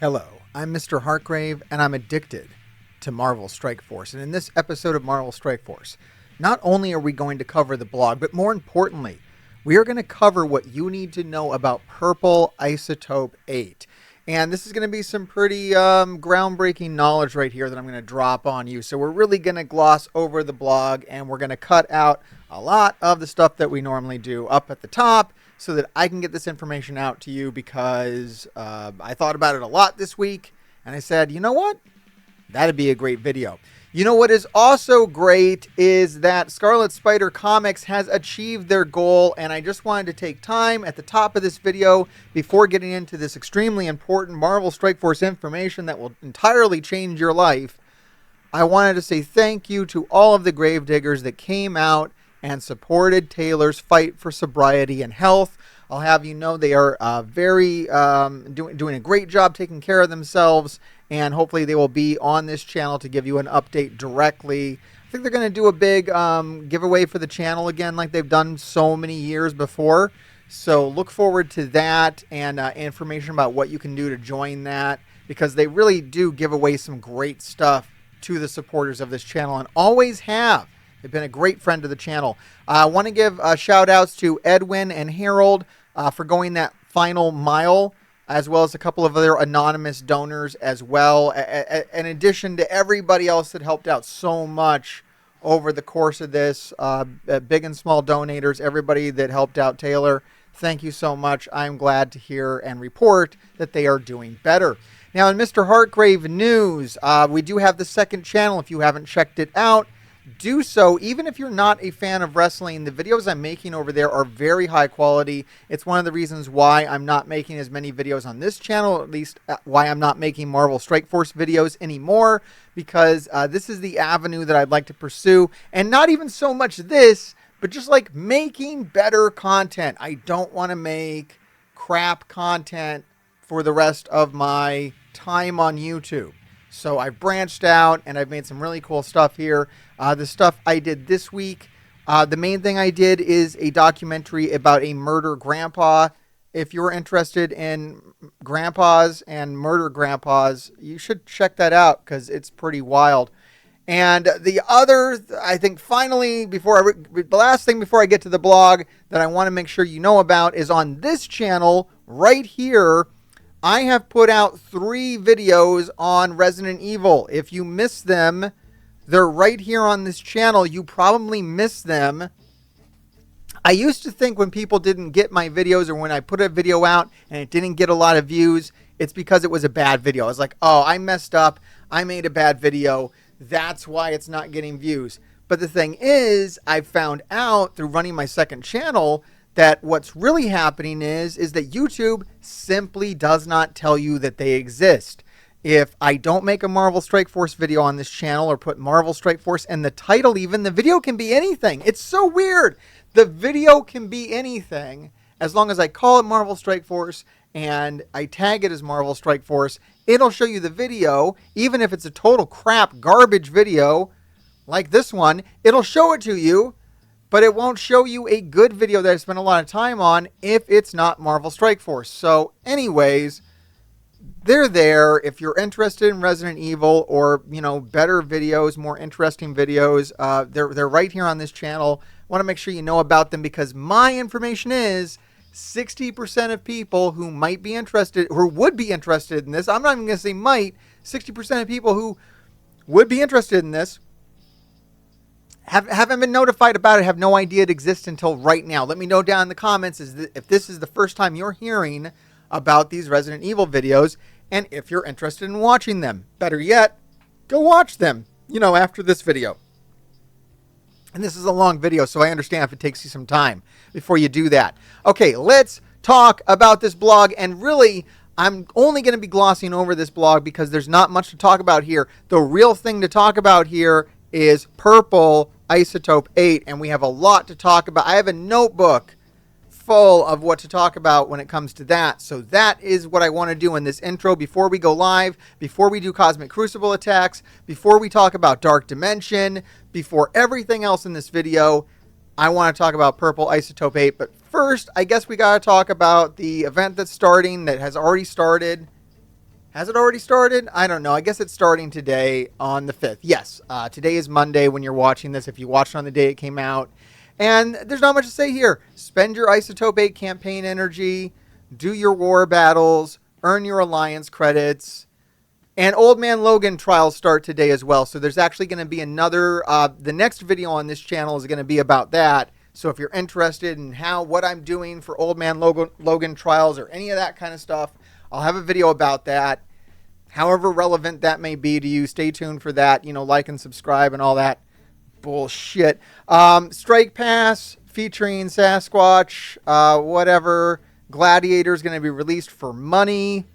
Hello, I'm Mr. Hargrave, and I'm addicted to Marvel Strike Force. And in this episode of Marvel Strike Force, not only are we going to cover the blog, but more importantly, we are going to cover what you need to know about Purple Isotope 8. And this is going to be some pretty groundbreaking knowledge right here that I'm going to drop on you. So we're really going to gloss over the blog, and we're going to cut out a lot of the stuff that we normally do up at the top, so that I can get this information out to you, because I thought about it a lot this week, and I said, you know what? That'd be a great video. You know what is also great is that Scarlet Spider Comics has achieved their goal, and I just wanted to take time at the top of this video, before getting into this extremely important Marvel Strike Force information that will entirely change your life. I wanted to say thank you to all of the gravediggers that came out and supported Taylor's fight for sobriety and health. I'll have you know they are doing a great job taking care of themselves, and hopefully they will be on this channel to give you an update directly. I think they're going to do a big giveaway for the channel again, like they've done so many years before. So look forward to that, and information about what you can do to join that, because they really do give away some great stuff to the supporters of this channel, and always have. They've been a great friend to the channel. I want to give shout outs to Edwin and Harold for going that final mile, as well as a couple of other anonymous donors as well, in addition to everybody else that helped out so much over the course of this, big and small donators, everybody that helped out Taylor. Thank you so much. I'm glad to hear and report that they are doing better. Now, in Mr. Hargrave news, we do have the second channel. If you haven't checked it out, do so. Even if you're not a fan of wrestling, the videos I'm making over there are very high quality. It's one of the reasons why I'm not making as many videos on this channel, at least why I'm not making Marvel Strike Force videos anymore, because this is the avenue that I'd like to pursue. And not even so much this, but just like making better content. I don't want to make crap content for the rest of my time on YouTube. So I've branched out, and I've made some really cool stuff here. The stuff I did this week, the main thing I did is a documentary about a murder grandpa. If you're interested in grandpas and murder grandpas, you should check that out, because it's pretty wild. And the other, I think finally, the last thing before I get to the blog that I want to make sure you know about is on this channel right here. I have put out 3 videos on Resident Evil. If you missed them, they're right here on this channel. You probably missed them. I used to think when people didn't get my videos, or when I put a video out and it didn't get a lot of views, it's because it was a bad video. I was like, oh, I messed up. I made a bad video. That's why it's not getting views. But the thing is, I found out through running my second channel that what's really happening is that YouTube simply does not tell you that they exist. If I don't make a Marvel Strike Force video on this channel, or put Marvel Strike Force in the title even, the video can be anything. It's so weird. The video can be anything, as long as I call it Marvel Strike Force and I tag it as Marvel Strike Force. It'll show you the video, even if it's a total crap garbage video like this one. It'll show it to you, but it won't show you a good video that I spent a lot of time on if it's not Marvel Strike Force. So anyways, they're there. If you're interested in Resident Evil, or, you know, better videos, more interesting videos, they're right here on this channel. I want to make sure you know about them, because my information is 60% of people who might be interested, who would be interested in this, I'm not even going to say might, 60% of people who would be interested in this haven't been notified about it, have no idea it exists until right now. Let me know down in the comments if this is the first time you're hearing about these Resident Evil videos, and if you're interested in watching them. Better yet, go watch them, you know, after this video. And this is a long video, so I understand if it takes you some time before you do that. Okay, let's talk about this blog, and really, I'm only going to be glossing over this blog because there's not much to talk about here. The real thing to talk about here is Purple Isotope 8, and we have a lot to talk about. I have a notebook full of what to talk about when it comes to that. So that is what I want to do in this intro before we go live, before we do Cosmic Crucible attacks, before we talk about Dark Dimension, before everything else in this video. I want to talk about Purple Isotope 8. But first, I guess we got to talk about the event that's starting, that has already started. Has it already started? I don't know. I guess it's starting today on the 5th. Yes, today is Monday when you're watching this, if you watched on the day it came out. And there's not much to say here. Spend your Isotope 8 campaign energy, do your war battles, earn your alliance credits, and Old Man Logan trials start today as well. So there's actually going to be another, the next video on this channel is going to be about that. So if you're interested in what I'm doing for Old Man Logan trials or any of that kind of stuff, I'll have a video about that. However relevant that may be to you, stay tuned for that. Like and subscribe and all that bullshit. Strike Pass featuring Sasquatch, whatever. Gladiator is going to be released for money.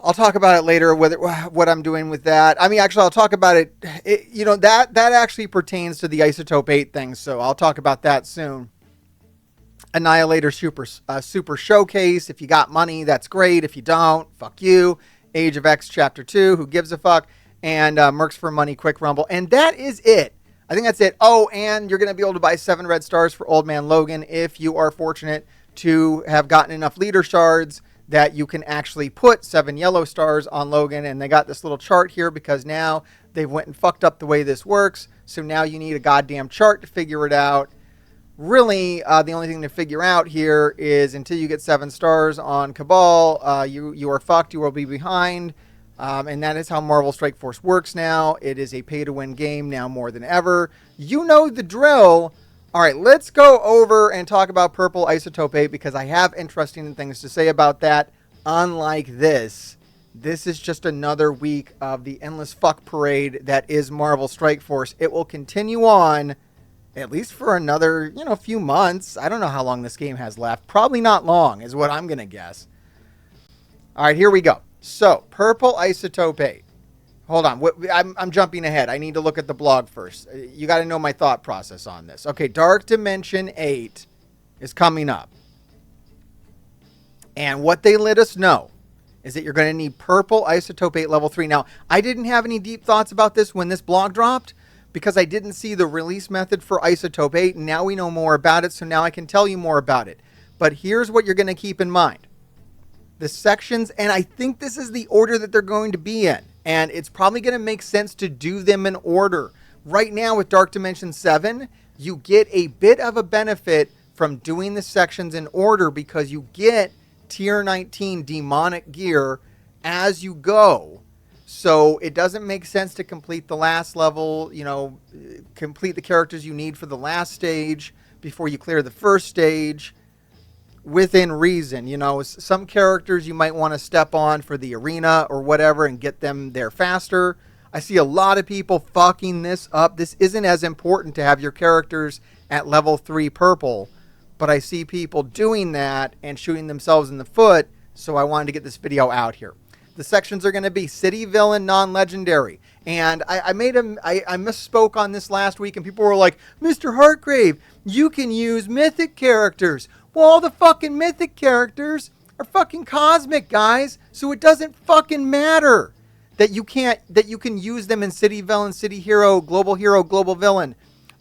I'll talk about it later, what I'm doing with that. I mean, actually, I'll talk about it. That actually pertains to the Isotope 8 thing, so I'll talk about that soon. Annihilator Super Showcase. If you got money, that's great. If you don't, fuck you. Age of X Chapter 2, who gives a fuck? And Mercs for Money Quick Rumble. And that is it. I think that's it. Oh, and you're going to be able to buy 7 red stars for Old Man Logan if you are fortunate to have gotten enough leader shards that you can actually put 7 yellow stars on Logan. And they got this little chart here because now they've went and fucked up the way this works. So now you need a goddamn chart to figure it out. Really, the only thing to figure out here is until you get 7 stars on Cabal, you are fucked. You will be behind. And that is how Marvel Strike Force works now. It is a pay-to-win game now more than ever. You know the drill. All right, let's go over and talk about Purple Isotope 8 because I have interesting things to say about that. Unlike this is just another week of the endless fuck parade that is Marvel Strike Force. It will continue on at least for another, few months. I don't know how long this game has left. Probably not long is what I'm going to guess. All right, here we go. So, Purple Isotope 8. Hold on. I'm jumping ahead. I need to look at the blog first. You got to know my thought process on this. Okay, Dark Dimension 8 is coming up. And what they let us know is that you're going to need Purple Isotope 8 level 3. Now, I didn't have any deep thoughts about this when this blog dropped, because I didn't see the release method for Isotope 8. And now we know more about it, so now I can tell you more about it. But here's what you're going to keep in mind. The sections, and I think this is the order that they're going to be in. And it's probably going to make sense to do them in order. Right now with Dark Dimension 7, you get a bit of a benefit from doing the sections in order because you get Tier 19 demonic gear as you go. So it doesn't make sense to complete the last level, complete the characters you need for the last stage before you clear the first stage within reason. Some characters you might want to step on for the arena or whatever and get them there faster. I see a lot of people fucking this up. This isn't as important to have your characters at level 3 purple, but I see people doing that and shooting themselves in the foot, so I wanted to get this video out here. The sections are going to be City Villain, Non-Legendary. And I misspoke on this last week, and people were like, Mr. Hargrave, you can use mythic characters. Well, all the fucking mythic characters are fucking cosmic, guys. So it doesn't fucking matter that you can use them in City Villain, City Hero, Global Villain.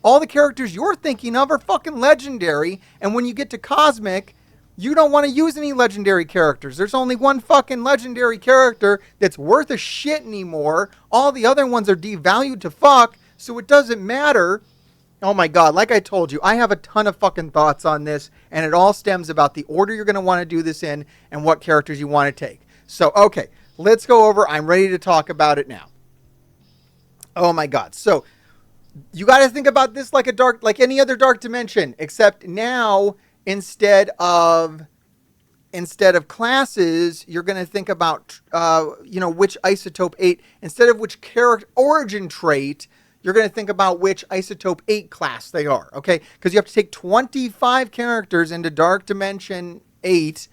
All the characters you're thinking of are fucking legendary. And when you get to cosmic, you don't want to use any legendary characters. There's only one fucking legendary character that's worth a shit anymore. All the other ones are devalued to fuck, so it doesn't matter. Oh my God, like I told you, I have a ton of fucking thoughts on this, and it all stems about the order you're going to want to do this in and what characters you want to take. So, okay, let's go over. I'm ready to talk about it now. Oh my God. So, you got to think about this like any other Dark Dimension, except now instead of classes, you're going to think about, which Isotope 8, instead of which character origin trait, you're going to think about which Isotope 8 class they are, okay? Because you have to take 25 characters into Dark Dimension 8,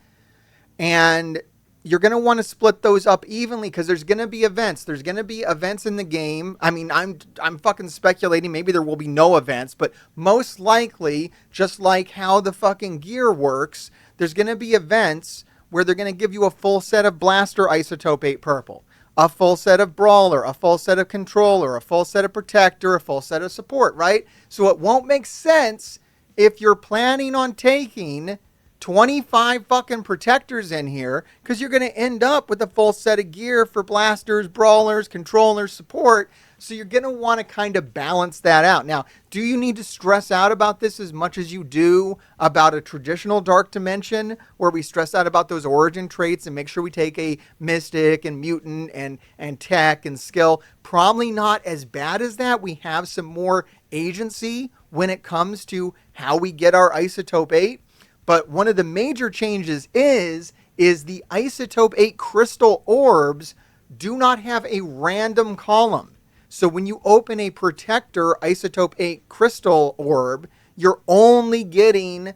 and you're going to want to split those up evenly because there's going to be events. There's going to be events in the game. I mean, I'm fucking speculating. Maybe there will be no events, but most likely, just like how the fucking gear works, there's going to be events where they're going to give you a full set of Blaster Isotope 8 Purple, a full set of Brawler, a full set of Controller, a full set of Protector, a full set of Support, right? So it won't make sense if you're planning on taking 25 fucking protectors in here, because you're going to end up with a full set of gear for blasters, brawlers, controllers, support. So you're going to want to kind of balance that out. Now, do you need to stress out about this as much as you do about a traditional Dark Dimension, where we stress out about those origin traits and make sure we take a Mystic and Mutant and Tech and Skill? Probably not as bad as that. We have some more agency when it comes to how we get our Isotope 8. But one of the major changes is the Isotope 8 crystal orbs do not have a random column. So when you open a Protector Isotope 8 crystal orb, you're only getting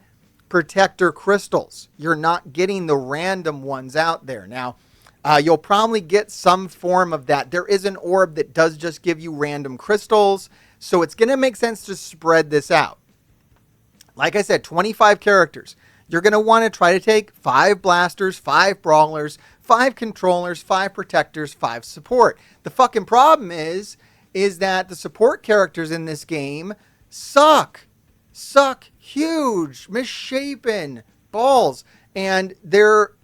Protector crystals. You're not getting the random ones out there. Now, you'll probably get some form of that. There is an orb that does just give you random crystals, so it's going to make sense to spread this out. Like I said, 25 characters. You're going to want to try to take 5 blasters, 5 brawlers, 5 controllers, 5 protectors, 5 support. The fucking problem is that the support characters in this game suck huge, misshapen balls. And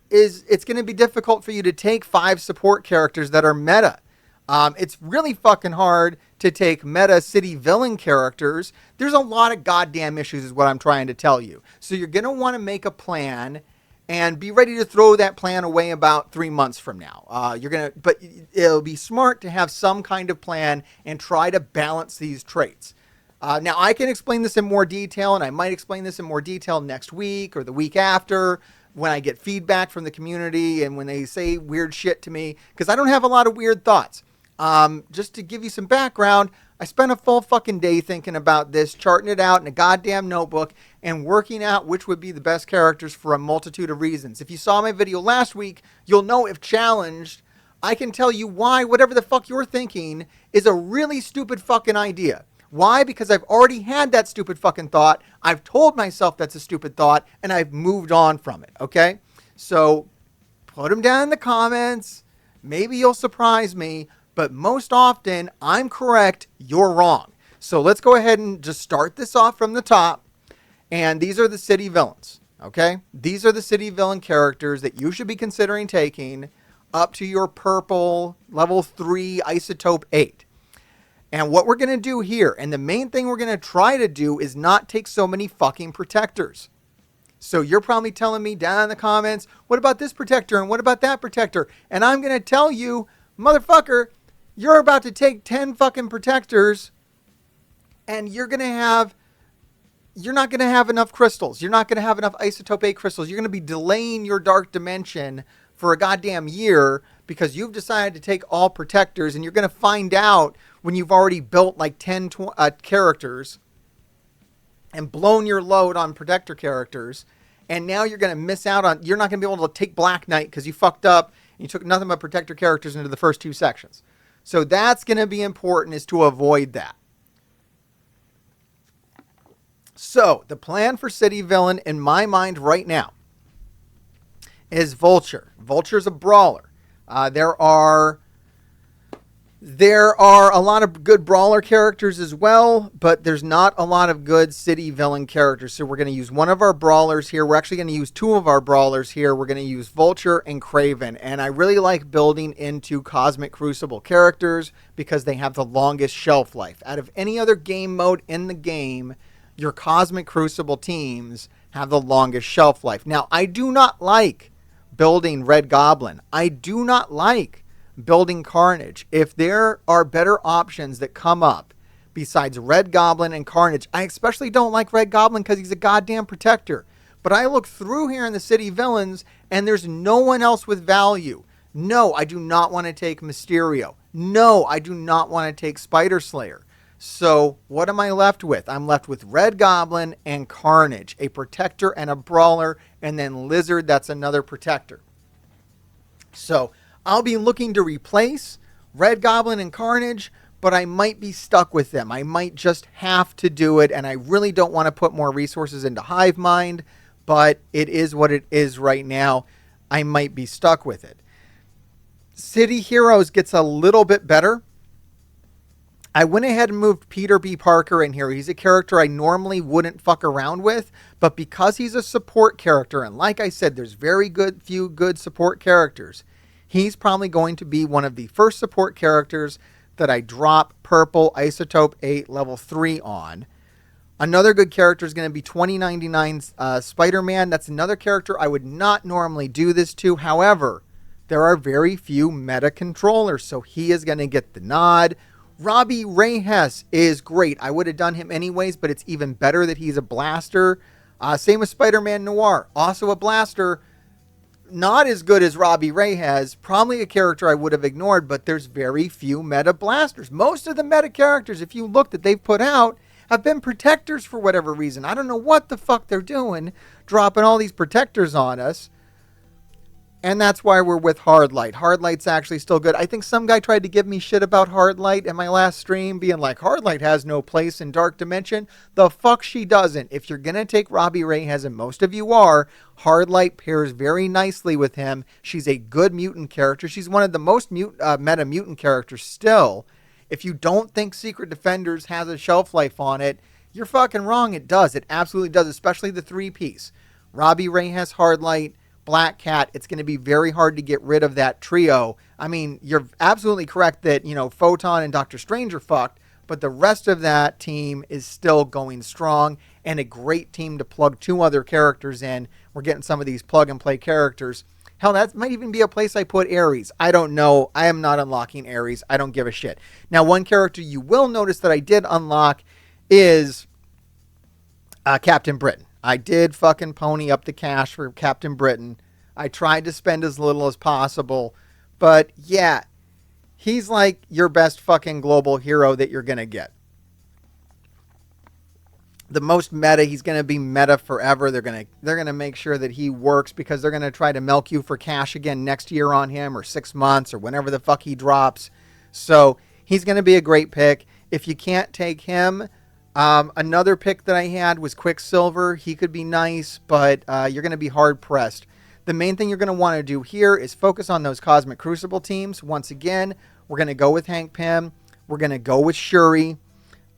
it's going to be difficult for you to take 5 support characters that are meta. It's really fucking hard to take meta city villain characters. There's a lot of goddamn issues is what I'm trying to tell you. So you're going to want to make a plan and be ready to throw that plan away about 3 months from now. But it'll be smart to have some kind of plan and try to balance these traits. Now I can explain this in more detail, and I might explain this in more detail next week or the week after, when I get feedback from the community and when they say weird shit to me, because I don't have a lot of weird thoughts. Just to give you some background, I spent a full fucking day thinking about this, charting it out in a goddamn notebook and working out which would be the best characters for a multitude of reasons. If you saw my video last week, you'll know if challenged, I can tell you why whatever the fuck you're thinking is a really stupid fucking idea. Why? Because I've already had that stupid fucking thought. I've told myself that's a stupid thought, and I've moved on from it, okay? So put them down in the comments. Maybe you'll surprise me. But most often, I'm correct, you're wrong. So let's go ahead and just start this off from the top. And these are the city villains, okay? These are the city villain characters that you should be considering taking up to your purple level 3 Isotope 8. And what we're going to do here, and the main thing we're going to try to do, is not take so many fucking protectors. So you're probably telling me down in the comments, what about this protector and what about that protector? And I'm going to tell you, motherfucker, you're about to take 10 fucking protectors and you're not going to have enough crystals. You're not going to have enough Isotope 8 crystals. You're going to be delaying your Dark Dimension for a goddamn year because you've decided to take all protectors, and you're going to find out when you've already built like 10 characters and blown your load on protector characters. And now you're going to miss out on, you're not going to be able to take Black Knight because you fucked up and you took nothing but protector characters into the first 2 sections. So that's going to be important, is to avoid that. So the plan for city villain in my mind right now is Vulture. Vulture's a brawler. There are a lot of good brawler characters as well, but there's not a lot of good city villain characters. So we're going to use one of our brawlers here. We're actually going to use 2 of our brawlers here. We're going to use Vulture and Craven. And I really like building into Cosmic Crucible characters because they have the longest shelf life. Out of any other game mode in the game, your Cosmic Crucible teams have the longest shelf life. Now, I do not like building Red Goblin. I do not like building Carnage. If there are better options that come up besides Red Goblin and Carnage, I especially don't like Red Goblin because he's a goddamn protector. But I look through here in the city villains and there's no one else with value. No, I do not want to take Mysterio. No, I do not want to take Spider Slayer. So what am I left with? I'm left with Red Goblin and Carnage, a protector and a brawler, and then Lizard, that's another protector. So I'll be looking to replace Red Goblin and Carnage, but I might be stuck with them. I might just have to do it, and I really don't want to put more resources into Hive Mind, but it is what it is right now. I might be stuck with it. City Heroes gets a little bit better. I went ahead and moved Peter B. Parker in here. He's a character I normally wouldn't fuck around with, but because he's a support character, and like I said, there's few good support characters, he's probably going to be one of the first support characters that I drop Purple Isotope 8 level 3 on. Another good character is going to be 2099 Spider-Man. That's another character I would not normally do this to. However, there are very few meta controllers, so he is going to get the nod. Robbie Reyes is great. I would have done him anyways, but it's even better that he's a blaster. Same with Spider-Man Noir, also a blaster. Not as good as Robbie Reyes, probably a character I would have ignored, but there's very few meta blasters. Most of the meta characters, if you look that they've put out, have been protectors for whatever reason. I don't know what the fuck they're doing, dropping all these protectors on us. And that's why we're with Hardlight. Hardlight's actually still good. I think some guy tried to give me shit about Hardlight in my last stream, being like, Hardlight has no place in Dark Dimension. The fuck she doesn't. If you're going to take Robbie Reyes, and most of you are, Hardlight pairs very nicely with him. She's a good mutant character. She's one of the most meta mutant characters still. If you don't think Secret Defenders has a shelf life on it, you're fucking wrong. It does. It absolutely does, especially the three-piece. Robbie Reyes, Hardlight, Black Cat. It's going to be very hard to get rid of that trio. I mean, you're absolutely correct that, Photon and Doctor Strange are fucked, but the rest of that team is still going strong and a great team to plug 2 other characters in. We're getting some of these plug-and-play characters. Hell, that might even be a place I put Ares. I don't know. I am not unlocking Ares. I don't give a shit. Now, one character you will notice that I did unlock is Captain Britain. I did fucking pony up the cash for Captain Britain. I tried to spend as little as possible. But yeah, he's like your best fucking global hero that you're going to get. The most meta, he's going to be meta forever. They're going to make sure that he works because they're going to try to milk you for cash again next year on him or 6 months or whenever the fuck he drops. So he's going to be a great pick. If you can't take him, another pick that I had was Quicksilver. He could be nice, but you're going to be hard pressed. The main thing you're going to want to do here is focus on those Cosmic Crucible teams. Once again, we're going to go with Hank Pym. We're going to go with Shuri.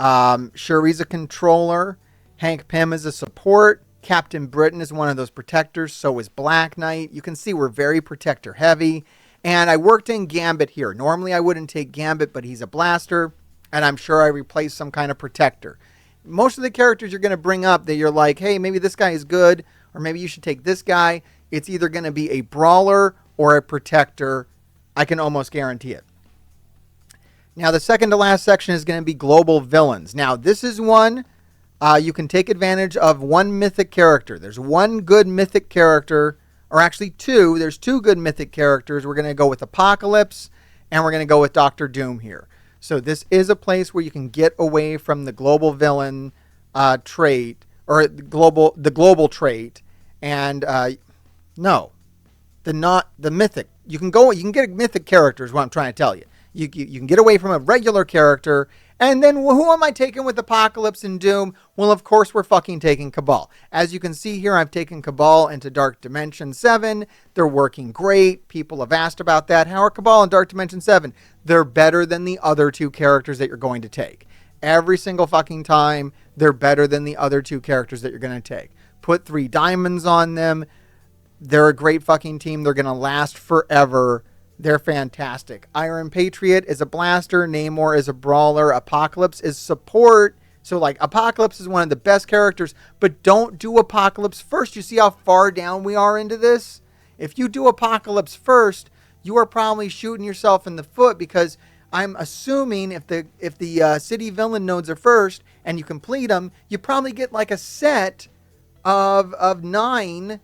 Shuri's a controller. Hank Pym is a support. Captain Britain is one of those protectors. So is Black Knight. You can see we're very protector heavy. And I worked in Gambit here. Normally I wouldn't take Gambit, but he's a blaster. And I'm sure I replaced some kind of protector. Most of the characters you're going to bring up that you're like, hey, maybe this guy is good, or maybe you should take this guy. It's either going to be a brawler or a protector. I can almost guarantee it. Now, the second to last section is going to be global villains. Now, this is one you can take advantage of one mythic character. There's one good mythic character, or actually 2. There's 2 good mythic characters. We're going to go with Apocalypse, and we're going to go with Doctor Doom here. So this is a place where you can get away from the global villain trait, or the global trait, and the mythic. You can get a mythic character is what I'm trying to tell you. You can get away from a regular character. And then who am I taking with Apocalypse and Doom? Well, of course, we're fucking taking Cabal. As you can see here, I've taken Cabal into Dark Dimension 7. They're working great. People have asked about that. How are Cabal in Dark Dimension 7? They're better than the other 2 characters that you're going to take. Every single fucking time, they're better than the other 2 characters that you're going to take. Put 3 diamonds on them. They're a great fucking team. They're going to last forever. They're fantastic. Iron Patriot is a blaster. Namor is a brawler. Apocalypse is support. So, Apocalypse is one of the best characters. But don't do Apocalypse first. You see how far down we are into this? If you do Apocalypse first, you are probably shooting yourself in the foot because I'm assuming if the city villain nodes are first and you complete them, you probably get a set of 9...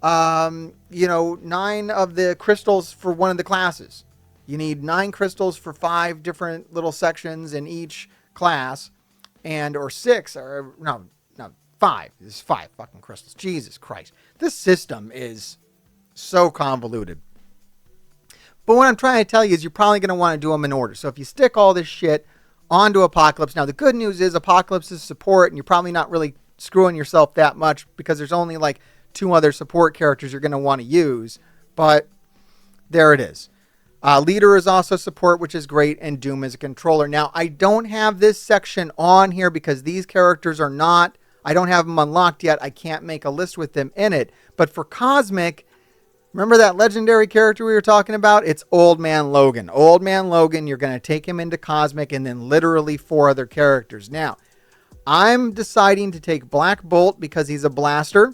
9 of the crystals for one of the classes. You need 9 crystals for 5 different little sections in each class, or 6, or no, 5. There's 5 fucking crystals. Jesus Christ. This system is so convoluted. But what I'm trying to tell you is you're probably going to want to do them in order. So if you stick all this shit onto Apocalypse, now the good news is Apocalypse is support, and you're probably not really screwing yourself that much because there's only 2 other support characters you're going to want to use, but there it is. Leader is also support, which is great, and Doom is a controller. Now, I don't have this section on here because these characters are not, I don't have them unlocked yet. I can't make a list with them in it. But for Cosmic, remember that legendary character we were talking about? It's Old Man Logan. Old Man Logan, you're going to take him into Cosmic and then literally 4 other characters. Now, I'm deciding to take Black Bolt because he's a blaster,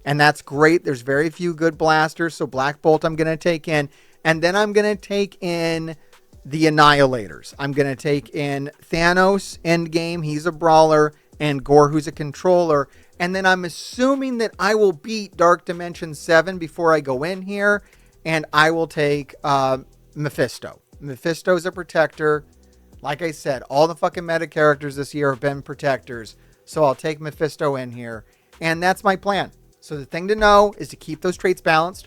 and that's great. There's very few good blasters, so Black Bolt I'm going to take in. And then I'm going to take in the Annihilators. I'm going to take in Thanos, Endgame, he's a brawler, and Gore, who's a controller. And then I'm assuming that I will beat Dark Dimension 7 before I go in here, and I will take Mephisto. Mephisto's a protector. Like I said, all the fucking meta characters this year have been protectors, so I'll take Mephisto in here. And that's my plan. So the thing to know is to keep those traits balanced.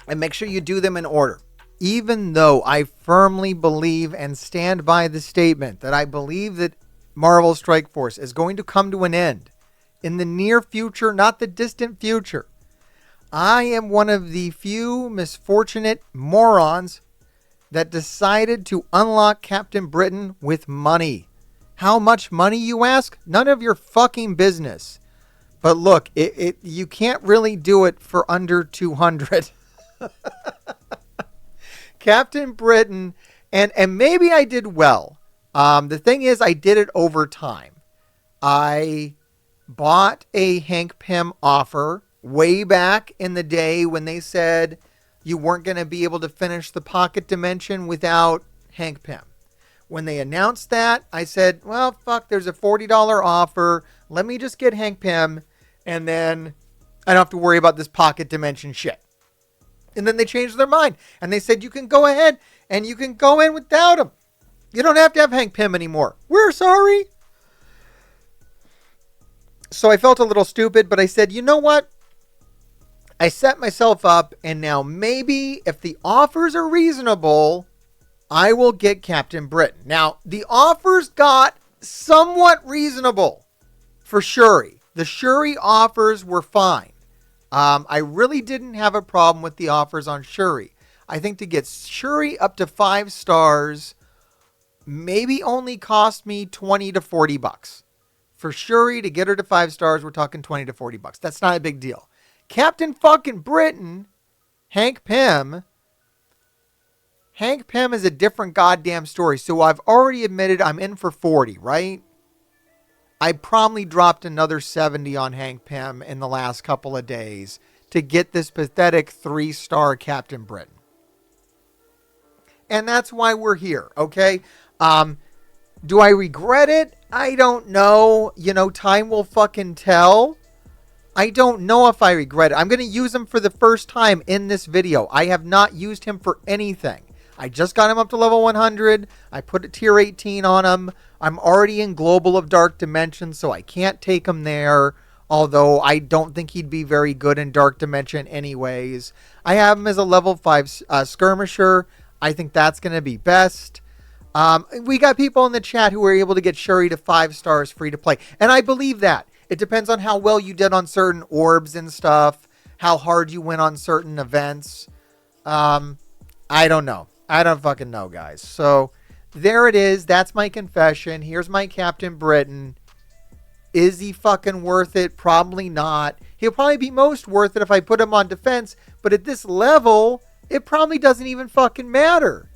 And make sure you do them in order. Even though I firmly believe and stand by the statement that I believe that Marvel Strike Force is going to come to an end in the near future, not the distant future. I am one of the few misfortunate morons that decided to unlock Captain Britain with money. How much money, you ask? None of your fucking business. But look, you can't really do it for under 200. Captain Britain, and maybe I did well. The thing is, I did it over time. I bought a Hank Pym offer way back in the day when they said you weren't going to be able to finish the Pocket Dimension without Hank Pym. When they announced that, I said, well, fuck, there's a $40 offer. Let me just get Hank Pym, and then I don't have to worry about this Pocket Dimension shit. And then they changed their mind. And they said, you can go ahead and you can go in without him. You don't have to have Hank Pym anymore. We're sorry. So I felt a little stupid, but I said, you know what? I set myself up, and now maybe if the offers are reasonable, I will get Captain Britain. Now, the offers got somewhat reasonable for Shuri. The Shuri offers were fine. I really didn't have a problem with the offers on Shuri. I think to get Shuri up to 5 stars maybe only cost me 20 to 40 bucks. For Shuri to get her to 5 stars, we're talking 20 to 40 bucks. That's not a big deal. Captain fucking Britain, Hank Pym is a different goddamn story. So I've already admitted I'm in for 40, right? I probably dropped another 70 on Hank Pym in the last couple of days to get this pathetic 3-star Captain Britain. And that's why we're here, okay? Do I regret it? I don't know. You know, time will fucking tell. I don't know if I regret it. I'm going to use him for the first time in this video. I have not used him for anything. I just got him up to level 100. I put a tier 18 on him. I'm already in Global of Dark Dimension, so I can't take him there. Although I don't think he'd be very good in Dark Dimension anyways. I have him as a level 5 skirmisher. I think that's going to be best. We got people in the chat who were able to get Shuri to 5 stars free to play. And I believe that. It depends on how well you did on certain orbs and stuff. How hard you went on certain events. I don't know. I don't fucking know, guys. So there it is. That's my confession. Here's my Captain Britain. Is he fucking worth it? Probably not. He'll probably be most worth it if I put him on defense. But at this level, it probably doesn't even fucking matter.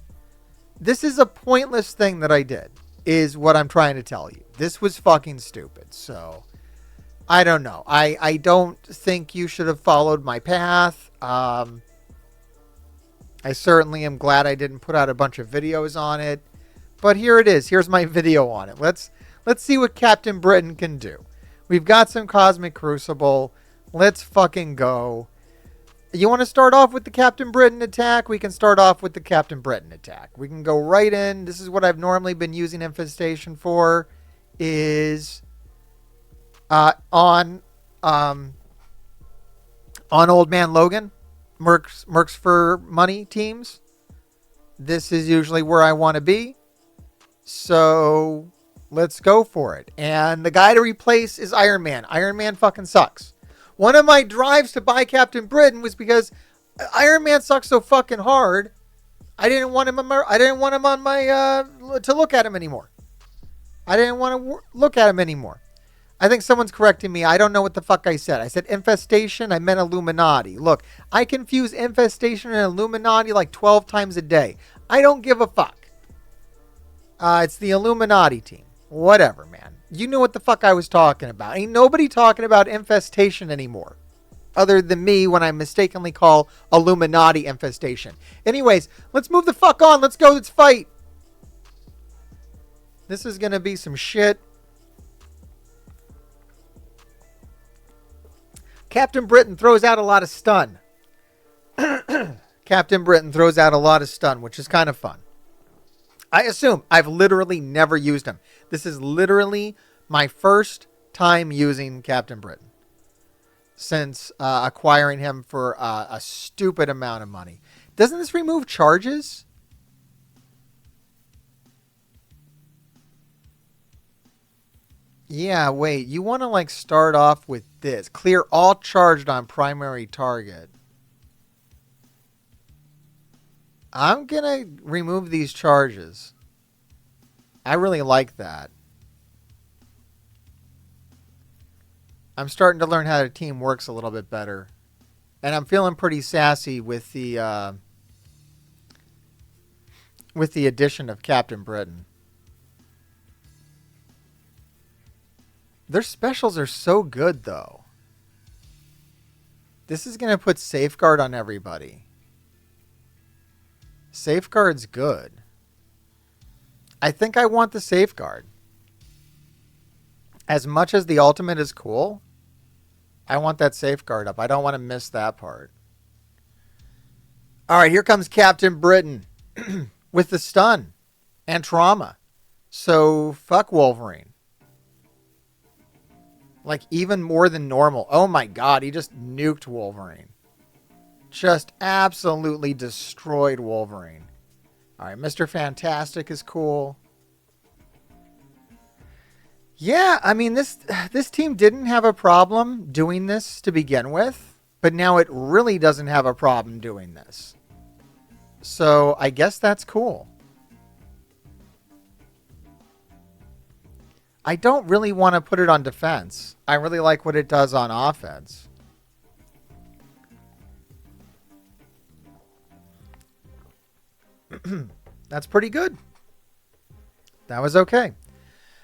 This is a pointless thing that I did, is what I'm trying to tell you. This was fucking stupid. So I don't know. I don't think you should have followed my path. I certainly am glad I didn't put out a bunch of videos on it. But here it is. Here's my video on it. Let's see what Captain Britain can do. We've got some Cosmic Crucible. Let's fucking go. You want to start off with the Captain Britain attack? We can start off with the Captain Britain attack. We can go right in. This is what I've normally been using Infestation for. Is on Old Man Logan. Mercs for money teams. This is usually where I want to be. So let's go for it. And the guy to replace is Iron Man. Iron Man fucking sucks. One of my drives to buy Captain Britain was because Iron Man sucks so fucking hard. I didn't want him. I didn't want him on my to look at him anymore. I didn't want to look at him anymore. I think someone's correcting me. I don't know what the fuck I said. I said infestation. I meant Illuminati. Look, I confuse infestation and Illuminati like 12 times a day. I don't give a fuck. It's the Illuminati team. Whatever, man. You knew what the fuck I was talking about. Ain't nobody talking about infestation anymore. Other than me when I mistakenly call Illuminati infestation. Anyways, let's move the fuck on. Let's go. Let's fight. This is going to be some shit. Captain Britain throws out a lot of stun. Captain Britain throws out a lot of stun, which is kind of fun. I assume I've literally never used him. This is literally my first time using Captain Britain since acquiring him for a stupid amount of money. Doesn't this remove charges? Yeah, wait. You want to like start off with this. Clear all charged on primary target. I'm going to remove these charges. I really like that. I'm starting to learn how the team works a little bit better. And I'm feeling pretty sassy with the addition of Captain Britain. Their specials are so good, though. This is going to put Safeguard on everybody. Safeguard's good. I think I want the Safeguard. As much as the ultimate is cool, I want that Safeguard up. I don't want to miss that part. All right, here comes Captain Britain with the stun and trauma. So, fuck Wolverine. Like, even more than normal. Oh my god, he just nuked Wolverine. Just absolutely destroyed Wolverine. Alright, Mr. Fantastic is cool. Yeah, I mean, this team didn't have a problem doing this to begin with. But now it really doesn't have a problem doing this. So, I guess that's cool. I don't really want to put it on defense. I really like what it does on offense. That's pretty good. That was okay.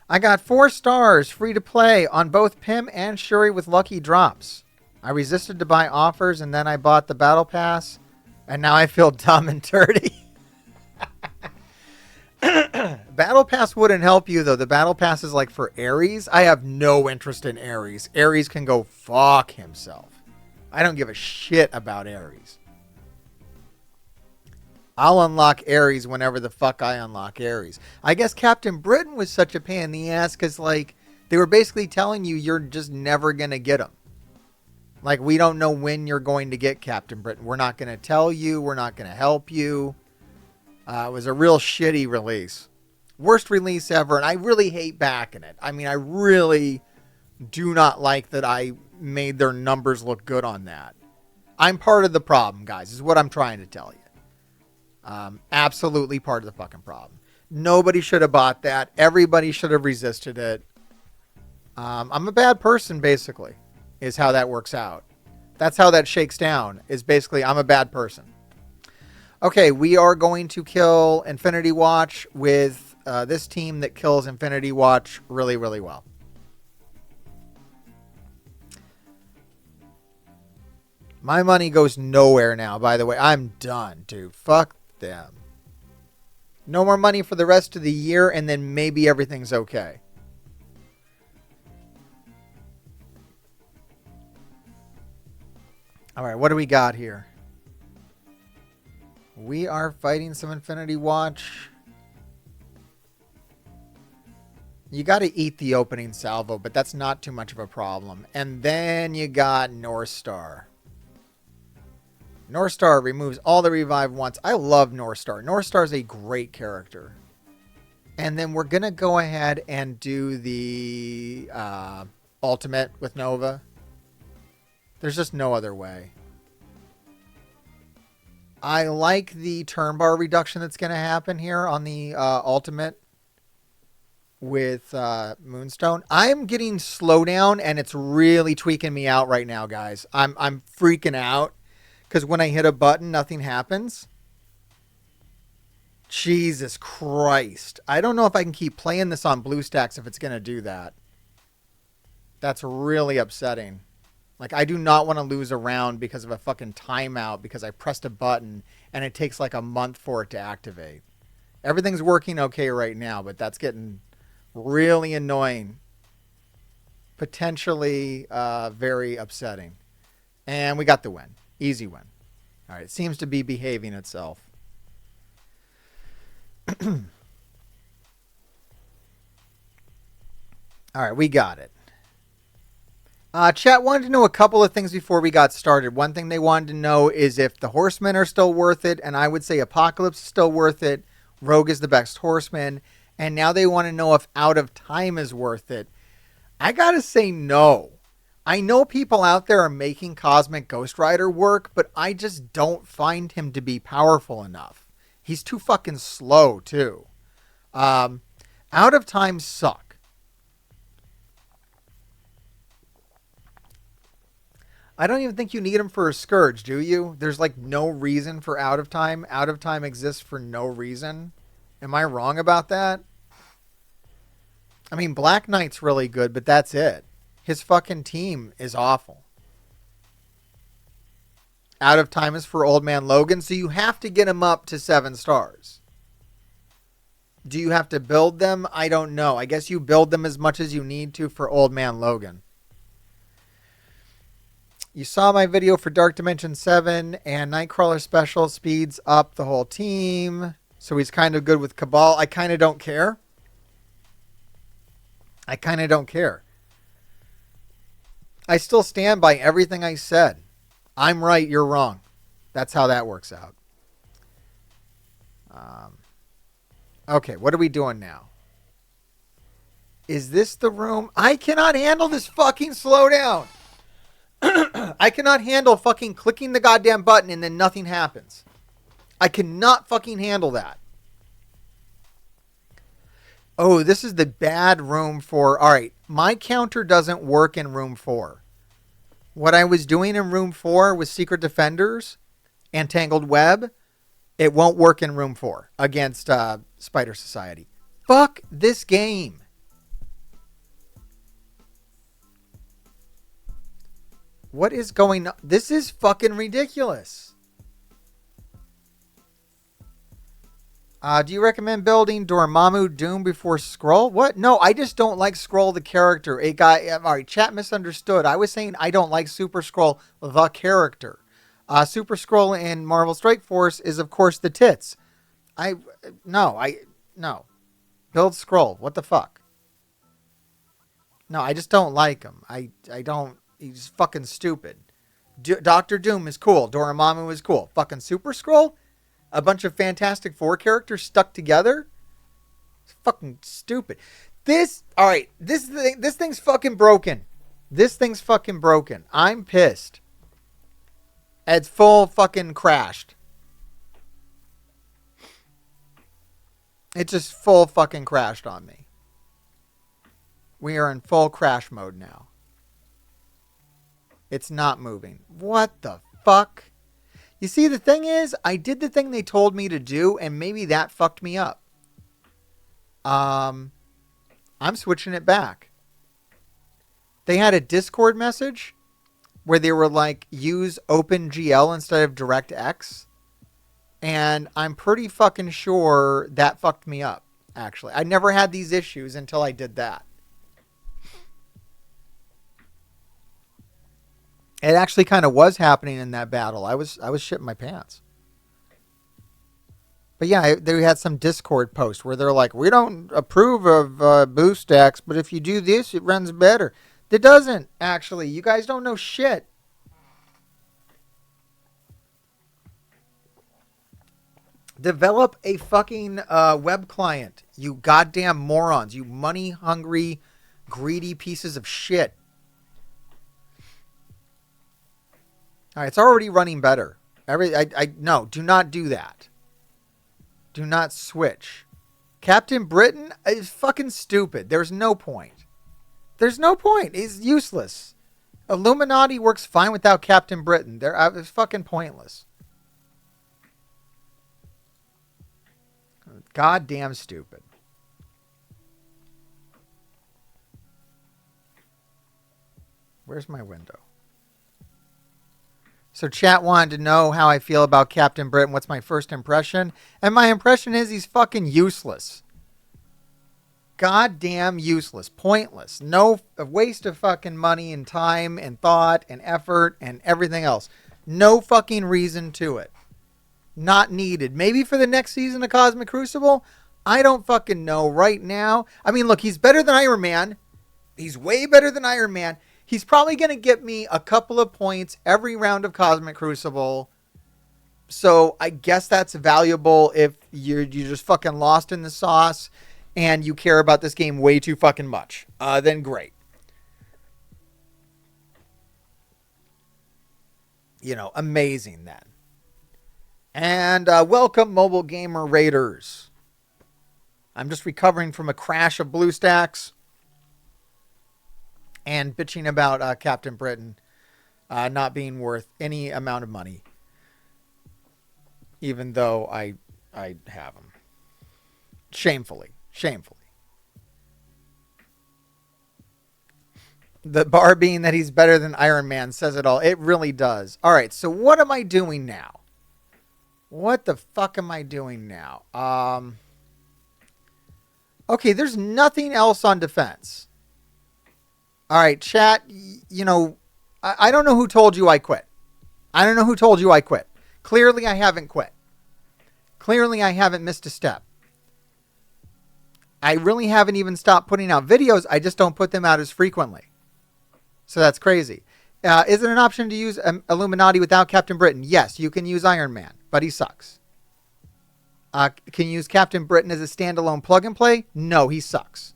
I got 4 stars free to play on both Pym and Shuri with lucky drops. I resisted to buy offers and then I bought the battle pass and now I feel dumb and dirty. Battle Pass wouldn't help you, though. The Battle Pass is like for Ares. I have no interest in Ares. Ares can go fuck himself. I don't give a shit about Ares. I'll unlock Ares whenever the fuck I unlock Ares. I guess Captain Britain was such a pain in the ass because, like, they were basically telling you you're just never going to get him. Like, we don't know when you're going to get Captain Britain. We're not going to tell you. We're not going to help you. It was a real shitty release. Worst release ever, and I really hate backing it. I mean, I really do not like that I made their numbers look good on that. I'm part of the problem, guys, is what I'm trying to tell you. Absolutely part of the fucking problem. Nobody should have bought that. Everybody should have resisted it. I'm a bad person, basically, is how that works out. That's how that shakes down, is basically I'm a bad person. Okay, we are going to kill Infinity Watch with this team that kills Infinity Watch really, really well. My money goes nowhere now, by the way. I'm done, dude. Fuck them. No more money for the rest of the year, and then maybe everything's okay. All right, what do we got here? We are fighting some Infinity Watch. You got to eat the opening salvo, but that's not too much of a problem. And then you got North Star. North Star removes all the revive once. I love North Star. North Star is a great character. And then we're going to go ahead and do the ultimate with Nova. There's just no other way. I like the turn bar reduction that's going to happen here on the ultimate with Moonstone. I'm getting slowdown, and it's really tweaking me out right now, guys. I'm freaking out because when I hit a button, nothing happens. Jesus Christ. I don't know if I can keep playing this on BlueStacks if it's going to do that. That's really upsetting. Like, I do not want to lose a round because of a fucking timeout because I pressed a button and it takes like a month for it to activate. Everything's working okay right now, but that's getting really annoying. Potentially very upsetting. And we got the win. Easy win. All right, it seems to be behaving itself. All right, we got it. Chat wanted to know a couple of things before we got started. One thing they wanted to know is if the horsemen are still worth it, and I would say Apocalypse is still worth it. Rogue is the best horseman. And now they want to know if Out of Time is worth it. I gotta say no. I know people out there are making Cosmic Ghost Rider work, but I just don't find him to be powerful enough. He's too fucking slow, too. Out of Time suck. I don't even think you need him for a Scourge, do you? There's like no reason for Out of Time. Out of Time exists for no reason. Am I wrong about that? I mean, Black Knight's really good, but that's it. His fucking team is awful. Out of Time is for Old Man Logan, so you have to get him up to 7 stars. Do you have to build them? I don't know. I guess you build them as much as you need to for Old Man Logan. You saw my video for Dark Dimension 7, and Nightcrawler Special speeds up the whole team. So he's kind of good with Cabal. I kind of don't care. I kind of don't care. I still stand by everything I said. I'm right, you're wrong. That's how that works out. Okay, what are we doing now? Is this the room? I cannot handle this fucking slowdown. I cannot handle fucking clicking the goddamn button and then nothing happens. I cannot fucking handle that. Oh, this is the bad room for... All right, my counter doesn't work in room 4. What I was doing in room 4 with Secret Defenders and Tangled Web, it won't work in room 4 against Spider Society. Fuck this game. What is going on? This is fucking ridiculous. Do you recommend building Dormammu Doom before Skrull? What? No, I just don't like Skrull the character. A guy, all right, chat misunderstood. I was saying I don't like Super Skrull the character. Super Skrull in Marvel Strike Force is of course the tits. No. Build Skrull. What the fuck? No, I just don't like him. I don't. He's fucking stupid. Doctor Doom is cool. Dormammu is cool. Fucking Super Skrull? A bunch of Fantastic Four characters stuck together? It's fucking stupid. All right, this thing's fucking broken. This thing's fucking broken. I'm pissed. It's full fucking crashed. It just full fucking crashed on me. We are in full crash mode now. It's not moving. What the fuck? You see, the thing is, I did the thing they told me to do, and maybe that fucked me up. I'm switching it back. They had a Discord message where they were like, use OpenGL instead of DirectX. And I'm pretty fucking sure that fucked me up, actually. I never had these issues until I did that. It actually kind of was happening in that battle. I was shitting my pants. But yeah, they had some Discord post where they're like, we don't approve of boost stacks, but if you do this, it runs better. It doesn't, actually. You guys don't know shit. Develop a fucking web client, you goddamn morons. You money-hungry, greedy pieces of shit. All right, it's already running better. No, do not do that. Do not switch. Captain Britain is fucking stupid. There's no point. There's no point. He's useless. Illuminati works fine without Captain Britain. It's fucking pointless. Goddamn stupid. Where's my window? So chat wanted to know how I feel about Captain Britain. What's my first impression? And my impression is he's fucking useless. Goddamn useless. Pointless. No, a waste of fucking money and time and thought and effort and everything else. No fucking reason to it. Not needed. Maybe for the next season of Cosmic Crucible? I don't fucking know right now. I mean, look, he's better than Iron Man. He's way better than Iron Man. He's probably going to get me a couple of points every round of Cosmic Crucible. So I guess that's valuable if you're just fucking lost in the sauce and you care about this game way too fucking much. Then great. You know, amazing then. And welcome, Mobile Gamer Raiders. I'm just recovering from a crash of BlueStacks and bitching about Captain Britain not being worth any amount of money, even though I have him. Shamefully. The bar being that he's better than Iron Man says it all. It really does. All right, so what am I doing now? What the fuck am I doing now? Okay, there's nothing else on defense. All right, chat, you know, I don't know who told you I quit. Clearly, I haven't quit. Clearly, I haven't missed a step. I really haven't even stopped putting out videos. I just don't put them out as frequently. So that's crazy. Is it an option to use Illuminati without Captain Britain? Yes, you can use Iron Man, but he sucks. Can you use Captain Britain as a standalone plug and play? No, he sucks.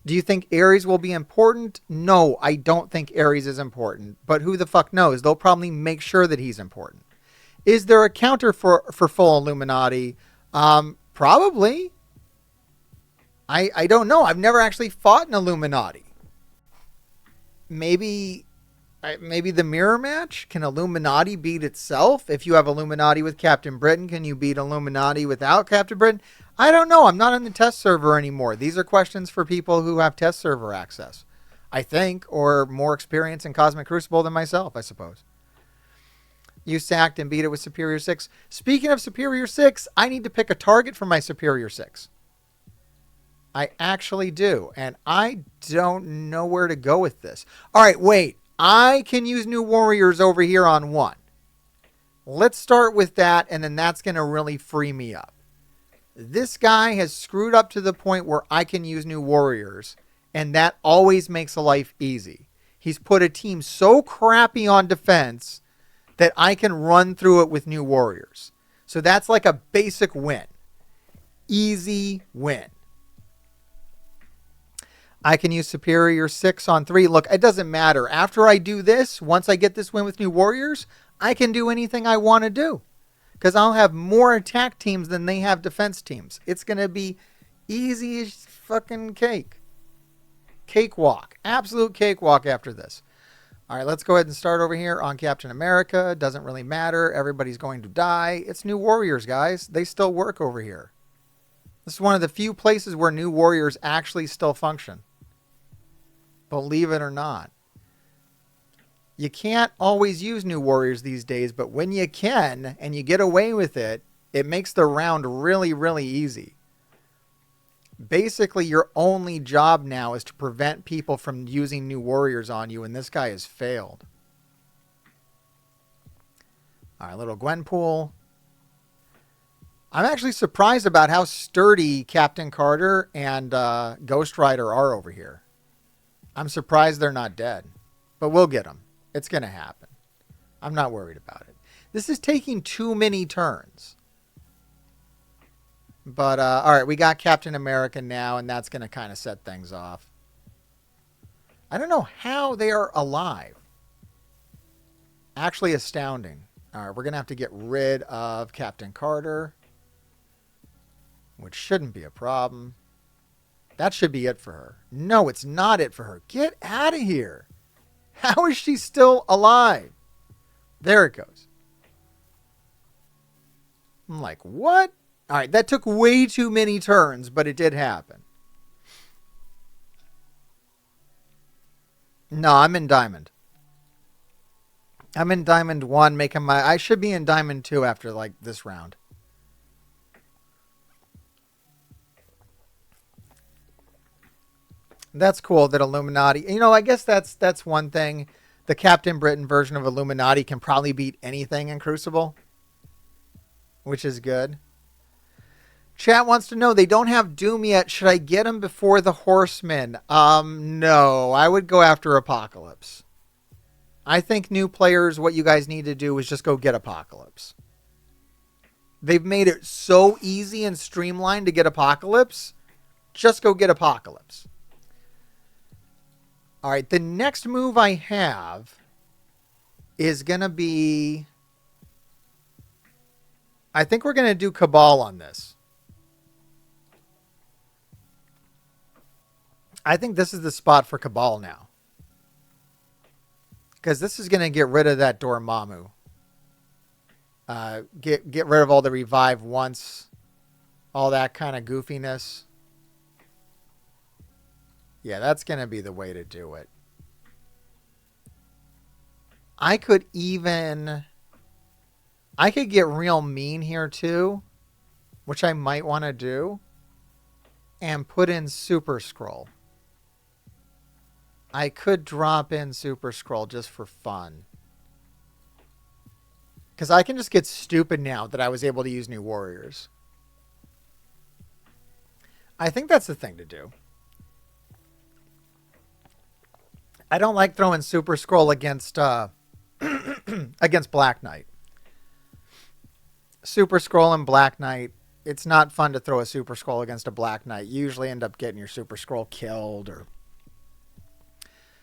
Do you think Ares will be important? No, I don't think Ares is important. But who the fuck knows? They'll probably make sure that he's important. Is there a counter for full Illuminati? Probably. I don't know. I've never actually fought an Illuminati. Maybe the mirror match? Can Illuminati beat itself? If you have Illuminati with Captain Britain, can you beat Illuminati without Captain Britain? I don't know. I'm not on the test server anymore. These are questions for people who have test server access, I think, or more experience in Cosmic Crucible than myself, I suppose. You sacked and beat it with Superior 6. Speaking of Superior 6, I need to pick a target for my Superior 6. I actually do, and I don't know where to go with this. All right, wait. I can use New Warriors over here on 1. Let's start with that, and then that's going to really free me up. This guy has screwed up to the point where I can use New Warriors, and that always makes a life easy. He's put a team so crappy on defense that I can run through it with New Warriors. So that's like a basic win. Easy win. I can use Superior 6 on 3. Look, it doesn't matter. After I do this, once I get this win with New Warriors, I can do anything I want to do. Because I'll have more attack teams than they have defense teams. It's going to be easy as fucking cake. Cakewalk. Absolute cakewalk after this. All right, let's go ahead and start over here on Captain America. Doesn't really matter. Everybody's going to die. It's New Warriors, guys. They still work over here. This is one of the few places where New Warriors actually still function. Believe it or not. You can't always use New Warriors these days, but when you can and you get away with it, it makes the round really, really easy. Basically, your only job now is to prevent people from using New Warriors on you, and this guy has failed. All right, little Gwenpool. I'm actually surprised about how sturdy Captain Carter and Ghost Rider are over here. I'm surprised they're not dead, but we'll get them. It's going to happen. I'm not worried about it. This is taking too many turns. But, all right, we got Captain America now, and that's going to kind of set things off. I don't know how they are alive. Actually astounding. All right, we're going to have to get rid of Captain Carter, which shouldn't be a problem. That should be it for her. No, it's not it for her. Get out of here. How is she still alive? There it goes. I'm like, what? All right, that took way too many turns, but it did happen. No, I'm in Diamond. I'm in Diamond 1 making my... I should be in Diamond 2 after, like, this round. That's cool that Illuminati... You know, I guess that's one thing. The Captain Britain version of Illuminati can probably beat anything in Crucible, which is good. Chat wants to know, they don't have Doom yet. Should I get them before the Horsemen? No. I would go after Apocalypse. I think new players, what you guys need to do is just go get Apocalypse. They've made it so easy and streamlined to get Apocalypse. Just go get Apocalypse. All right, the next move I have is going to be... I think we're going to do Cabal on this. I think this is the spot for Cabal now. Because this is going to get rid of that Dormammu. Get rid of all the revive once. All that kind of goofiness. Yeah, that's going to be the way to do it. I could get real mean here too. Which I might want to do. And put in Super Scroll. I could drop in Super Scroll just for fun. Because I can just get stupid now that I was able to use New Warriors. I think that's the thing to do. I don't like throwing Super Scroll against against Black Knight. Super Scroll and Black Knight, it's not fun to throw a Super Scroll against a Black Knight. You usually end up getting your Super Scroll killed or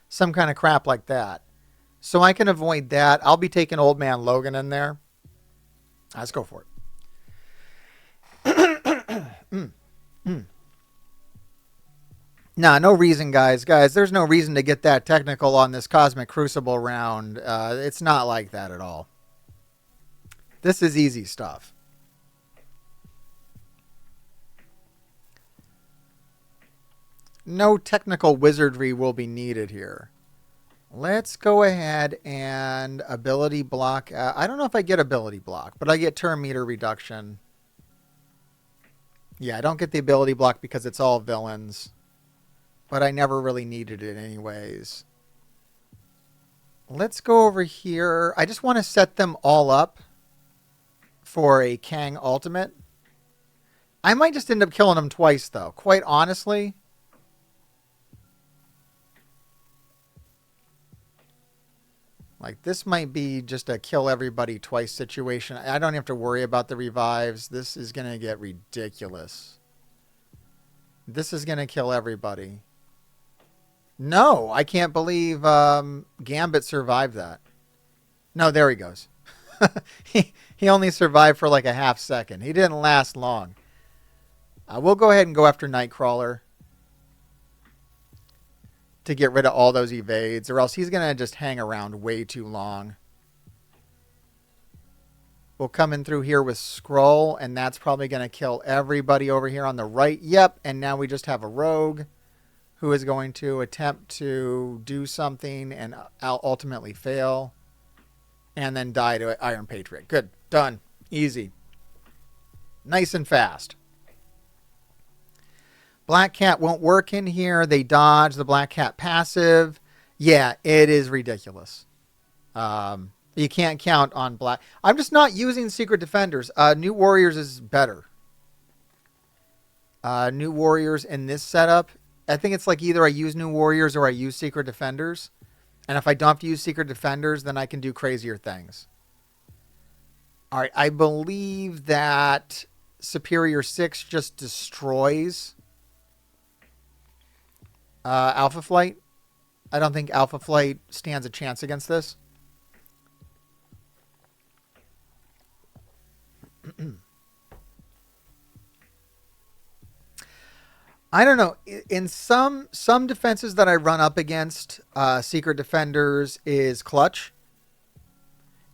some kind of crap like that. So I can avoid that. I'll be taking Old Man Logan in there. Let's go for it. Nah, no reason, guys. Guys, there's no reason to get that technical on this Cosmic Crucible round. It's not like that at all. This is easy stuff. No technical wizardry will be needed here. Let's go ahead and ability block. I don't know if I get ability block, but I get turn meter reduction. Yeah, I don't get the ability block because it's all villains. But I never really needed it anyways. Let's go over here. I just want to set them all up for a Kang ultimate. I might just end up killing them twice, though. Quite honestly. Like, this might be just a kill everybody twice situation. I don't have to worry about the revives. This is going to get ridiculous. This is going to kill everybody. No, I can't believe Gambit survived that. No, there he goes. he only survived for like a half second. He didn't last long. We'll go ahead and go after Nightcrawler to get rid of all those evades, or else he's going to just hang around way too long. We'll come in through here with Skrull, and that's probably going to kill everybody over here on the right. Yep, and now we just have a rogue who is going to attempt to do something and ultimately fail, and then die to Iron Patriot. Good. Done. Easy. Nice and fast. Black Cat won't work in here. They dodge the Black Cat passive. Yeah, it is ridiculous. You can't count on Black. I'm just not using Secret Defenders. New Warriors is better. New Warriors in this setup, I think it's like either I use New Warriors or I use Secret Defenders. And if I don't have to use Secret Defenders, then I can do crazier things. All right, I believe that Superior 6 just destroys Alpha Flight. I don't think Alpha Flight stands a chance against this. I don't know. In some defenses that I run up against, Secret Defenders is clutch.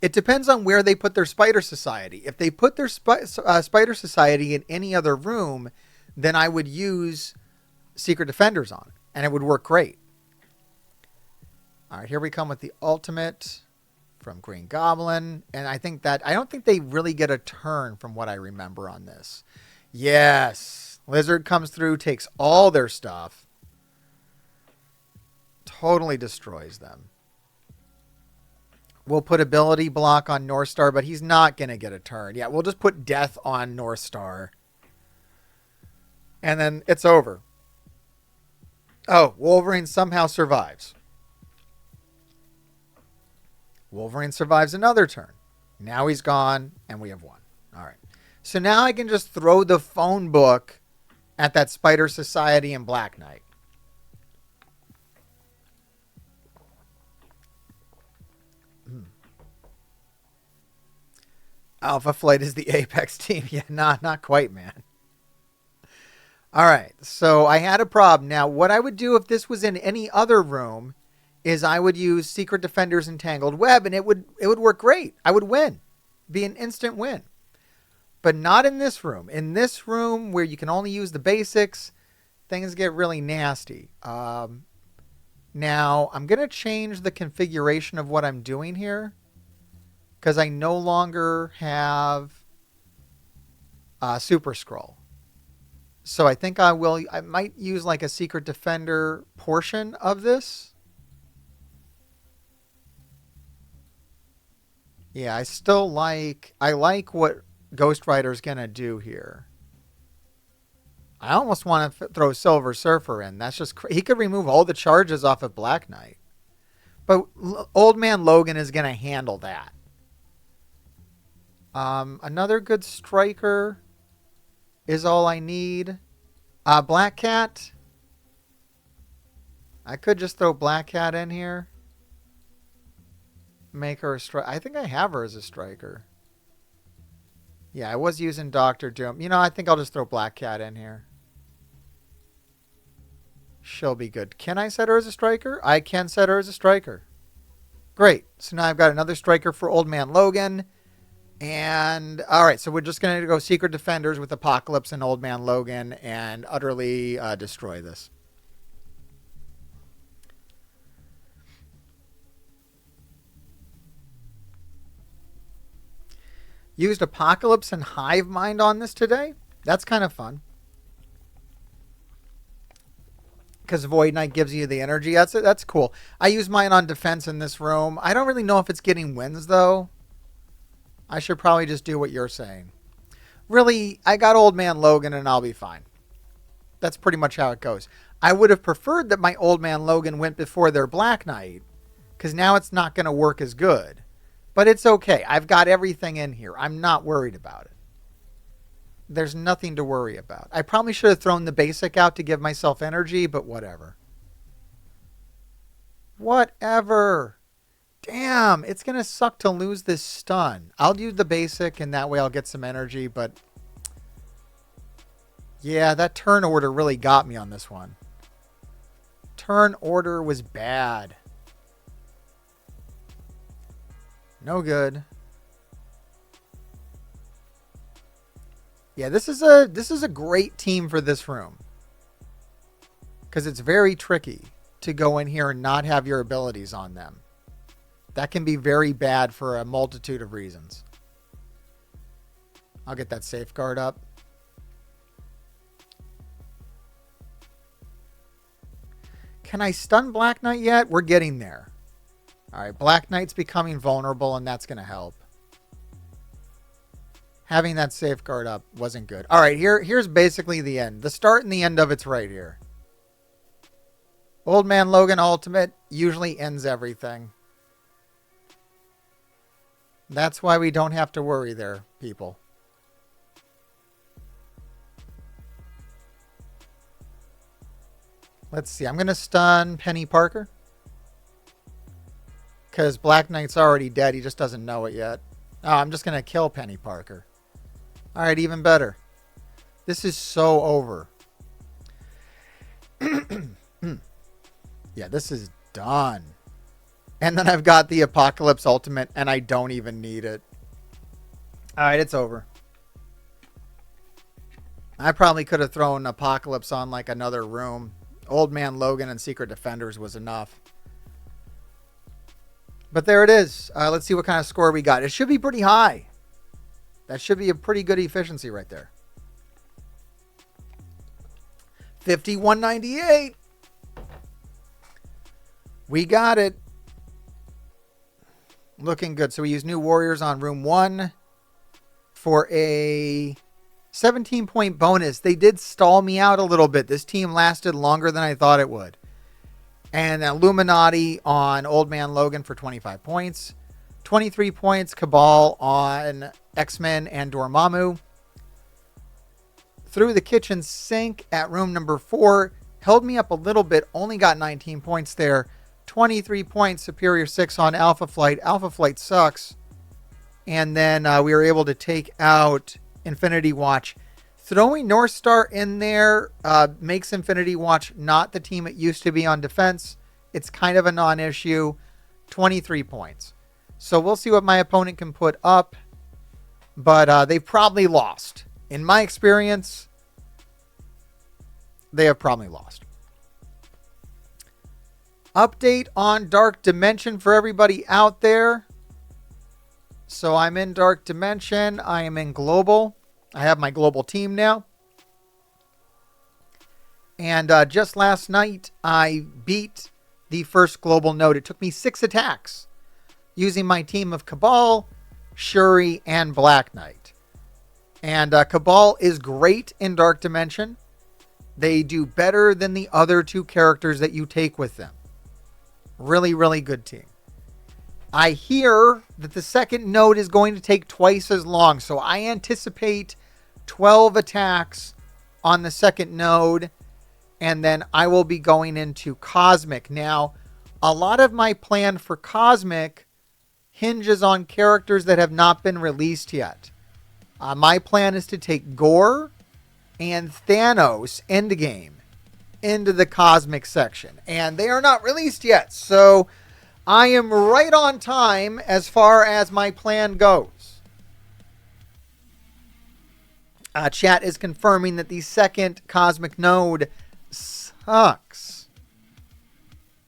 It depends on where they put their Spider Society. If they put their Spider Society in any other room, then I would use Secret Defenders on it, and it would work great. All right, here we come with the ultimate from Green Goblin, and I don't think they really get a turn from what I remember on this. Yes, Lizard comes through, takes all their stuff, totally destroys them. We'll put ability block on North Star, but he's not going to get a turn. Yeah, we'll just put death on North Star. And then it's over. Oh, Wolverine somehow survives. Wolverine survives another turn. Now he's gone, and we have won. All right. So now I can just throw the phone book at that Spider Society and Black Knight. Alpha Flight is the Apex team. Yeah, not quite, man. All right, so I had a problem. Now, what I would do if this was in any other room is I would use Secret Defenders and Tangled Web, and it would work great. I would win. Be an instant win. But not in this room. In this room where you can only use the basics, things get really nasty. Now, I'm going to change the configuration of what I'm doing here, because I no longer have Super Scroll. So I think I might use like a Secret Defender portion of this. Yeah, I like what Ghost Rider's going to do here. I almost want to throw Silver Surfer in. That's just he could remove all the charges off of Black Knight. But Old Man Logan is going to handle that. Another good striker is all I need. Black Cat. I could just throw Black Cat in here. Make her a striker. I think I have her as a striker. Yeah, I was using Dr. Doom. You know, I think I'll just throw Black Cat in here. She'll be good. Can I set her as a striker? I can set her as a striker. Great. So now I've got another striker for Old Man Logan. And, all right, so we're just going to go Secret Defenders with Apocalypse and Old Man Logan and utterly destroy this. Used Apocalypse and Hive Mind on this today. That's kind of fun. Because Void Knight gives you the energy. That's cool. I use mine on defense in this room. I don't really know if it's getting wins, though. I should probably just do what you're saying. Really, I got Old Man Logan and I'll be fine. That's pretty much how it goes. I would have preferred that my Old Man Logan went before their Black Knight, because now it's not going to work as good. But it's okay. I've got everything in here. I'm not worried about it. There's nothing to worry about. I probably should have thrown the basic out to give myself energy, but whatever. Whatever. Damn, it's going to suck to lose this stun. I'll do the basic, and that way I'll get some energy, but... yeah, that turn order really got me on this one. Turn order was bad. No good. Yeah, this is a great team for this room. Because it's very tricky to go in here and not have your abilities on them. That can be very bad for a multitude of reasons. I'll get that safeguard up. Can I stun Black Knight yet? We're getting there. All right, Black Knight's becoming vulnerable, and that's going to help. Having that safeguard up wasn't good. All right, here's basically the end. The start and the end of it's right here. Old Man Logan Ultimate usually ends everything. That's why we don't have to worry there, people. Let's see. I'm going to stun Penny Parker. Because Black Knight's already dead. He just doesn't know it yet. Oh, I'm just going to kill Penny Parker. All right, even better. This is so over. Yeah, this is done. And then I've got the Apocalypse Ultimate, and I don't even need it. All right, it's over. I probably could have thrown Apocalypse on like another room. Old Man Logan and Secret Defenders was enough. But there it is. Let's see what kind of score we got. It should be pretty high. That should be a pretty good efficiency right there. 5198. We got it. Looking good. So we use New Warriors on room 1 for a 17-point bonus. They did stall me out a little bit. This team lasted longer than I thought it would. And Illuminati on Old Man Logan for 25 points. 23 points Cabal on X-Men and Dormammu. Through the kitchen sink at room number 4. Held me up a little bit. Only got 19 points there. 23 points Superior 6 on Alpha Flight. Alpha Flight sucks. And then we were able to take out Infinity Watch. Throwing North Star in there makes Infinity Watch not the team it used to be on defense. It's kind of a non-issue. 23 points. So we'll see what my opponent can put up. But they've probably lost. In my experience, they have probably lost. Update on Dark Dimension for everybody out there. So I'm in Dark Dimension. I am in Global. I have my global team now. And just last night, I beat the first global node. It took me 6 attacks using my team of Cabal, Shuri, and Black Knight. And Cabal is great in Dark Dimension. They do better than the other 2 characters that you take with them. Really, really good team. I hear that the second node is going to take twice as long. So I anticipate 12 attacks on the second node. And then I will be going into Cosmic. Now, a lot of my plan for Cosmic hinges on characters that have not been released yet. My plan is to take Gore and Thanos Endgame into the Cosmic section. And they are not released yet. So I am right on time as far as my plan goes. Chat is confirming that the second Cosmic node sucks.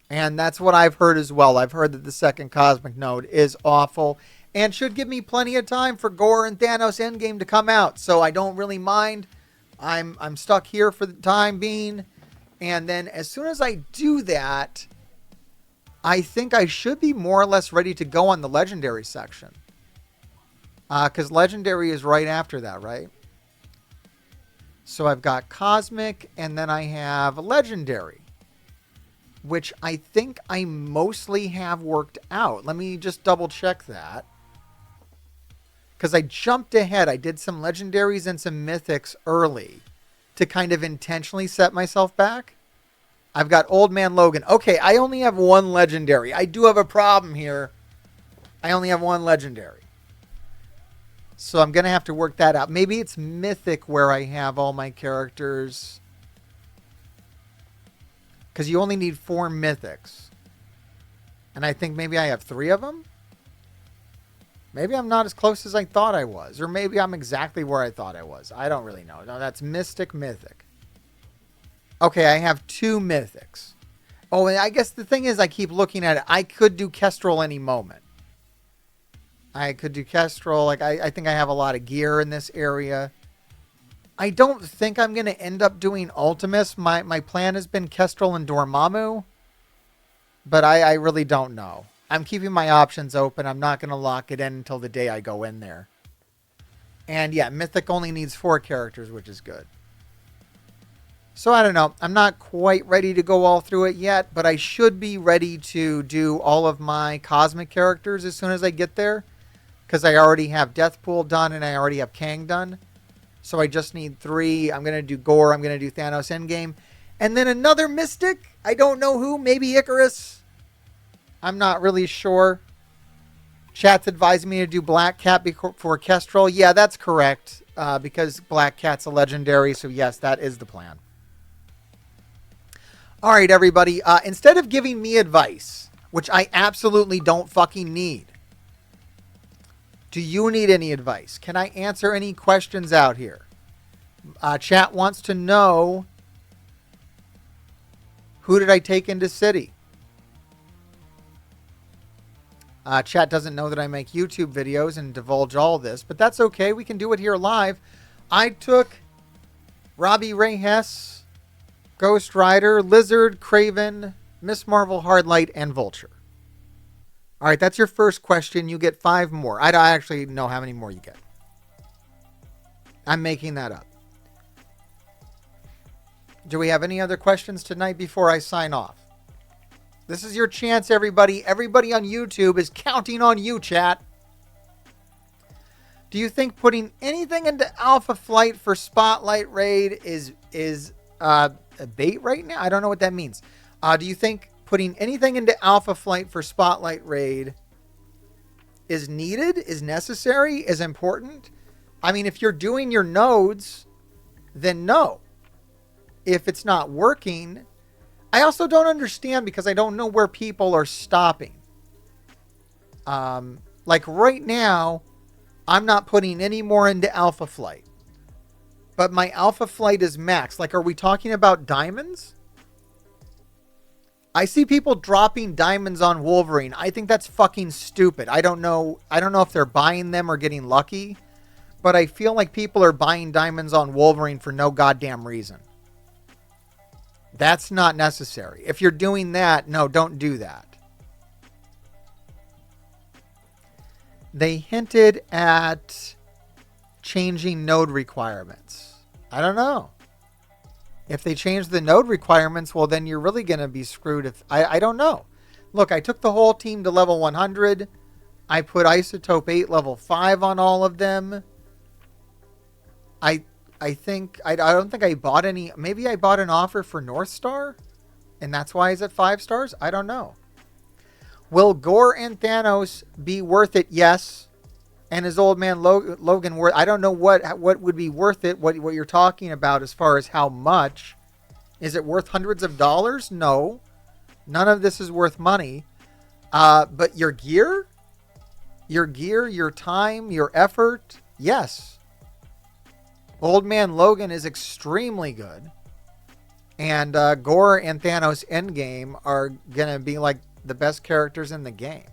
And that's what I've heard as well. I've heard that the second Cosmic node is awful and should give me plenty of time for Gore and Thanos Endgame to come out. So I don't really mind. I'm stuck here for the time being. And then as soon as I do that, I think I should be more or less ready to go on the Legendary section. Because Legendary is right after that, right? So I've got Cosmic, and then I have Legendary, which I think I mostly have worked out. Let me just double check that. Because I jumped ahead. I did some Legendaries and some Mythics early to kind of intentionally set myself back. I've got Old Man Logan. Okay, I only have 1 Legendary. I do have a problem here. I only have 1 Legendary. So I'm going to have to work that out. Maybe it's Mythic where I have all my characters. Because you only need 4 Mythics. And I think maybe I have 3 of them. Maybe I'm not as close as I thought I was. Or maybe I'm exactly where I thought I was. I don't really know. No, that's Mystic, Mythic. Okay, I have 2 Mythics. Oh, and I guess the thing is I keep looking at it. I could do Kestrel any moment. I could do Kestrel. Like I think I have a lot of gear in this area. I don't think I'm going to end up doing Ultimus. My plan has been Kestrel and Dormammu. But I really don't know. I'm keeping my options open. I'm not going to lock it in until the day I go in there. And yeah, Mythic only needs 4 characters, which is good. So I don't know. I'm not quite ready to go all through it yet, but I should be ready to do all of my Cosmic characters as soon as I get there. Because I already have Deathpool done and I already have Kang done. So I just need 3. I'm going to do Gore. I'm going to do Thanos Endgame. And then another Mystic. I don't know who. Maybe Icarus. I'm not really sure. Chat's advising me to do Black Cat before Kestrel. Yeah, that's correct. Because Black Cat's a legendary. So yes, that is the plan. All right, everybody. Instead of giving me advice, which I absolutely don't fucking need, do you need any advice? Can I answer any questions out here? Chat wants to know, who did I take into City? Chat doesn't know that I make YouTube videos and divulge all this, but that's okay. We can do it here live. I took Robbie Reyes, Ghost Rider, Lizard, Craven, Miss Marvel, Hardlight, and Vulture. All right, that's your first question. You get 5 more. I don't actually know how many more you get. I'm making that up. Do we have any other questions tonight before I sign off? This is your chance, everybody. Everybody on YouTube is counting on you, chat. Do you think putting anything into Alpha Flight for Spotlight Raid is a bait right now? I don't know what that means. Do you think putting anything into Alpha Flight for Spotlight Raid is needed, is necessary, is important? I mean, if you're doing your nodes, then no. If it's not working, I also don't understand because I don't know where people are stopping. Like right now, I'm not putting any more into Alpha Flight. But my Alpha Flight is max. Like, are we talking about diamonds? I see people dropping diamonds on Wolverine. I think that's fucking stupid. I don't know if they're buying them or getting lucky. But I feel like people are buying diamonds on Wolverine for no goddamn reason. That's not necessary. If you're doing that, no, don't do that. They hinted at changing node requirements. I don't know. If they change the node requirements, well, then you're really going to be screwed. I don't know. Look, I took the whole team to level 100. I put Isotope 8 level 5 on all of them. I don't think I bought any. Maybe I bought an offer for North Star, and that's why he's at 5 stars. I don't know. Will Gore and Thanos be worth it? Yes. And his old man Logan worth? I don't know what would be worth it. What you're talking about as far as how much? Is it worth hundreds of dollars? No. None of this is worth money. But your gear, your time, your effort, yes. Old Man Logan is extremely good. And Gore and Thanos Endgame are going to be like the best characters in the game.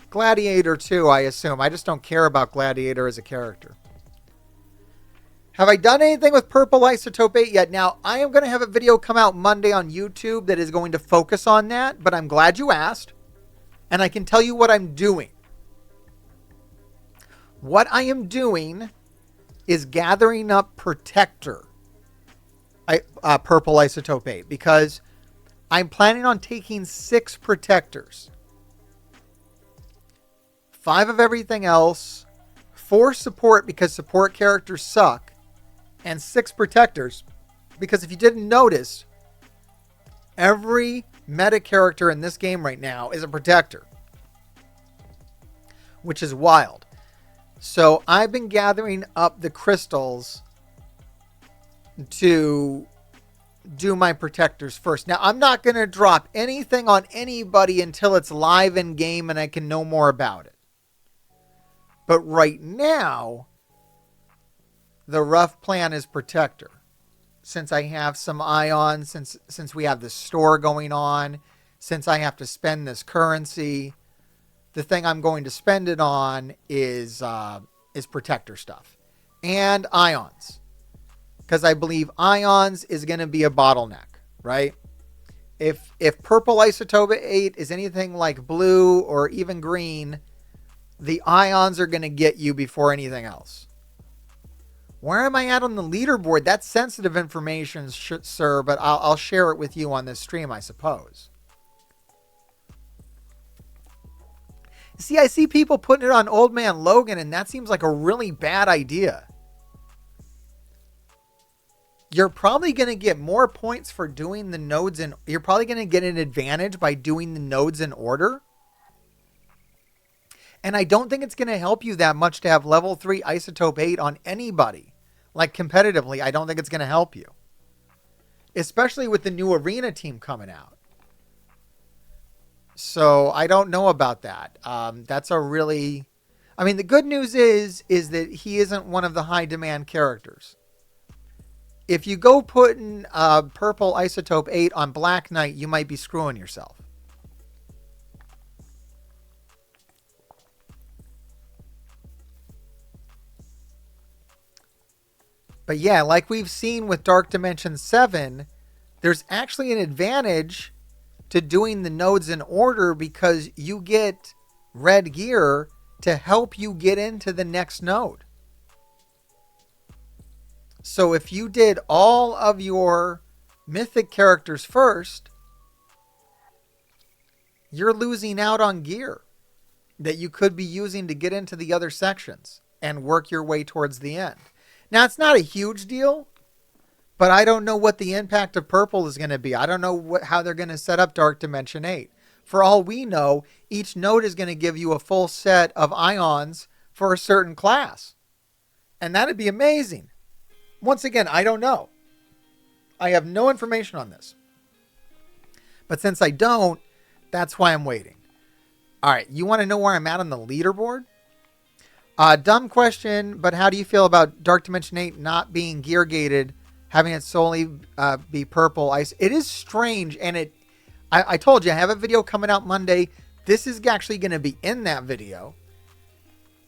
Gladiator too, I assume. I just don't care about Gladiator as a character. Have I done anything with Purple Isotope 8 yet? Now, I am going to have a video come out Monday on YouTube that is going to focus on that. But I'm glad you asked. And I can tell you what I'm doing. What I am doing is gathering up Protector Purple Isotope 8, because I'm planning on taking 6 Protectors. 5 of everything else, 4 support because support characters suck, and 6 Protectors because if you didn't notice, every meta character in this game right now is a Protector, which is wild. So I've been gathering up the crystals to do my Protectors first. Now, I'm not going to drop anything on anybody until it's live in game and I can know more about it. But right now, the rough plan is Protector. Since I have some ions, since we have the store going on, since I have to spend this currency, the thing I'm going to spend it on is Protector stuff and ions, because I believe ions is going to be a bottleneck, right? If Purple Isotope 8 is anything like blue or even green, the ions are going to get you before anything else. Where am I at on the leaderboard? That's sensitive information, sir, but I'll share it with you on this stream, I suppose. See, I see people putting it on Old Man Logan, and that seems like a really bad idea. You're probably going to get more points for doing the nodes in... You're probably going to get an advantage by doing the nodes in order. And I don't think it's going to help you that much to have level 3 Isotope 8 on anybody. Like competitively, I don't think it's going to help you. especially with the new arena team coming out. So I don't know about that. That's a really, I mean, the good news is that he isn't one of the high demand characters. If you go putting purple Isotope 8 on Black Knight, you might be screwing yourself. But yeah, like we've seen with Dark Dimension 7, there's actually an advantage to doing the nodes in order because you get red gear to help you get into the next node. So if you did all of your mythic characters first, you're losing out on gear that you could be using to get into the other sections and work your way towards the end. Now, it's not a huge deal, but I don't know what the impact of purple is going to be. I don't know how they're going to set up Dark Dimension 8. For all we know, each node is going to give you a full set of ions for a certain class. And that'd be amazing. Once again, I don't know. I have no information on this. But since I don't, that's why I'm waiting. All right, you want to know where I'm at on the leaderboard? Dumb question, but how do you feel about Dark Dimension 8 not being gear gated, having it solely be purple ice? It is strange, and I told you, I have a video coming out Monday. This is actually going to be in that video.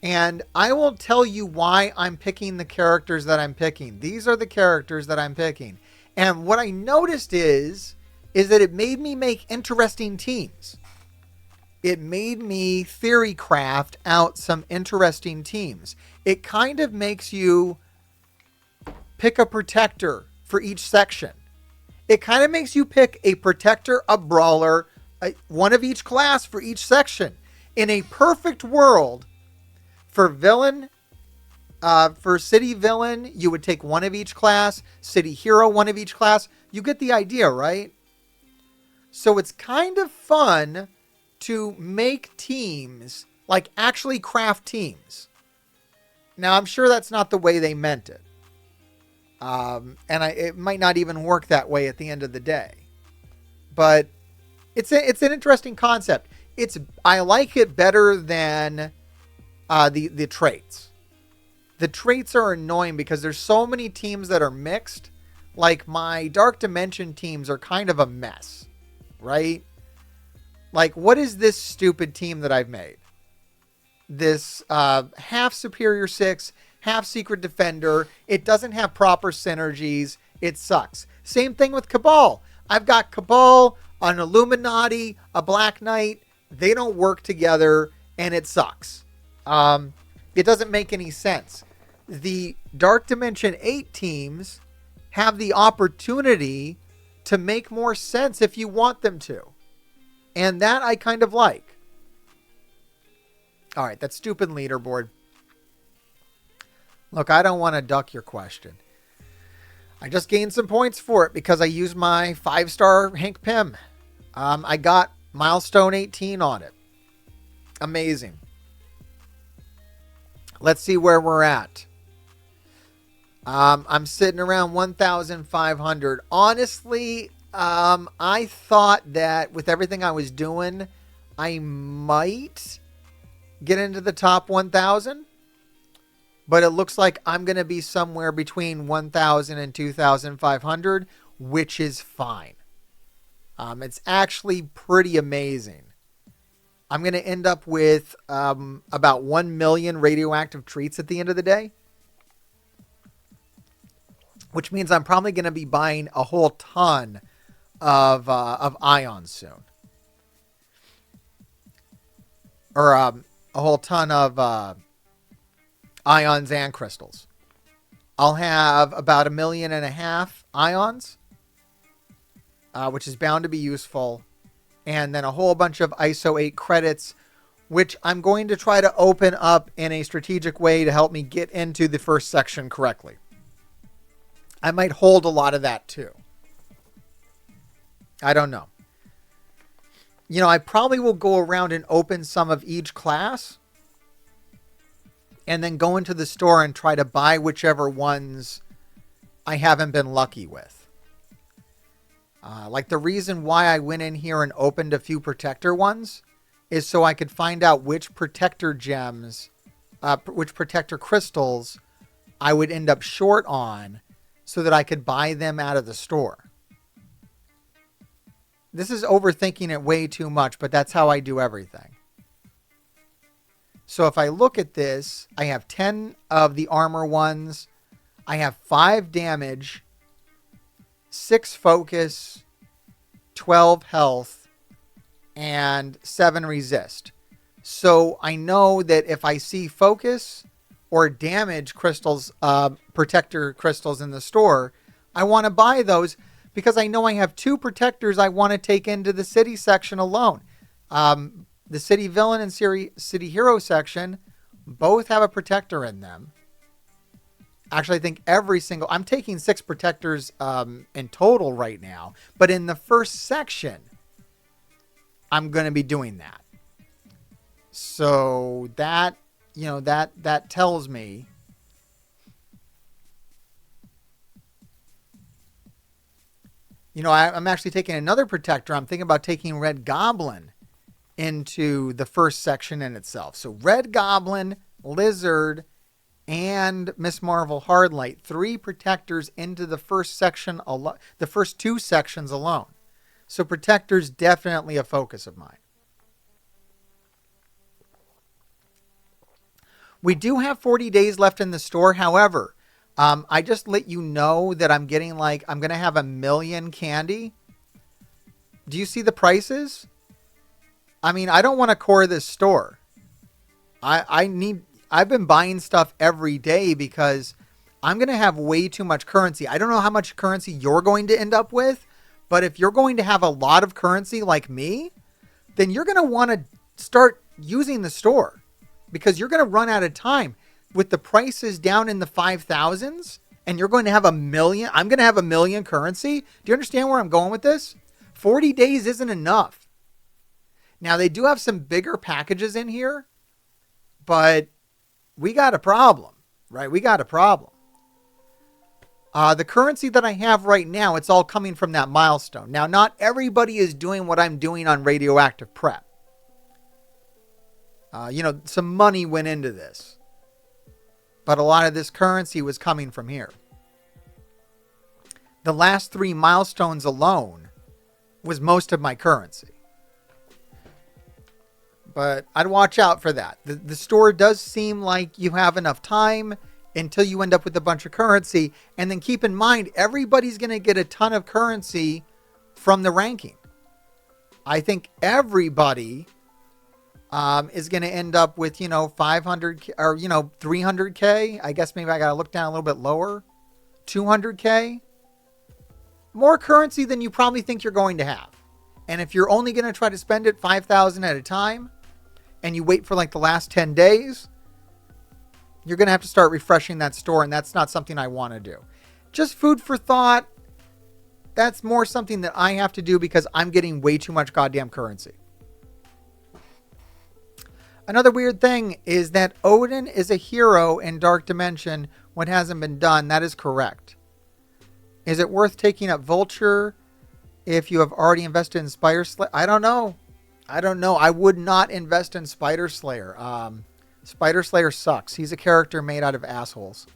And I will tell you why I'm picking the characters that I'm picking. These are the characters that I'm picking. And what I noticed is that it made me make interesting teams. It made me theory craft out some interesting teams. It kind of makes you pick a protector for each section. It kind of makes you pick a protector, a brawler, one of each class for each section. In a perfect world, for villain, for city villain, you would take one of each class. City hero, one of each class. You get the idea, right? So it's kind of fun to make teams, like actually craft teams. Now, I'm sure that's not the way they meant it. It might not even work that way at the end of the day. But it's an interesting concept. I like it better than the traits. The traits are annoying because there's so many teams that are mixed. Like my Dark Dimension teams are kind of a mess, right? Like, what is this stupid team that I've made? This half Superior 6, half Secret Defender. It doesn't have proper synergies. It sucks. Same thing with Cabal. I've got Cabal, an Illuminati, a Black Knight. They don't work together, and it sucks. It doesn't make any sense. The Dark Dimension 8 teams have the opportunity to make more sense if you want them to. And that I kind of like. All right, that stupid leaderboard. Look, I don't want to duck your question. I just gained some points for it because I used my 5-star Hank Pym. I got milestone 18 on it. Amazing. Let's see where we're at. I'm sitting around 1,500. Honestly, I thought that with everything I was doing, I might get into the top 1,000. But it looks like I'm going to be somewhere between 1,000 and 2,500, which is fine. It's actually pretty amazing. I'm going to end up with about 1 million radioactive treats at the end of the day. Which means I'm probably going to be buying a whole ton of ions soon. Or a whole ton of ions and crystals. I'll have about 1.5 million ions, which is bound to be useful. And then a whole bunch of ISO 8 credits, which I'm going to try to open up in a strategic way to help me get into the first section correctly. I might hold a lot of that too. I don't know. You know, I probably will go around and open some of each class and then go into the store and try to buy whichever ones I haven't been lucky with. Like the reason why I went in here and opened a few protector ones is so I could find out which protector gems, which protector crystals I would end up short on so that I could buy them out of the store. This is overthinking it way too much, but that's how I do everything. So if I look at this, I have 10 of the armor ones. I have 5 damage, 6 focus, 12 health, and 7 resist. So I know that if I see focus or damage crystals, protector crystals in the store, I want to buy those because I know I have 2 protectors I want to take into the city section alone. The city villain and city hero section both have a protector in them. Actually, I think I'm taking 6 protectors in total right now. But in the first section, I'm going to be doing that. So that, that tells me I'm actually taking another protector. I'm thinking about taking Red Goblin into the first section in itself. So Red Goblin, Lizard, and Miss Marvel Hardlight, 3 protectors into the first section, the first 2 sections alone. So protector's definitely a focus of mine. We do have 40 days left in the store. However, I just let you know that I'm going to have 1 million candy. Do you see the prices? I mean, I don't want to core this store. I've been buying stuff every day because I'm going to have way too much currency. I don't know how much currency you're going to end up with, but if you're going to have a lot of currency like me, then you're going to want to start using the store because you're going to run out of time with the prices down in the 5,000s and you're going to have 1 million. I'm going to have 1 million currency. Do you understand where I'm going with this? 40 days isn't enough. Now they do have some bigger packages in here, but we got a problem, right? We got a problem. The currency that I have right now, it's all coming from that milestone. Now, not everybody is doing what I'm doing on radioactive prep. Some money went into this, but a lot of this currency was coming from here. The last 3 milestones alone was most of my currency. But I'd watch out for that. The store does seem like you have enough time until you end up with a bunch of currency. And then keep in mind, everybody's going to get a ton of currency from the ranking. I think everybody is going to end up with, 500 or, 300K. I guess maybe I got to look down a little bit lower. 200K. More currency than you probably think you're going to have. And if you're only going to try to spend it 5,000 at a time, and you wait for like the last 10 days, you're going to have to start refreshing that store. And that's not something I want to do. Just food for thought. That's more something that I have to do because I'm getting way too much goddamn currency. Another weird thing is that Odin is a hero in Dark Dimension when it hasn't been done. That is correct. Is it worth taking up Vulture if you have already invested in Spider Slayer? I don't know. I would not invest in Spider Slayer. Spider Slayer sucks. He's a character made out of assholes.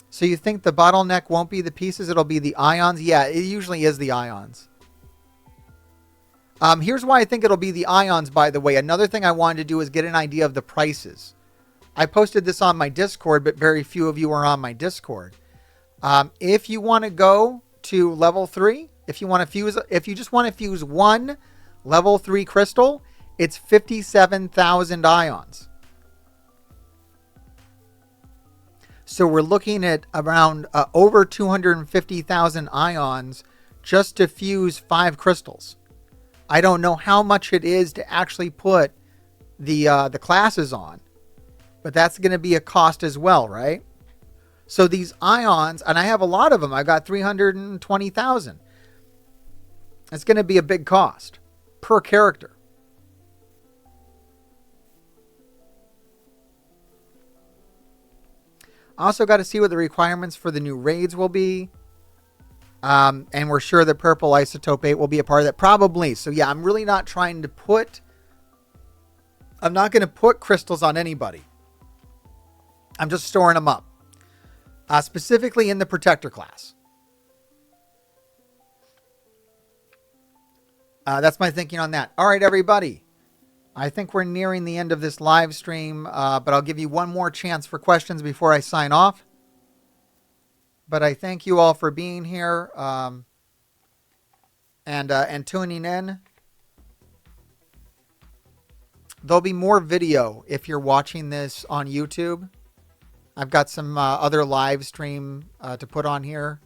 So you think the bottleneck won't be the pieces, it'll be the ions? Yeah, it usually is the ions. Here's why I think it'll be the ions, by the way. Another thing I wanted to do is get an idea of the prices. I posted this on my Discord, but very few of you are on my Discord. If you want to go to level 3, if you just want to fuse 1 level 3 crystal, it's 57,000 ions. So we're looking at around over 250,000 ions just to fuse 5 crystals. I don't know how much it is to actually put the classes on, but that's going to be a cost as well, right? So these ions, and I have a lot of them. I've got 320,000. It's going to be a big cost per character. I also got to see what the requirements for the new raids will be. And we're sure that Purple Isotope 8 will be a part of that. Probably. So yeah, I'm really not trying to put... I'm not going to put crystals on anybody. I'm just storing them up. Specifically in the Protector class. That's my thinking on that. All right, everybody. I think we're nearing the end of this live stream, but I'll give you one more chance for questions before I sign off. But I thank you all for being here and tuning in. There'll be more video if you're watching this on YouTube. I've got some other live stream to put on here.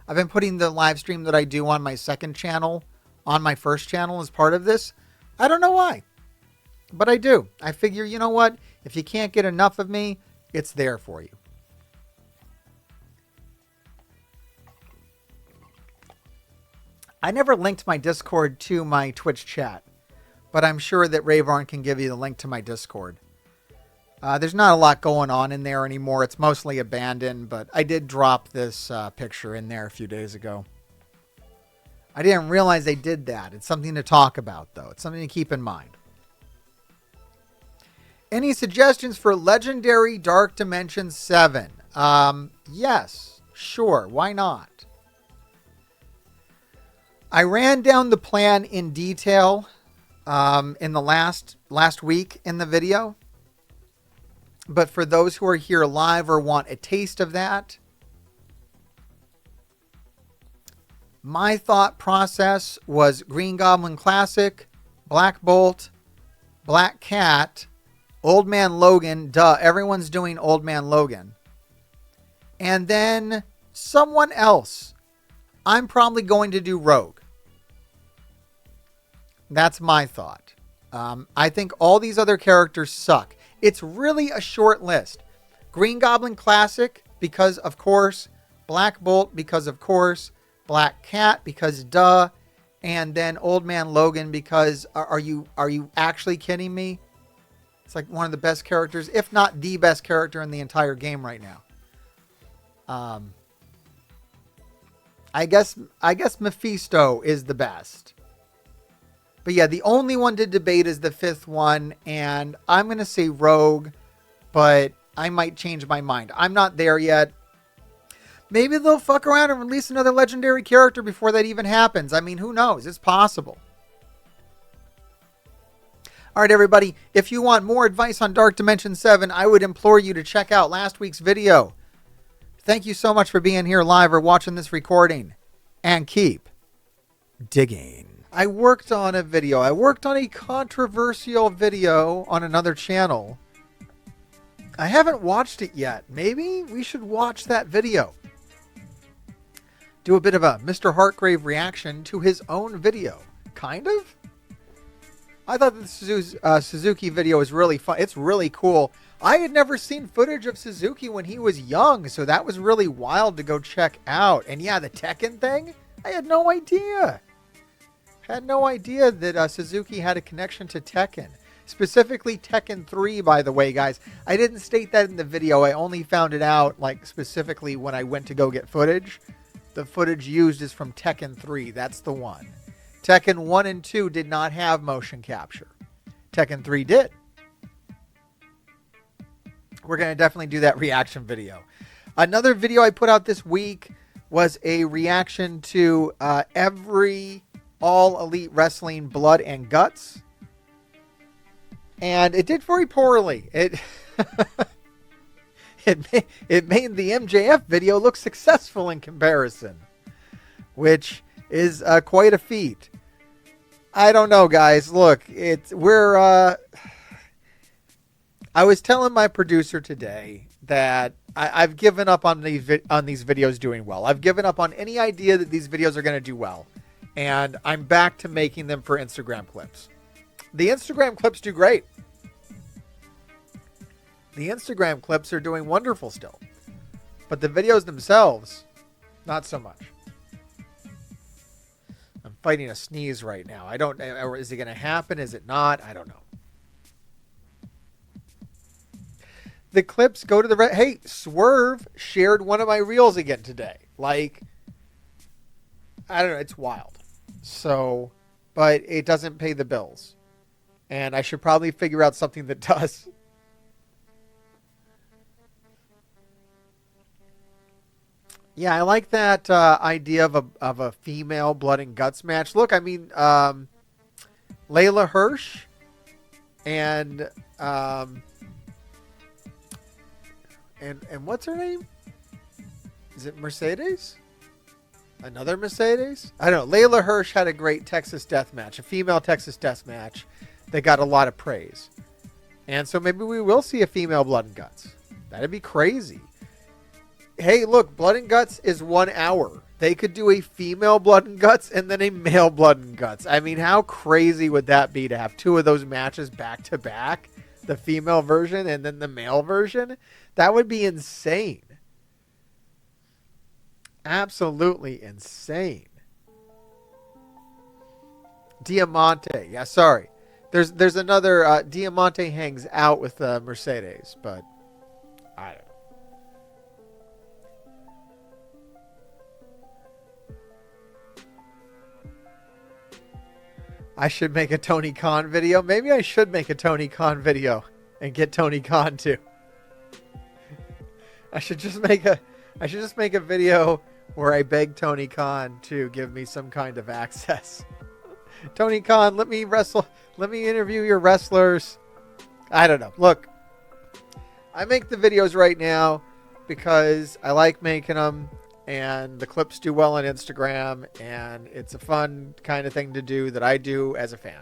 I've been putting the live stream that I do on my second channel on my first channel as part of this. I don't know why, but I do. I figure, you know what? If you can't get enough of me, it's there for you. I never linked my Discord to my Twitch chat, but I'm sure that Rayvarn can give you the link to my Discord. There's not a lot going on in there anymore. It's mostly abandoned, but I did drop this picture in there a few days ago. I didn't realize they did that. It's something to talk about, though. It's something to keep in mind. Any suggestions for Legendary Dark Dimension 7? Yes, sure. Why not? I ran down the plan in detail in the last week in the video. But for those who are here live or want a taste of that, my thought process was Green Goblin Classic, Black Bolt, Black Cat, Old Man Logan. Duh, everyone's doing Old Man Logan. And then someone else. I'm probably going to do Rogue. That's my thought. I think all these other characters suck. It's really a short list. Green Goblin Classic, because of course. Black Bolt, because of course. Black Cat, because duh. And then Old Man Logan, because are you actually kidding me? It's like one of the best characters, if not the best character in the entire game right now. I guess Mephisto is the best. But yeah, the only one to debate is the fifth one, and I'm going to say Rogue, but I might change my mind. I'm not there yet. Maybe they'll fuck around and release another legendary character before that even happens. I mean, who knows? It's possible. All right, everybody. If you want more advice on Dark Dimension 7, I would implore you to check out last week's video. Thank you so much for being here live or watching this recording. And keep digging. I worked on a video. I worked on a controversial video on another channel. I haven't watched it yet. Maybe we should watch that video. Do a bit of a Mr. Hargrave reaction to his own video. Kind of? I thought the Suzuki video was really fun. It's really cool. I had never seen footage of Suzuki when he was young, so that was really wild to go check out. And yeah, the Tekken thing? I had no idea. Had no idea that Suzuki had a connection to Tekken. Specifically Tekken 3, by the way, guys. I didn't state that in the video. I only found it out, like, specifically when I went to go get footage. The footage used is from Tekken 3. That's the one. Tekken 1 and 2 did not have motion capture. Tekken 3 did. We're going to definitely do that reaction video. Another video I put out this week was a reaction to every All Elite Wrestling Blood and Guts. And it did very poorly. It made the MJF video look successful in comparison, which is quite a feat. I don't know, guys. Look, I was telling my producer today that I've given up on these videos doing well. I've given up on any idea that these videos are going to do well. And I'm back to making them for Instagram clips. The Instagram clips do great. The Instagram clips are doing wonderful still. But the videos themselves, not so much. I'm fighting a sneeze right now. Is it going to happen? Is it not? I don't know. The clips go to the... Hey, Swerve shared one of my reels again today. Like, I don't know. It's wild. So, but it doesn't pay the bills. And I should probably figure out something that does. Yeah, I like that idea of a female blood and guts match. Look, I mean, Layla Hirsch and and what's her name? Is it Mercedes? Another Mercedes? I don't know. Layla Hirsch had a great Texas death match, a female Texas death match that got a lot of praise. And so maybe we will see a female blood and guts. That'd be crazy. Hey, look, blood and guts is 1 hour. They could do a female blood and guts and then a male blood and guts. I mean, how crazy would that be to have two of those matches back to back? The female version and then the male version? That would be insane. Absolutely insane. Diamante. Yeah, sorry. There's another Diamante hangs out with Mercedes, but I don't know. I should make a Tony Khan video. Maybe I should make a Tony Khan video and get Tony Khan too. I should just make a video where I beg Tony Khan to give me some kind of access. Tony Khan, let me wrestle. Let me interview your wrestlers. I don't know. Look, I make the videos right now because I like making them. And the clips do well on Instagram, and it's a fun kind of thing to do that I do as a fan.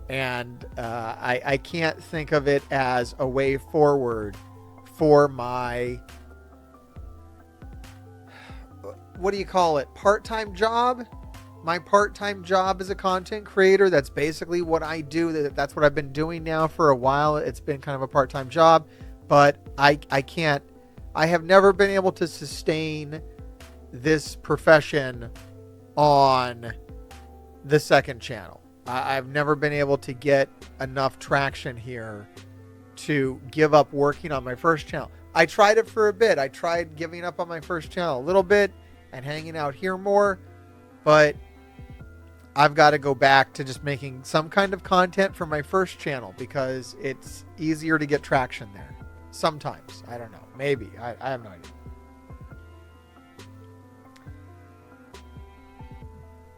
And I can't think of it as a way forward for my, what do you call it, part-time job? My part-time job as a content creator. That's basically what I do. That's what I've been doing now for a while. It's been kind of a part-time job, but I can't. I have never been able to sustain this profession on the second channel. I've never been able to get enough traction here to give up working on my first channel. I tried it for a bit. I tried giving up on my first channel a little bit and hanging out here more, but I've got to go back to just making some kind of content for my first channel because it's easier to get traction there. Sometimes. I don't know. Maybe. I have no idea.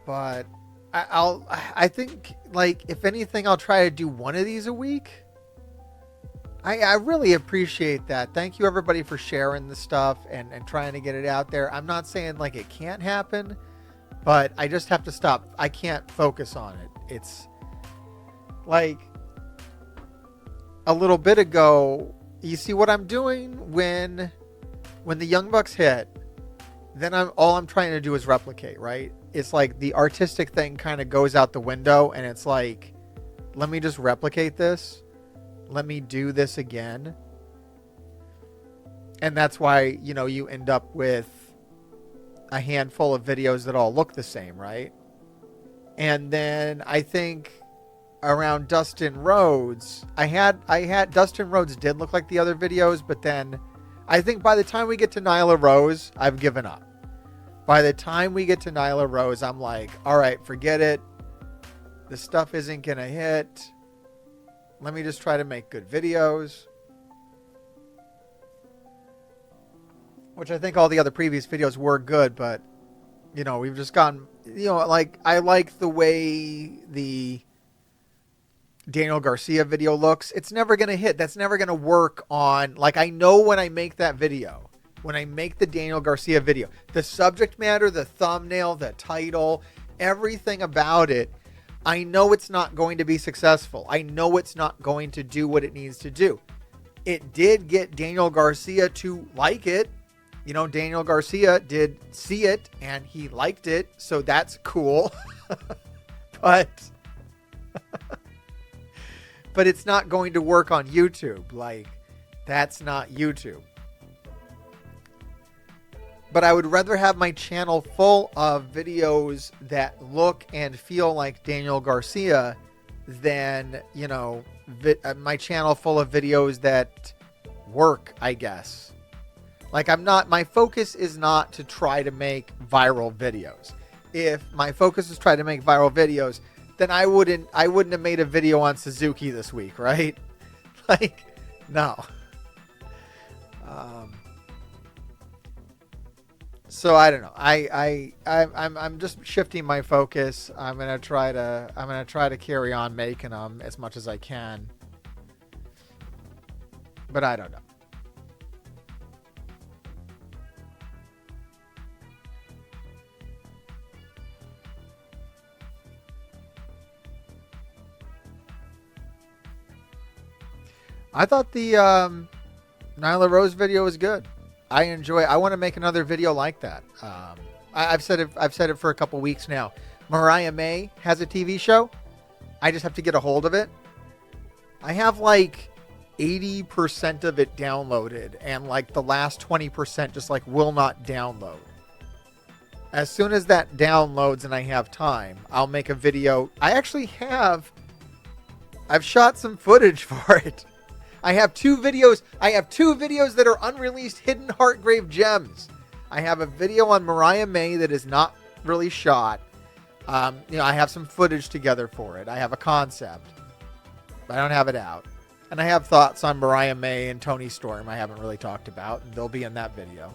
But I think, like, if anything, I'll try to do one of these a week. I really appreciate that. Thank you, everybody, for sharing the stuff and trying to get it out there. I'm not saying, like, it can't happen, but I just have to stop. I can't focus on it. It's like a little bit ago. You see what I'm doing when the Young Bucks hit, then all I'm trying to do is replicate, right? It's like the artistic thing kind of goes out the window and it's like, let me just replicate this. Let me do this again. And that's why, you end up with a handful of videos that all look the same, right? And then I think around Dustin Rhodes, I had Dustin Rhodes did look like the other videos, but then I think by the time we get to Nyla Rose, I've given up. By the time we get to Nyla Rose, I'm like, all right, forget it. The stuff isn't going to hit. Let me just try to make good videos. Which I think all the other previous videos were good, but, we've just gone, like, I like the way the Daniel Garcia video looks. It's never going to hit. That's never going to work on, like, I know when I make that video, when I make the Daniel Garcia video, the subject matter, the thumbnail, the title, everything about it, I know it's not going to be successful. I know it's not going to do what it needs to do. It did get Daniel Garcia to like it. Daniel Garcia did see it and he liked it. So that's cool. But it's not going to work on YouTube. Like, that's not YouTube. But I would rather have my channel full of videos that look and feel like Daniel Garcia than, my channel full of videos that work, I guess. Like, my focus is not to try to make viral videos. if my focus is trying to make viral videos, then I wouldn't have made a video on Suzuki this week, right? Like, no. So I don't know. I'm just shifting my focus. I'm gonna try to carry on making them as much as I can. But I don't know. I thought the Nyla Rose video was good. I want to make another video like that. I've said it for a couple weeks now. Mariah May has a TV show. I just have to get a hold of it. I have like 80% of it downloaded, and like the last 20% just like will not download. As soon as that downloads and I have time, I'll make a video. I've shot some footage for it. I have two videos that are unreleased hidden Hargrave gems. I have a video on Mariah May that is not really shot. I have some footage together for it. I have a concept, but I don't have it out. And I have thoughts on Mariah May and Tony Storm I haven't really talked about. They'll be in that video.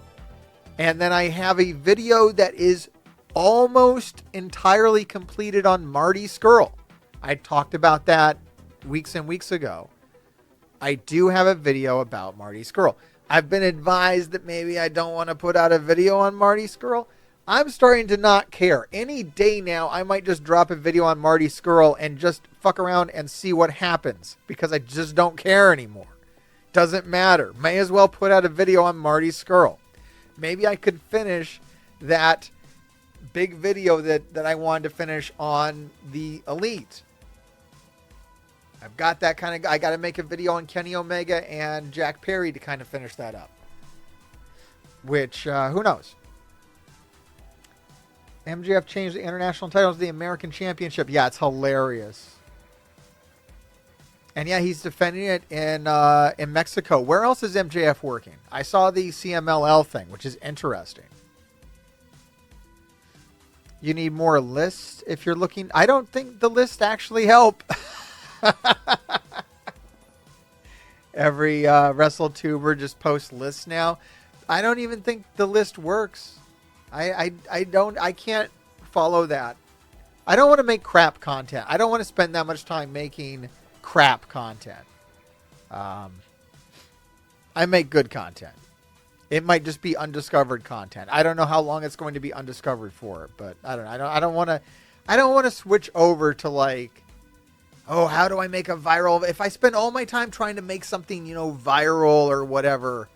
And then I have a video that is almost entirely completed on Marty Skrull. I talked about that weeks and weeks ago. I do have a video about Marty Skrull. I've been advised that maybe I don't want to put out a video on Marty Skrull. I'm starting to not care. Any day now, I might just drop a video on Marty Skrull and just fuck around and see what happens, because I just don't care anymore. Doesn't matter. May as well put out a video on Marty Skrull. Maybe I could finish that big video that I wanted to finish on the Elite. I've got that kind of... I got to make a video on Kenny Omega and Jack Perry to kind of finish that up. Which, who knows? MJF changed the international titles to the American Championship. Yeah, it's hilarious. And yeah, he's defending it in Mexico. Where else is MJF working? I saw the CMLL thing, which is interesting. You need more lists if you're looking... I don't think the lists actually help. Every WrestleTuber just posts lists now. I don't even think the list works. I can't follow that. I don't want to make crap content. I don't want to spend that much time making crap content. I make good content. It might just be undiscovered content. I don't know how long it's going to be undiscovered for, but I don't know. I don't want to switch over to like, oh, how do I make a viral? If I spend all my time trying to make something, viral or whatever,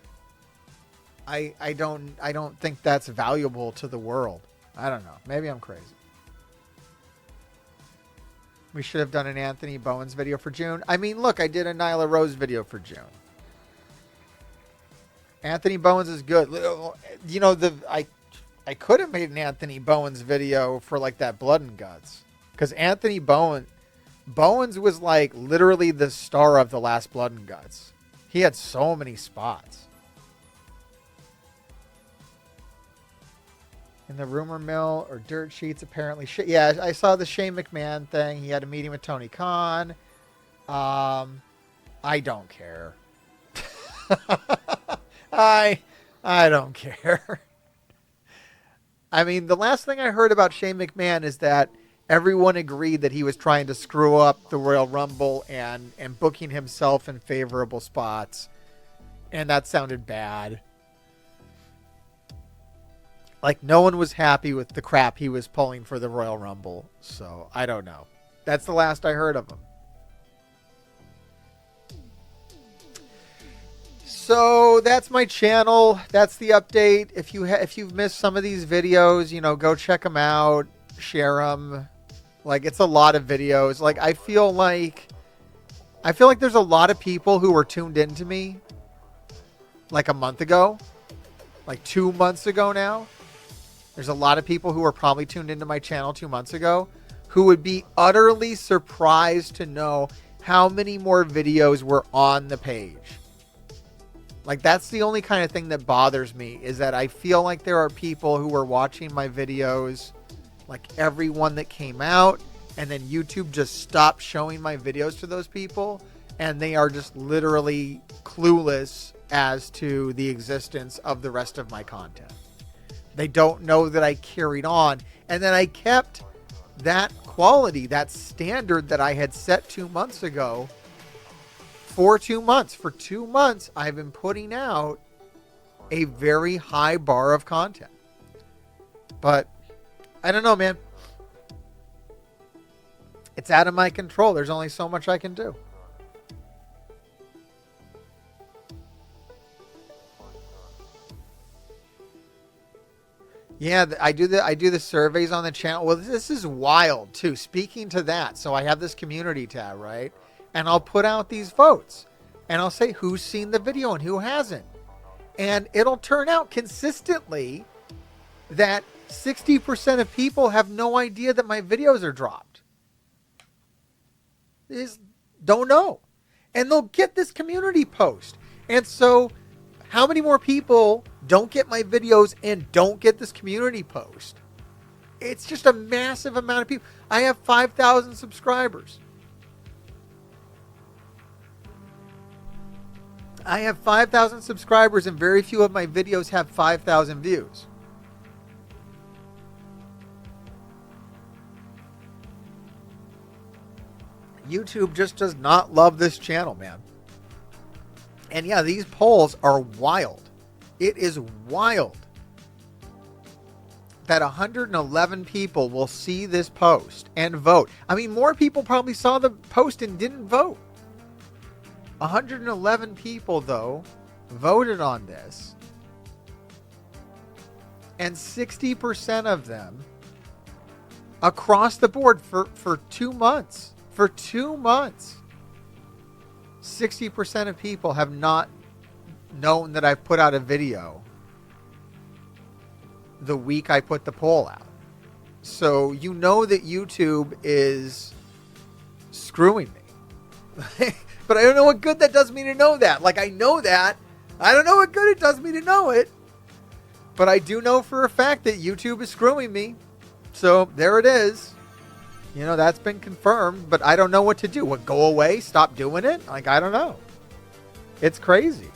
I don't think that's valuable to the world. I don't know. Maybe I'm crazy. We should have done an Anthony Bowens video for June. I mean, look, I did a Nyla Rose video for June. Anthony Bowens is good. I could have made an Anthony Bowens video for like that Blood and Guts, because Anthony Bowens was like literally the star of the last Blood and Guts. He had so many spots. In the rumor mill or dirt sheets, apparently. Yeah, I saw the Shane McMahon thing. He had a meeting with Tony Khan. I don't care. I don't care. I mean, the last thing I heard about Shane McMahon is that everyone agreed that he was trying to screw up the Royal Rumble and booking himself in favorable spots. And that sounded bad. Like, no one was happy with the crap he was pulling for the Royal Rumble. So, I don't know. That's the last I heard of him. So, that's my channel. That's the update. If you've missed some of these videos, go check them out. Share them. Like, it's a lot of videos. Like, I feel like there's a lot of people who were tuned into me like a month ago. Like 2 months ago now. There's a lot of people who were probably tuned into my channel 2 months ago who would be utterly surprised to know how many more videos were on the page. Like, that's the only kind of thing that bothers me, is that I feel like there are people who were watching my videos like everyone that came out, and then YouTube just stopped showing my videos to those people, and they are just literally clueless as to the existence of the rest of my content. They don't know that I carried on, and then I kept that quality, that standard that I had set 2 months ago for 2 months. For 2 months, I've been putting out a very high bar of content. But I don't know, man. It's out of my control. There's only so much I can do. Yeah, I do the surveys on the channel. Well, this is wild too. Speaking to that, so I have this community tab, right? And I'll put out these votes, and I'll say who's seen the video and who hasn't. And it'll turn out consistently that 60% of people have no idea that my videos are dropped. They just don't know. And they'll get this community post. And so how many more people don't get my videos and don't get this community post? It's just a massive amount of people. I have 5,000 subscribers. I have 5,000 subscribers, and very few of my videos have 5,000 views. YouTube just does not love this channel, man. And yeah, these polls are wild. It is wild that 111 people will see this post and vote. I mean, more people probably saw the post and didn't vote. 111 people, though, voted on this. And 60% of them across the board for 2 months. For 2 months. 60% of people have not known that I put out a video the week I put the poll out. So you know that YouTube is screwing me. But I don't know what good that does me to know that. Like, I know that. I don't know what good it does me to know it. But I do know for a fact that YouTube is screwing me. So there it is. You know, that's been confirmed, but I don't know what to do. What, go away? Stop doing it? Like, I don't know. It's crazy.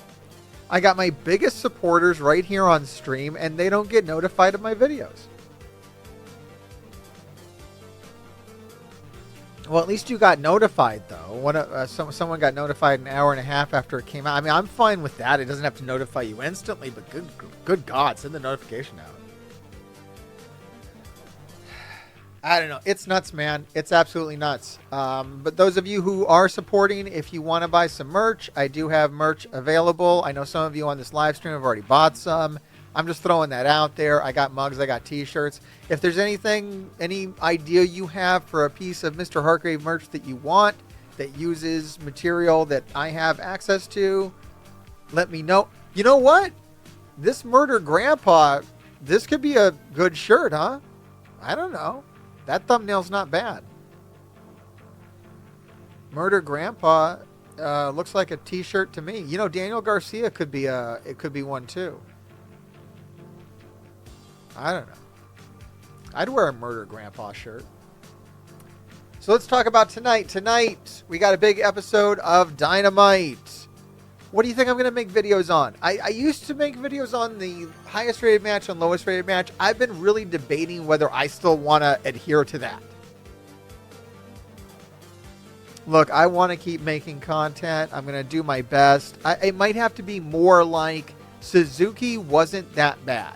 I got my biggest supporters right here on stream, and they don't get notified of my videos. Well, at least you got notified, though. Someone got notified an hour and a half after it came out. I mean, I'm fine with that. It doesn't have to notify you instantly, but good God, send the notification out. I don't know. It's nuts, man. It's absolutely nuts. But those of you who are supporting, if you want to buy some merch, I do have merch available. I know some of you on this live stream have already bought some. I'm just throwing that out there. I got mugs. I got t-shirts. If there's anything, any idea you have for a piece of Mr. Hargrave merch that you want that uses material that I have access to, let me know. You know what? This Murder Grandpa, this could be a good shirt, huh? I don't know. That thumbnail's not bad. Murder Grandpa looks like a t-shirt to me. You know, Daniel Garcia could be one too. I don't know. I'd wear a Murder Grandpa shirt. So let's talk about tonight. Tonight, we got a big episode of Dynamite. What do you think I'm going to make videos on? I used to make videos on the highest rated match and lowest rated match. I've been really debating whether I still want to adhere to that. Look, I want to keep making content. I'm going to do my best. It might have to be more like Suzuki wasn't that bad.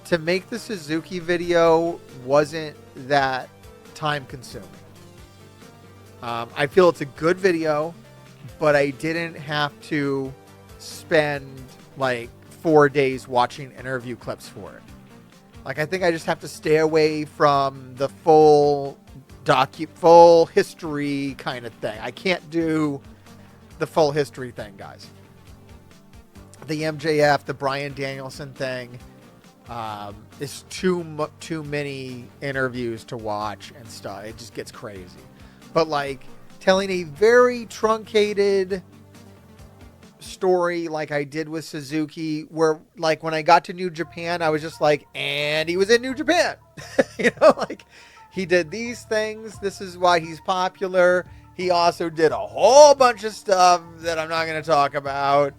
To make the Suzuki video wasn't that time consuming. I feel it's a good video, but I didn't have to spend like 4 days watching interview clips for it. Like, I think I just have to stay away from the full history kind of thing. I can't do the full history thing, guys. The MJF, the Bryan Danielson thing, is too many interviews to watch and stuff. It just gets crazy. But like telling a very truncated story like I did with Suzuki, where like when I got to New Japan, I was just like, and he was in New Japan. Like he did these things. This is why he's popular. He also did a whole bunch of stuff that I'm not going to talk about.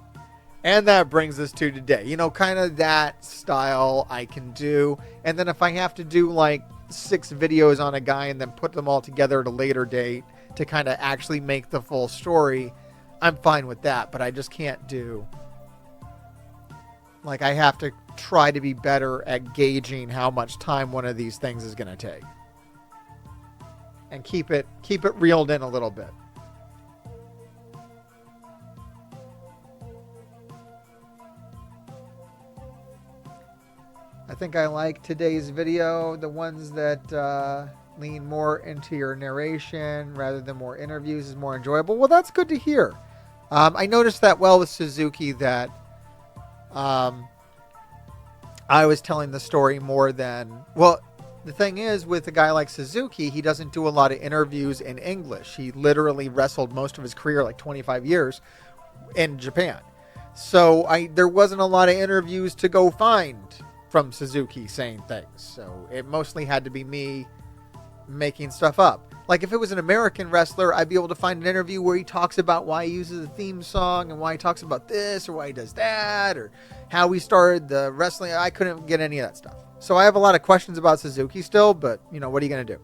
And that brings us to today. Kind of that style I can do. And then if I have to do like 6 videos on a guy and then put them all together at a later date to kind of actually make the full story, I'm fine with that. But I just can't do, like, I have to try to be better at gauging how much time one of these things is going to take. And keep it reeled in a little bit. I think I like today's video, the ones that lean more into your narration rather than more interviews is more enjoyable. Well, that's good to hear. I noticed that with Suzuki that I was telling the story more than... Well, the thing is, with a guy like Suzuki, he doesn't do a lot of interviews in English. He literally wrestled most of his career, like 25 years, in Japan. So there wasn't a lot of interviews to go find from Suzuki saying things. So it mostly had to be me making stuff up. Like if it was an American wrestler, I'd be able to find an interview where he talks about why he uses the theme song and why he talks about this or why he does that or how he started the wrestling. I couldn't get any of that stuff. So I have a lot of questions about Suzuki still, but what are you going to do?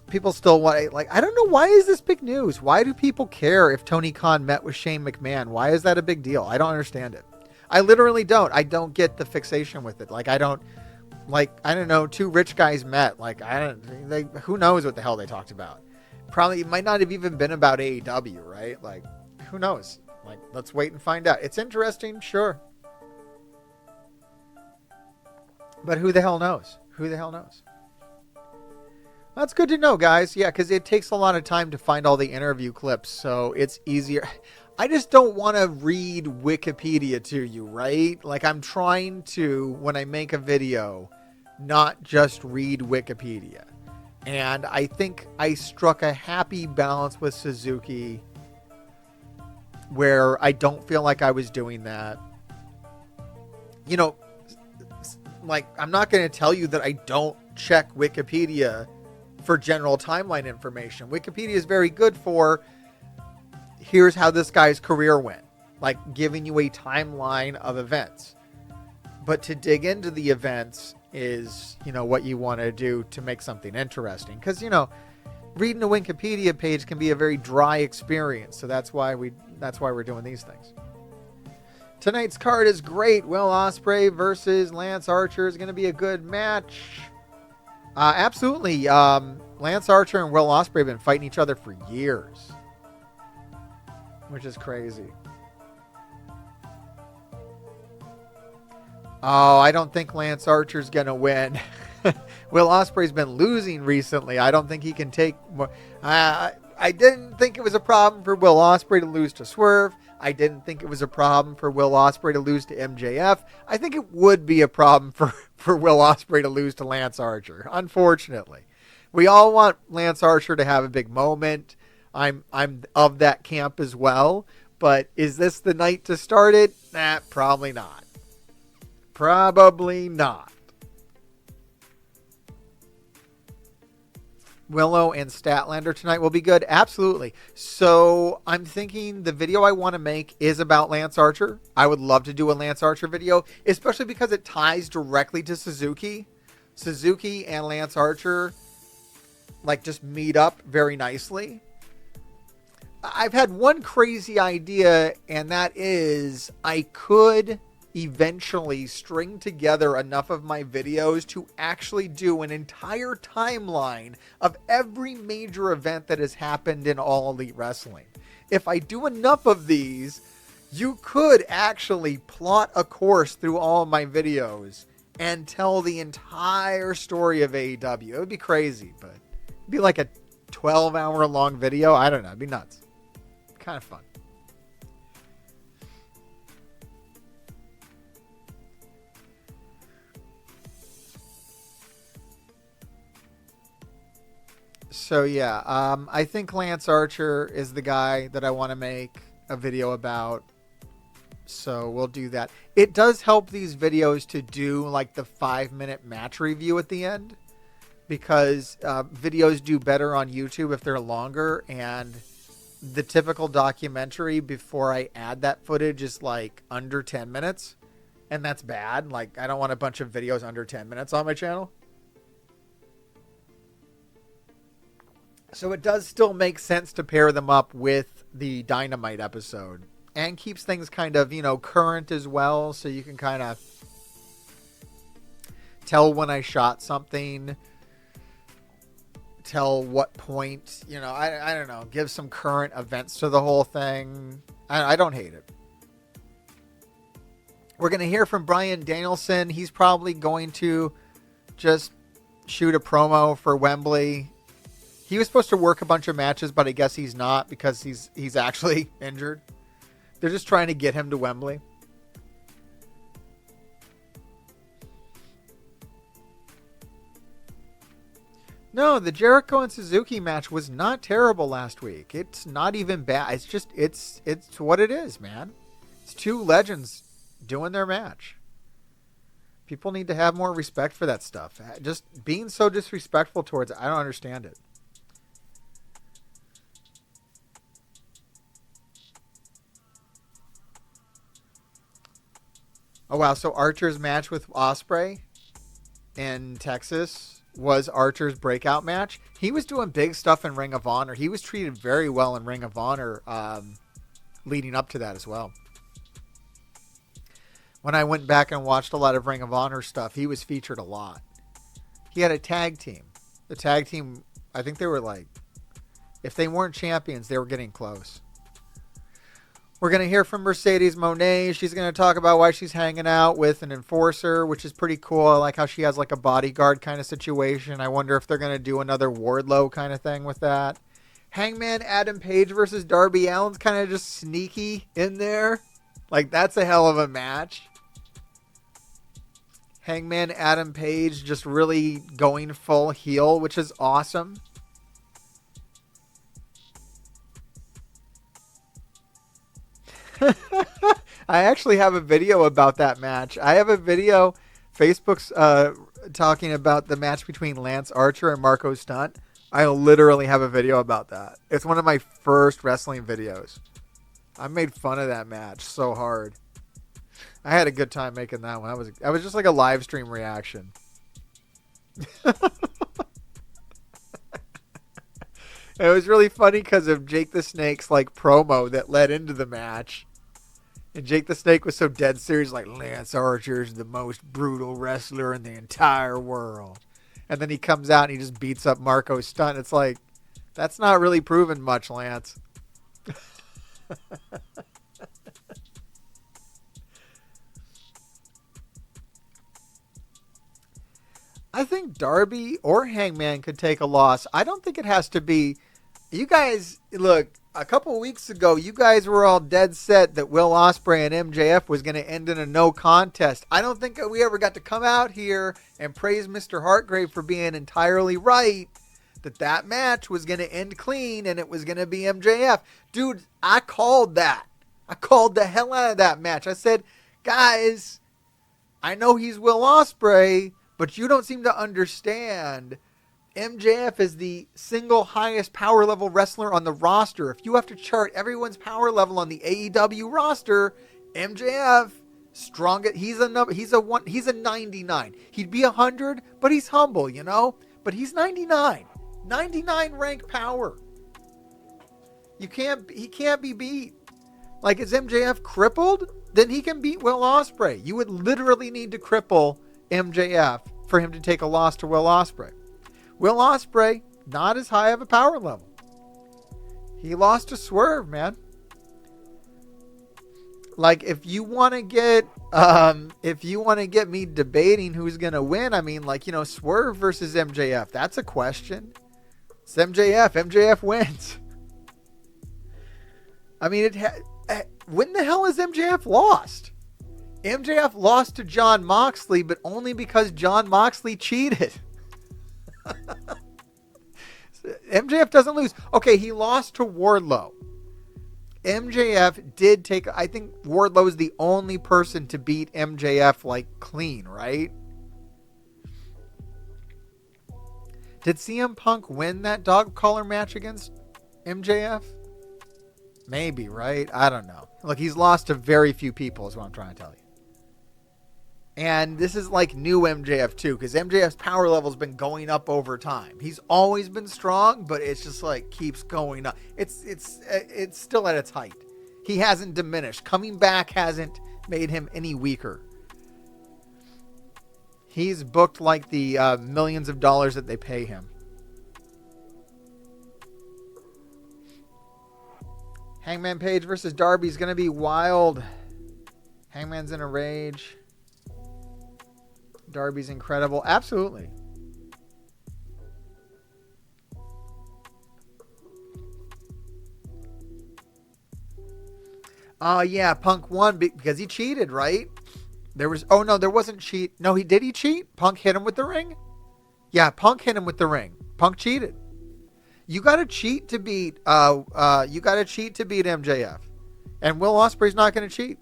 People still want, like, I don't know, why is this big news? Why do people care if Tony Khan met with Shane McMahon? Why is that a big deal? I don't understand it. I literally don't. I don't get the fixation with it. Like, I don't know, 2 rich guys met. Like, who knows what the hell they talked about? Probably, it might not have even been about AEW, right? Like, who knows? Like, let's wait and find out. It's interesting, sure. But who the hell knows? Who the hell knows? That's good to know, guys. Yeah, because it takes a lot of time to find all the interview clips, so it's easier. I just don't want to read Wikipedia to you, right? Like, I'm trying to, when I make a video, not just read Wikipedia. And I think I struck a happy balance with Suzuki where I don't feel like I was doing that. Like, I'm not going to tell you that I don't check Wikipedia for general timeline information. Wikipedia is very good for, here's how this guy's career went, like giving you a timeline of events. But to dig into the events is, what you want to do to make something interesting. Because, reading a Wikipedia page can be a very dry experience. So that's why we're doing these things. Tonight's card is great. Will Ospreay versus Lance Archer is going to be a good match. Absolutely. Lance Archer and Will Ospreay have been fighting each other for years, which is crazy. Oh, I don't think Lance Archer's going to win. Will Ospreay's been losing recently. I don't think he can take more. I didn't think it was a problem for Will Ospreay to lose to Swerve. I didn't think it was a problem for Will Ospreay to lose to MJF. I think it would be a problem for Will Ospreay to lose to Lance Archer, unfortunately. We all want Lance Archer to have a big moment. I'm of that camp as well. But is this the night to start it? Nah, probably not. Probably not. Willow and Statlander tonight will be good. Absolutely. So I'm thinking the video I want to make is about Lance Archer. I would love to do a Lance Archer video, especially because it ties directly to Suzuki. Suzuki and Lance Archer just meet up very nicely. I've had one crazy idea, and that is I could eventually string together enough of my videos to actually do an entire timeline of every major event that has happened in All Elite Wrestling. If I do enough of these, you could actually plot a course through all of my videos and tell the entire story of AEW. It would be crazy, but it'd be like a 12-hour long video. I don't know. It'd be nuts. Kind of fun. So yeah, I think Lance Archer is the guy that I want to make. a video about. So we'll do that. It does help these videos to do like the 5-minute match review at the end, because videos do better on YouTube if they're longer, and the typical documentary before I add that footage is like under 10 minutes, and that's bad. Like, I don't want a bunch of videos under 10 minutes on my channel. So it does still make sense to pair them up with the Dynamite episode, and keeps things kind of, you know, current as well. So you can kind of tell when I shot something, tell what point, you know, I don't know, give some current events to the whole thing. I don't hate it. We're going to hear from Bryan Danielson. He's probably going to just shoot a promo for Wembley. He was supposed to work a bunch of matches, but I guess he's not, because he's actually injured. They're just trying to get him to Wembley. No, the Jericho and Suzuki match was not terrible last week. It's not even bad. It's just, it's what it is, man. It's two legends doing their match. People need to have more respect for that stuff. Just being so disrespectful towards it, I don't understand it. Oh, wow. So Archer's match with Ospreay in Texas was Archer's breakout match. He was doing big stuff in Ring of Honor. He was treated very well in Ring of Honor leading up to that as well. When I went back and watched a lot of Ring of Honor stuff, he was featured a lot. He had a tag team. The tag team, I think they were like, if they weren't champions, they were getting close. We're going to hear from Mercedes Moné. She's going to talk about why she's hanging out with an enforcer, which is pretty cool. I like how she has like a bodyguard kind of situation. I wonder if they're going to do another Wardlow kind of thing with that. Hangman Adam Page versus Darby Allin's kind of just sneaky in there. Like, that's a hell of a match. Hangman Adam Page just really going full heel, which is awesome. I actually have a video about that match. I have a video, Facebook's talking about the match between Lance Archer and Marco Stunt. I literally have a video about that. It's one of my first wrestling videos. I made fun of that match so hard. I had a good time making that one. I was just like a live stream reaction. It was really funny because of Jake the Snake's like promo that led into the match. And Jake the Snake was so dead serious, like, Lance Archer's the most brutal wrestler in the entire world. And then he comes out and he just beats up Marco Stunt. It's like, that's not really proving much, Lance. I think Darby or Hangman could take a loss. I don't think it has to be. You guys, look, a couple of weeks ago, you guys were all dead set that Will Ospreay and MJF was going to end in a no contest. I don't think we ever got to come out here and praise Mr. Hargrave for being entirely right that match was going to end clean and it was going to be MJF. Dude, I called that. I called the hell out of that match. I said, guys, I know he's Will Ospreay, but you don't seem to understand. MJF is the single highest power level wrestler on the roster. If you have to chart everyone's power level on the AEW roster, MJF strongest. He's a 99. He'd be 100, but he's humble, you know. But he's 99. 99 rank power. He can't be beat. Like, is MJF crippled? Then he can beat Will Ospreay. You would literally need to cripple MJF for him to take a loss to Will Ospreay. Will Ospreay, not as high of a power level. He lost to Swerve, man. Like, if you want to get me debating who's going to win, I mean, like, you know, Swerve versus MJF, that's a question. It's MJF. MJF wins. I mean, when the hell has MJF lost? MJF lost to Jon Moxley, but only because Jon Moxley cheated. MJF doesn't lose. Okay, he lost to Wardlow. MJF did take, I think Wardlow is the only person to beat MJF like clean, right? Did CM Punk win that dog collar match against MJF? Maybe, right? I don't know. Look, he's lost to very few people is what I'm trying to tell you. And this is like new MJF too, because MJF's power level's been going up over time. He's always been strong, but it's just like keeps going up. It's still at its height. He hasn't diminished. Coming back hasn't made him any weaker. He's booked like the millions of dollars that they pay him. Hangman Page versus Darby is going to be wild. Hangman's in a rage. Darby's incredible. Absolutely. Yeah, Punk won because he cheated, right? There wasn't cheat. No, did he cheat? Punk hit him with the ring? Yeah, Punk hit him with the ring. Punk cheated. You got to cheat to beat MJF. And Will Ospreay's not going to cheat.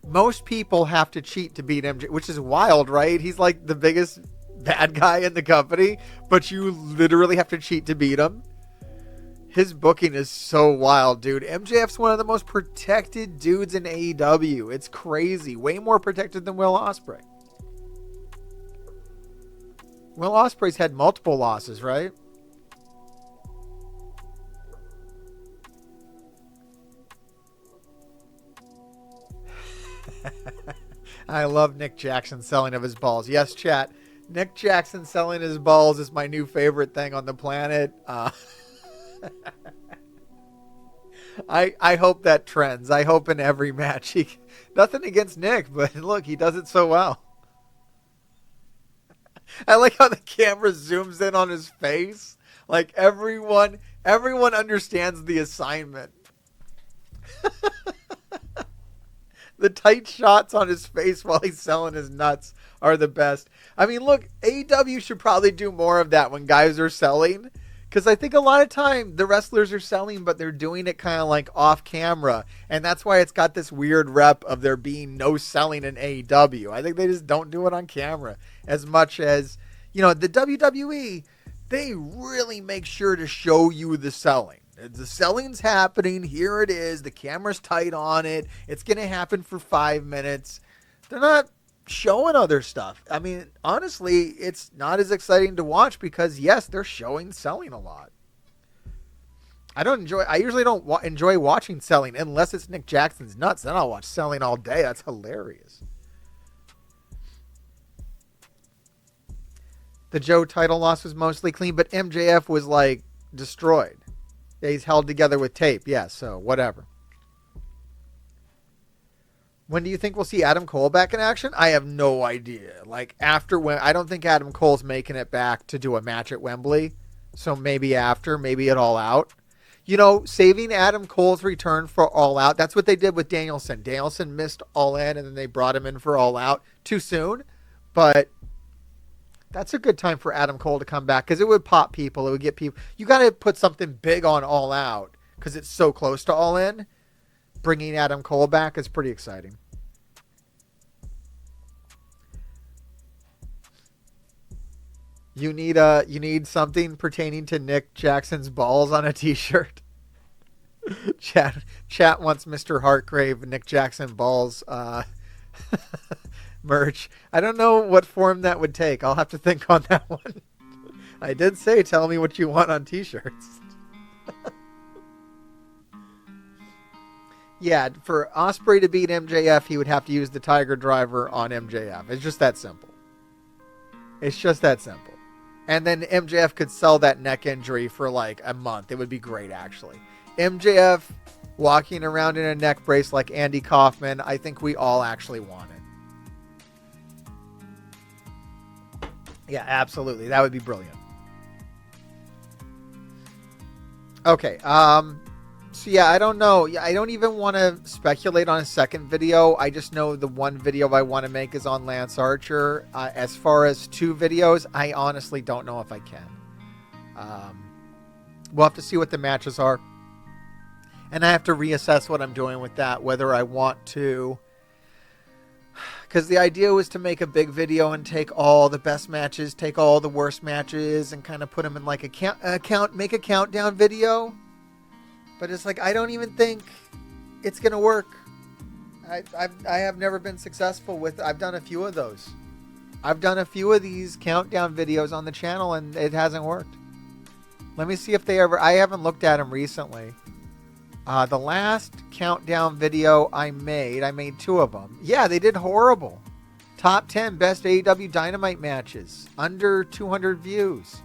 Most people have to cheat to beat MJ, which is wild, right? He's like the biggest bad guy in the company, but you literally have to cheat to beat him. His booking is so wild, dude. MJF's one of the most protected dudes in AEW. It's crazy. Way more protected than Will Ospreay. Will Ospreay's had multiple losses, right? I love Nick Jackson selling of his balls. Yes, chat. Nick Jackson selling his balls is my new favorite thing on the planet. I hope that trends. I hope in every match. Nothing against Nick, but look, he does it so well. I like how the camera zooms in on his face. Like everyone understands the assignment. The tight shots on his face while he's selling his nuts are the best. I mean, look, AEW should probably do more of that when guys are selling. Because I think a lot of time the wrestlers are selling, but they're doing it kind of like off camera. And that's why it's got this weird rep of there being no selling in AEW. I think they just don't do it on camera as much as, the WWE, they really make sure to show you the selling. The selling's happening. Here it is. The camera's tight on it. It's going to happen for 5 minutes. They're not showing other stuff. I mean, honestly, it's not as exciting to watch because, yes, they're showing selling a lot. I usually don't enjoy watching selling unless it's Nick Jackson's nuts. Then I'll watch selling all day. That's hilarious. The Joe title loss was mostly clean, but MJF was like destroyed. He's held together with tape. Yeah, so whatever. When do you think we'll see Adam Cole back in action? I have no idea. Like after when I don't think Adam Cole's making it back to do a match at Wembley. So maybe after, maybe at All Out. Saving Adam Cole's return for All Out. That's what they did with Danielson. Danielson missed All In and then they brought him in for All Out too soon. But that's a good time for Adam Cole to come back because it would pop people. It would get people. You got to put something big on All Out because it's so close to All In. Bringing Adam Cole back is pretty exciting. You need something pertaining to Nick Jackson's balls on a t-shirt. Chat wants Mr. Hargrave Nick Jackson balls merch. I don't know what form that would take. I'll have to think on that one. I did say tell me what you want on t-shirts. Yeah, for Ospreay to beat MJF, he would have to use the Tiger Driver on MJF. It's just that simple. And then MJF could sell that neck injury for like a month. It would be great, actually. MJF walking around in a neck brace like Andy Kaufman, I think we all actually want it. Yeah, absolutely. That would be brilliant. Okay, so yeah, I don't know. I don't even want to speculate on a second video. I just know the one video I want to make is on Lance Archer. As far as 2 videos, I honestly don't know if I can. We'll have to see what the matches are. And I have to reassess what I'm doing with that, whether I want to. Because the idea was to make a big video and take all the best matches, take all the worst matches, and kind of put them in like make a countdown video. But it's like, I don't even think it's going to work. I have never been successful with, I've done a few of those. I've done a few of these countdown videos on the channel and it hasn't worked. Let me see if they ever, I haven't looked at them recently. The last countdown video I made 2 of them. Yeah, they did horrible. Top 10 best AEW Dynamite matches, under 200 views.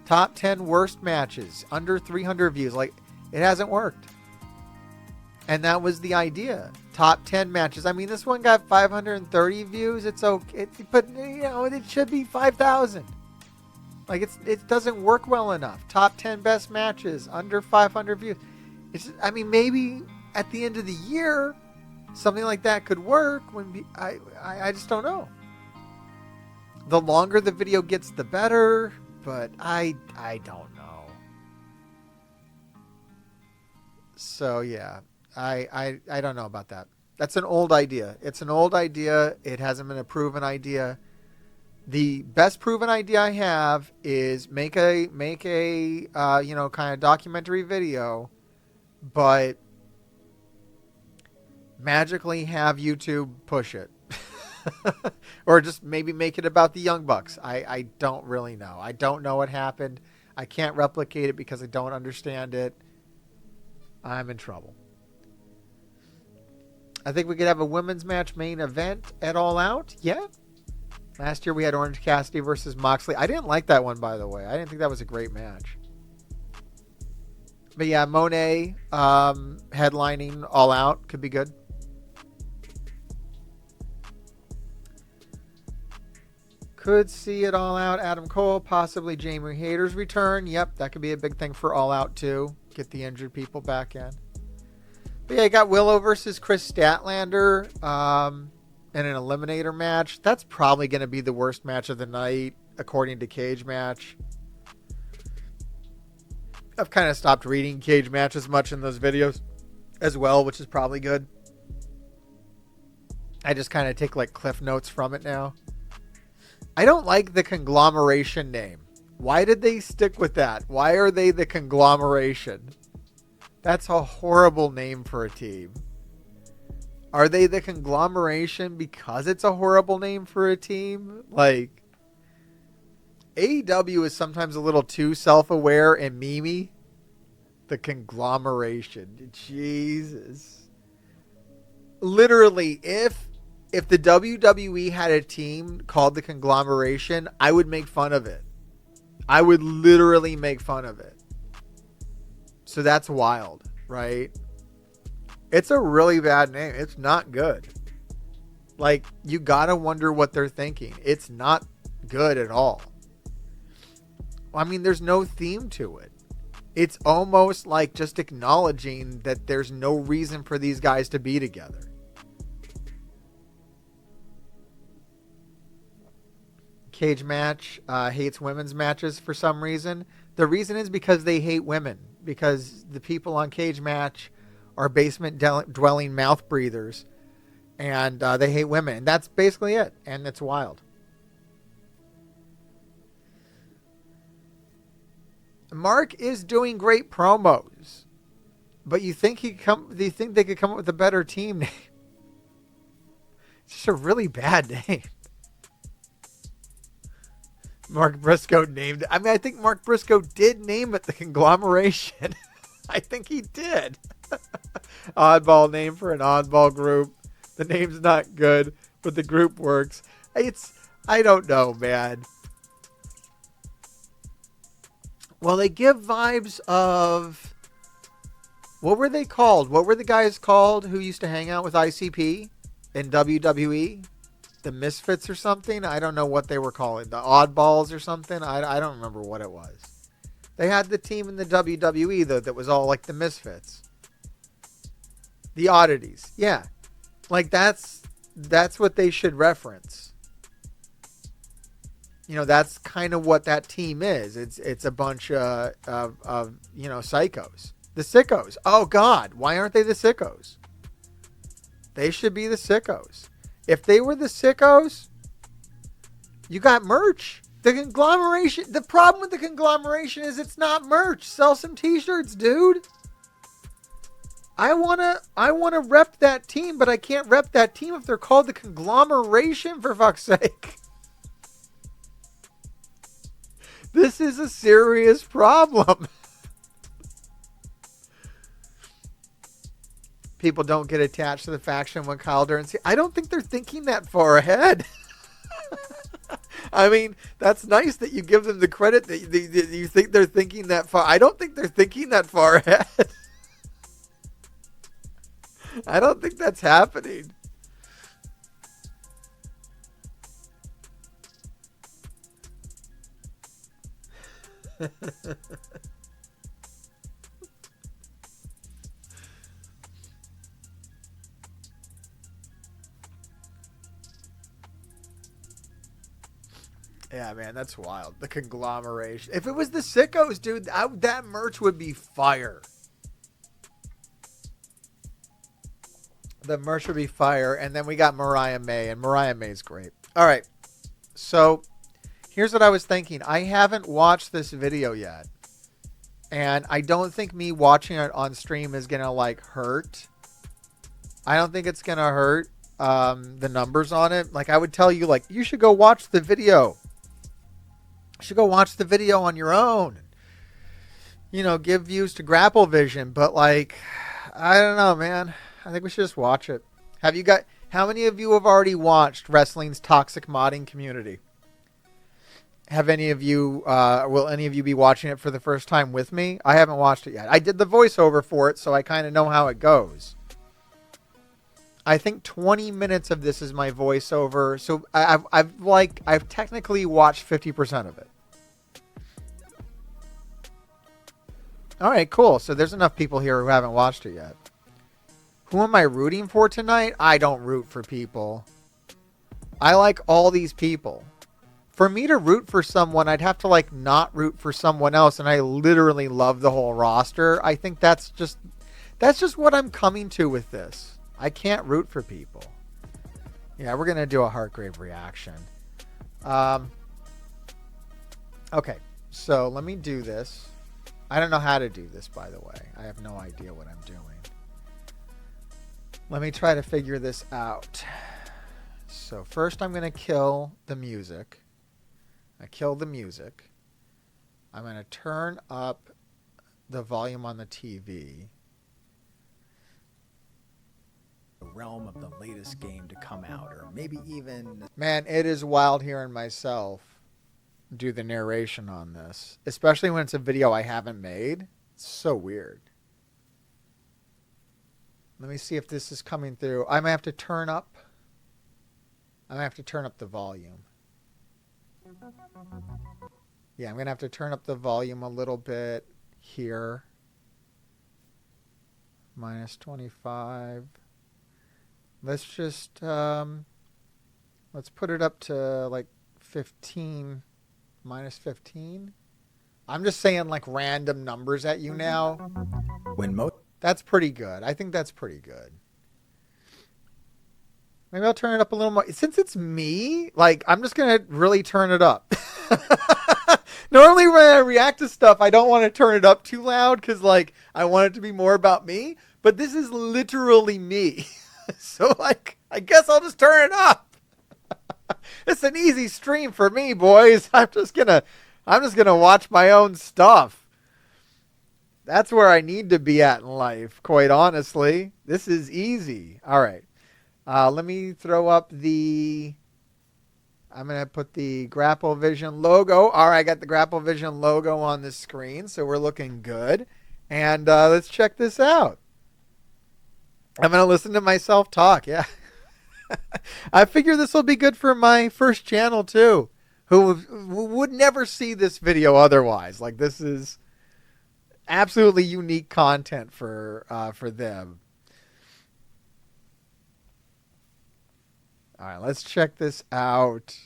Top 10 worst matches, under 300 views. Like, it hasn't worked. And that was the idea. Top 10 matches. I mean, this one got 530 views. It's okay, but you know, it should be 5,000. Like, it doesn't work well enough. Top 10 best matches, under 500 views. I mean, maybe at the end of the year, something like that could work. I just don't know. The longer the video gets, the better. But I don't know. So yeah, I don't know about that. That's an old idea. It's an old idea. It hasn't been a proven idea. The best proven idea I have is make a kind of documentary video, but magically have YouTube push it. Or just maybe make it about the Young Bucks. I don't really know. I don't know what happened. I can't replicate it because I don't understand it. I'm in trouble. I think we could have a women's match main event at All Out. Yeah. Last year we had Orange Cassidy versus Moxley. I didn't like that one, by the way. I didn't think that was a great match. But yeah, Monet headlining All Out could be good. Could see it All Out. Adam Cole, possibly Jamie Hayter's return. Yep, that could be a big thing for All Out too. Get the injured people back in. But yeah, you got Willow versus Chris Statlander in an eliminator match. That's probably going to be the worst match of the night, according to Cage Match. I've kind of stopped reading Cage Match as much in those videos as well, which is probably good. I just kind of take like cliff notes from it now. I don't like the Conglomeration name. Why did they stick with that? Why are they the Conglomeration? That's a horrible name for a team. Are they the Conglomeration because it's a horrible name for a team? Like, AEW is sometimes a little too self-aware and memey. The Conglomeration. Jesus. Literally, if the WWE had a team called the Conglomeration, I would make fun of it. I would literally make fun of it. So that's wild, right? It's a really bad name. It's not good. Like, you gotta wonder what they're thinking. It's not good at all. I mean, there's no theme to it. It's almost like just acknowledging that there's no reason for these guys to be together. Cage Match hates women's matches for some reason. The reason is because they hate women. Because the people on Cage Match are basement-dwelling mouth breathers. And they hate women. And that's basically it. And it's wild. Mark is doing great promos. But you think they could come up with a better team name? It's just a really bad name. Mark Briscoe named it. I mean, I think Mark Briscoe did name it the Conglomeration. I think he did. Oddball name for an oddball group. The name's not good, but the group works. I don't know, man. Well, they give vibes of, what were they called? What were the guys called who used to hang out with ICP in WWE? The Misfits or something? I don't know what they were calling. The Oddballs or something? I don't remember what it was. They had the team in the WWE, though, that was all like the Misfits. The Oddities. Yeah. Like, that's what they should reference. You know, that's kind of what that team is. It's a bunch of psychos. The sickos. Oh, God. Why aren't they the sickos? They should be the sickos. If they were the sickos, you got merch. The conglomeration. The problem with the conglomeration is it's not merch. Sell some t-shirts, dude. I wanna rep that team, but I can't rep that team if they're called the conglomeration, for fuck's sake. This is a serious problem. People don't get attached to the faction when Kyle Durden. I don't think they're thinking that far ahead. I mean, that's nice that you give them the credit that you think they're thinking that far. I don't think they're thinking that far ahead. I don't think that's happening. Yeah, man, that's wild. The conglomeration. If it was the sickos, dude, that merch would be fire. The merch would be fire. And then we got Mariah May, and Mariah May's great. All right. So here's what I was thinking. I haven't watched this video yet. And I don't think me watching it on stream is going to, like, hurt. I don't think it's going to hurt the numbers on it. Like, I would tell you, like, you should go watch the video. You should go watch the video on your own. You know, give views to Grapple Vision. But, like, I don't know, man. I think we should just watch it. How many of you have already watched Wrestling's Toxic Modding Community? Have any of you, will any of you be watching it for the first time with me? I haven't watched it yet. I did the voiceover for it, so I kind of know how it goes. I think 20 minutes of this is my voiceover. So I've technically watched 50% of it. All right, cool. So there's enough people here who haven't watched it yet. Who am I rooting for tonight? I don't root for people. I like all these people. For me to root for someone, I'd have to, like, not root for someone else, and I literally love the whole roster. I think that's just what I'm coming to with this. I can't root for people. Yeah, we're going to do a Hargrave reaction. Okay, so let me do this. I don't know how to do this, by the way. I have no idea what I'm doing. Let me try to figure this out. So first I'm going to kill the music. I kill the music. I'm going to turn up the volume on the TV. The realm of the latest game to come out, or maybe even... Man, it is wild hearing myself do the narration on this, especially when it's a video I haven't made. It's so weird. Let me see if this is coming through. I'm going to have to turn up. I'm going to have to turn up the volume. Yeah, I'm going to have to turn up the volume a little bit here. Minus 25. Let's just, let's put it up to like 15, minus 15. I'm just saying like random numbers at you now. That's pretty good. I think that's pretty good. Maybe I'll turn it up a little more. Since it's me, like, I'm just going to really turn it up. Normally when I react to stuff, I don't want to turn it up too loud because, like, I want it to be more about me. But this is literally me. So, like, I guess I'll just turn it up. It's an easy stream for me, boys. I'm just gonna watch my own stuff. That's where I need to be at in life, quite honestly. This is easy. All right. Let me throw up the... I'm going to put the Grapple Vision logo. All right, I got the Grapple Vision logo on the screen, so we're looking good. And let's check this out. I'm going to listen to myself talk, yeah. I figure this will be good for my first channel, too, who would never see this video otherwise. Like, this is... absolutely unique content for them. All right, let's check this out.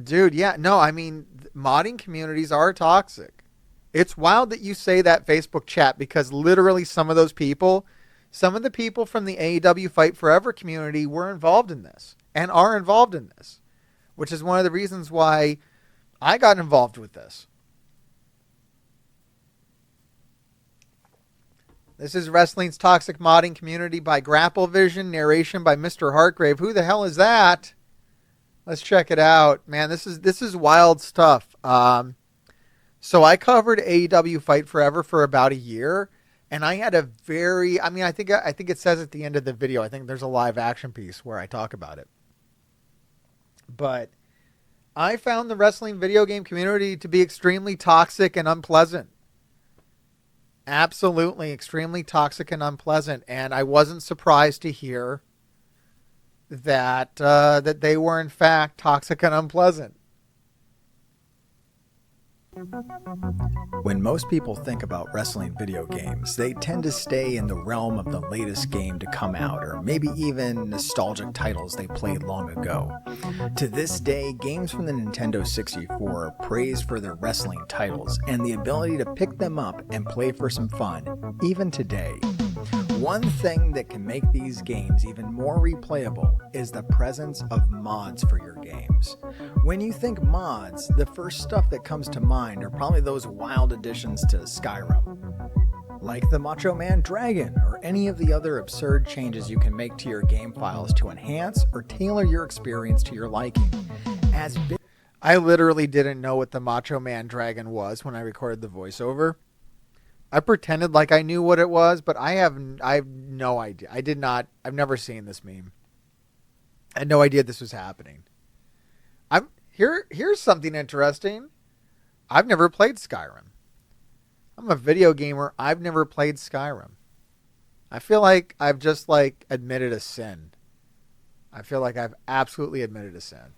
Dude, yeah, no, I mean, modding communities are toxic. It's wild that you say that, Facebook chat, because literally some of the people from the AEW Fight Forever community were involved in this and are involved in this, which is one of the reasons why I got involved with this. This is Wrestling's Toxic Modding Community by Grapple Vision, narration by Mr. Hargrave. Who the hell is that? Let's check it out. Man, this is wild stuff. So I covered AEW Fight Forever for about a year, and I had a very, I think it says at the end of the video, I think there's a live action piece where I talk about it. But I found the wrestling video game community to be extremely toxic and unpleasant. Absolutely extremely toxic and unpleasant, and I wasn't surprised to hear that they were in fact toxic and unpleasant. When most people think about wrestling video games, they tend to stay in the realm of the latest game to come out, or maybe even nostalgic titles they played long ago. To this day, games from the Nintendo 64 are praised for their wrestling titles and the ability to pick them up and play for some fun, even today. One thing that can make these games even more replayable is the presence of mods for your games. When you think mods, the first stuff that comes to mind are probably those wild additions to Skyrim, like the Macho Man Dragon or any of the other absurd changes you can make to your game files to enhance or tailor your experience to your liking. I literally didn't know what the Macho Man Dragon was when I recorded the voiceover. I pretended like I knew what it was, but I have no idea. I've never seen this meme. I had no idea this was happening. Here's something interesting. I've never played Skyrim. I'm a video gamer. I've never played Skyrim. I feel like I've just admitted a sin. I feel like I've absolutely admitted a sin.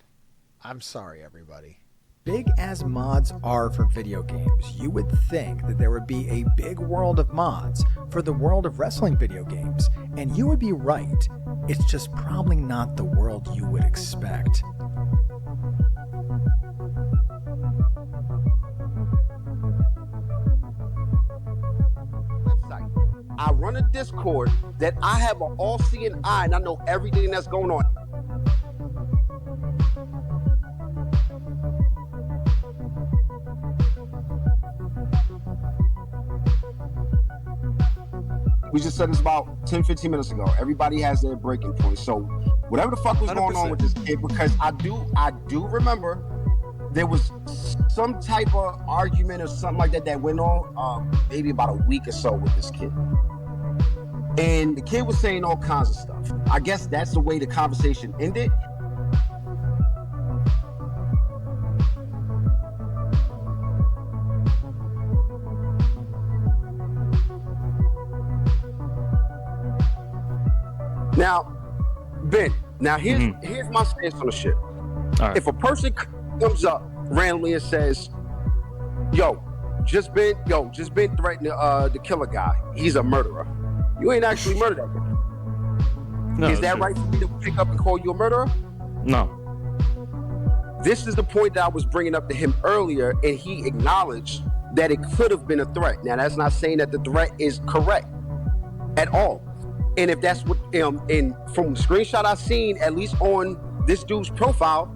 I'm sorry, everybody. Big as mods are for video games, you would think that there would be a big world of mods for the world of wrestling video games, and you would be right. It's just probably not the world you would expect. I run a Discord that I have an all-seeing eye and I know everything that's going on. We just said this about 10, 15 minutes ago. Everybody has their breaking point. So whatever the fuck was 100%. Going on with this kid, because I do remember there was some type of argument or something like that went on maybe about a week or so with this kid. And the kid was saying all kinds of stuff. I guess that's the way the conversation ended. Now, Ben, here's my stance on the shit. Right. If a person comes up randomly and says, just been threatening to kill a guy. He's a murderer. You ain't actually murdered that guy. No, is that right for me to pick up and call you a murderer? No. This is the point that I was bringing up to him earlier, and he acknowledged that it could have been a threat. Now, that's not saying that the threat is correct at all. And if that's what, and from the screenshot I've seen, at least on this dude's profile,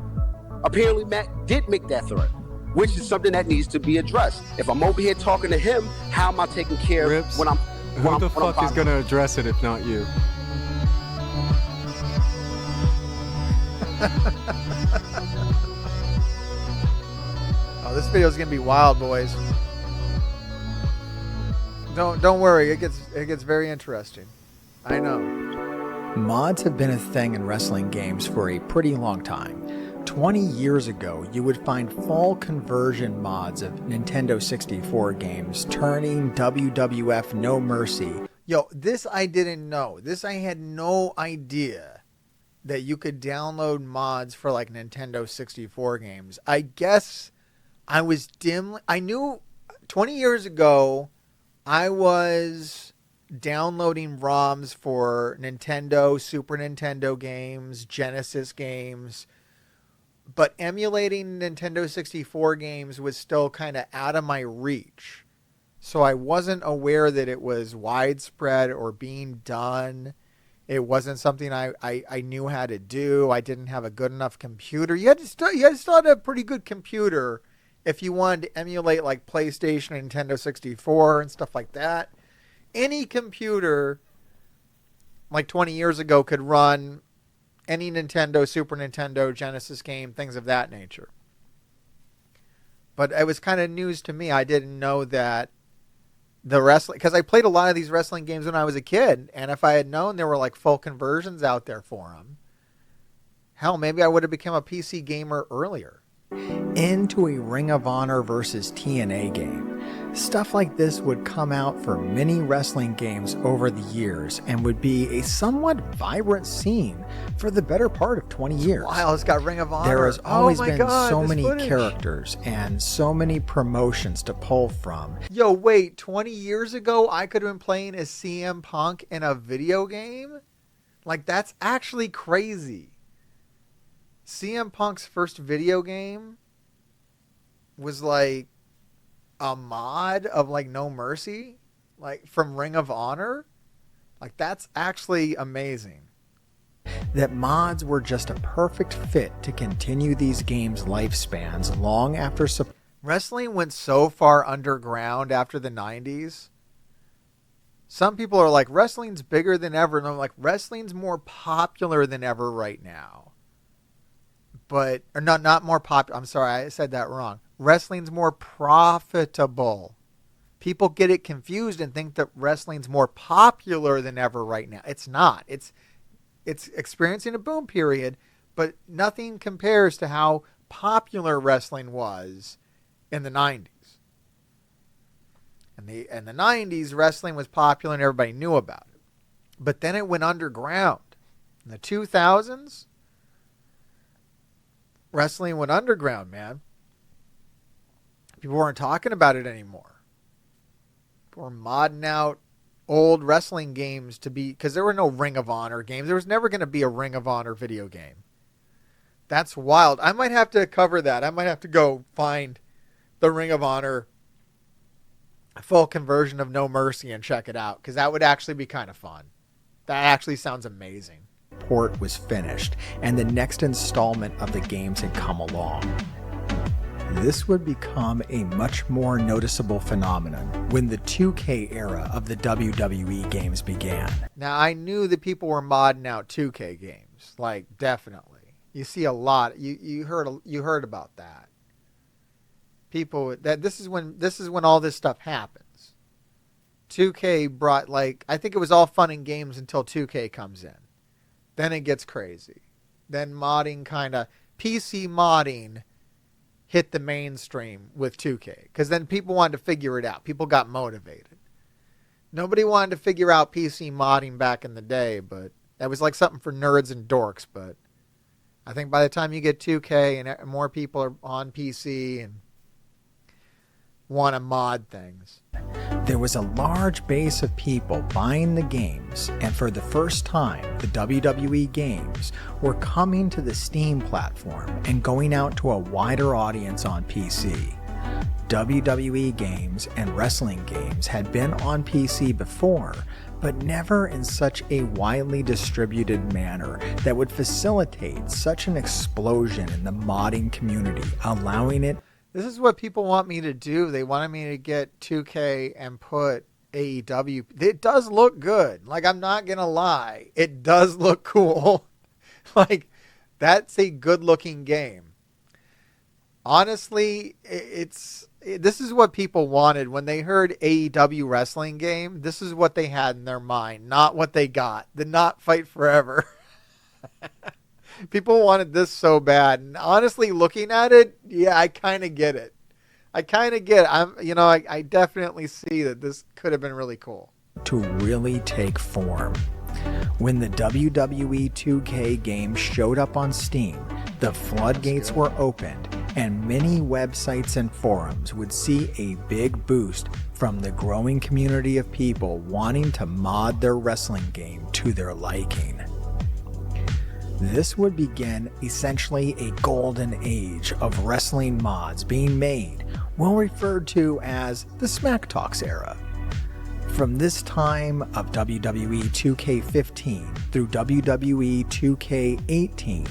apparently Matt did make that threat, which is something that needs to be addressed. If I'm over here talking to him, how am I taking care Rips, of when I'm... Who the fuck is going to address it if not you? Oh, this video's going to be wild, boys. Don't worry, it gets very interesting. I know. Mods have been a thing in wrestling games for a pretty long time. 20 years ago, you would find full conversion mods of Nintendo 64 games turning WWF No Mercy. Yo, this I didn't know. This I had no idea that you could download mods for Nintendo 64 games. I guess I was I knew 20 years ago I was downloading ROMs for Nintendo, Super Nintendo games, Genesis games, but emulating Nintendo 64 games was still kind of out of my reach. So I wasn't aware that it was widespread or being done. It wasn't something I knew how to do. I didn't have a good enough computer. You had to still have a pretty good computer if you wanted to emulate like PlayStation and Nintendo 64 and stuff like that. Any computer like 20 years ago could run any Nintendo, Super Nintendo, Genesis game, things of that nature. But it was kind of news to me. I didn't know that the wrestling, because I played a lot of these wrestling games when I was a kid, and if I had known there were like full conversions out there for them, hell, maybe I would have become a PC gamer earlier. Into a Ring of Honor versus TNA game. Stuff like this would come out for many wrestling games over the years and would be a somewhat vibrant scene for the better part of 20 years. Wow, it's got Ring of Honor. There has always been so many characters and so many promotions to pull from. Yo, wait, 20 years ago I could have been playing as CM Punk in a video game? Like, that's actually crazy. CM Punk's first video game was like a mod of like No Mercy, like from Ring of Honor. Like, that's actually amazing. That mods were just a perfect fit to continue these games' lifespans long after wrestling went so far underground after the 90s. Some people are like, wrestling's bigger than ever, and I'm like, wrestling's more popular than ever right now. But, or not more popular. I'm sorry, I said that wrong. Wrestling's more profitable. People get it confused and think that wrestling's more popular than ever right now. It's not. It's experiencing a boom period, but nothing compares to how popular wrestling was in the 90s. In the 90s, wrestling was popular and everybody knew about it. But then it went underground. In the 2000s, wrestling went underground, man. People weren't talking about it anymore. People were modding out old wrestling games to be, because there were no Ring of Honor games. There was never going to be a Ring of Honor video game. That's wild. I might have to cover that. I might have to go find the Ring of Honor full conversion of No Mercy and check it out, because that would actually be kind of fun. That actually sounds amazing. Port was finished, and the next installment of the games had come along. This would become a much more noticeable phenomenon when the 2K era of the WWE games began. Now, I knew that people were modding out 2K games, like, definitely. You see a lot. You heard about that. People, that this is when all this stuff happens. 2K brought, like, I think it was all fun and games until 2K comes in. Then it gets crazy. Then modding PC modding hit the mainstream with 2K. Because then people wanted to figure it out. People got motivated. Nobody wanted to figure out PC modding back in the day, but that was like something for nerds and dorks. But I think by the time you get 2K and more people are on PC and want to mod things, there was a large base of people buying the games, and for the first time, the WWE games were coming to the Steam platform and going out to a wider audience on PC. WWE games and wrestling games had been on PC before, but never in such a widely distributed manner that would facilitate such an explosion in the modding community, allowing it. This is what people want me to do. They wanted me to get 2K and put AEW. It does look good. Like, I'm not going to lie. It does look cool. Like, that's a good-looking game. Honestly, this is what people wanted. When they heard AEW wrestling game, this is what they had in their mind, not what they got. The Not Fight Forever. People wanted this so bad. And honestly, looking at it, yeah, I kind of get it. I definitely see that this could have been really cool. To really take form. When the WWE 2K game showed up on Steam, the floodgates were opened, and many websites and forums would see a big boost from the growing community of people wanting to mod their wrestling game to their liking. This would begin essentially a golden age of wrestling mods being made, well referred to as the Smack Talks era. From this time of WWE 2K15 through WWE 2K18,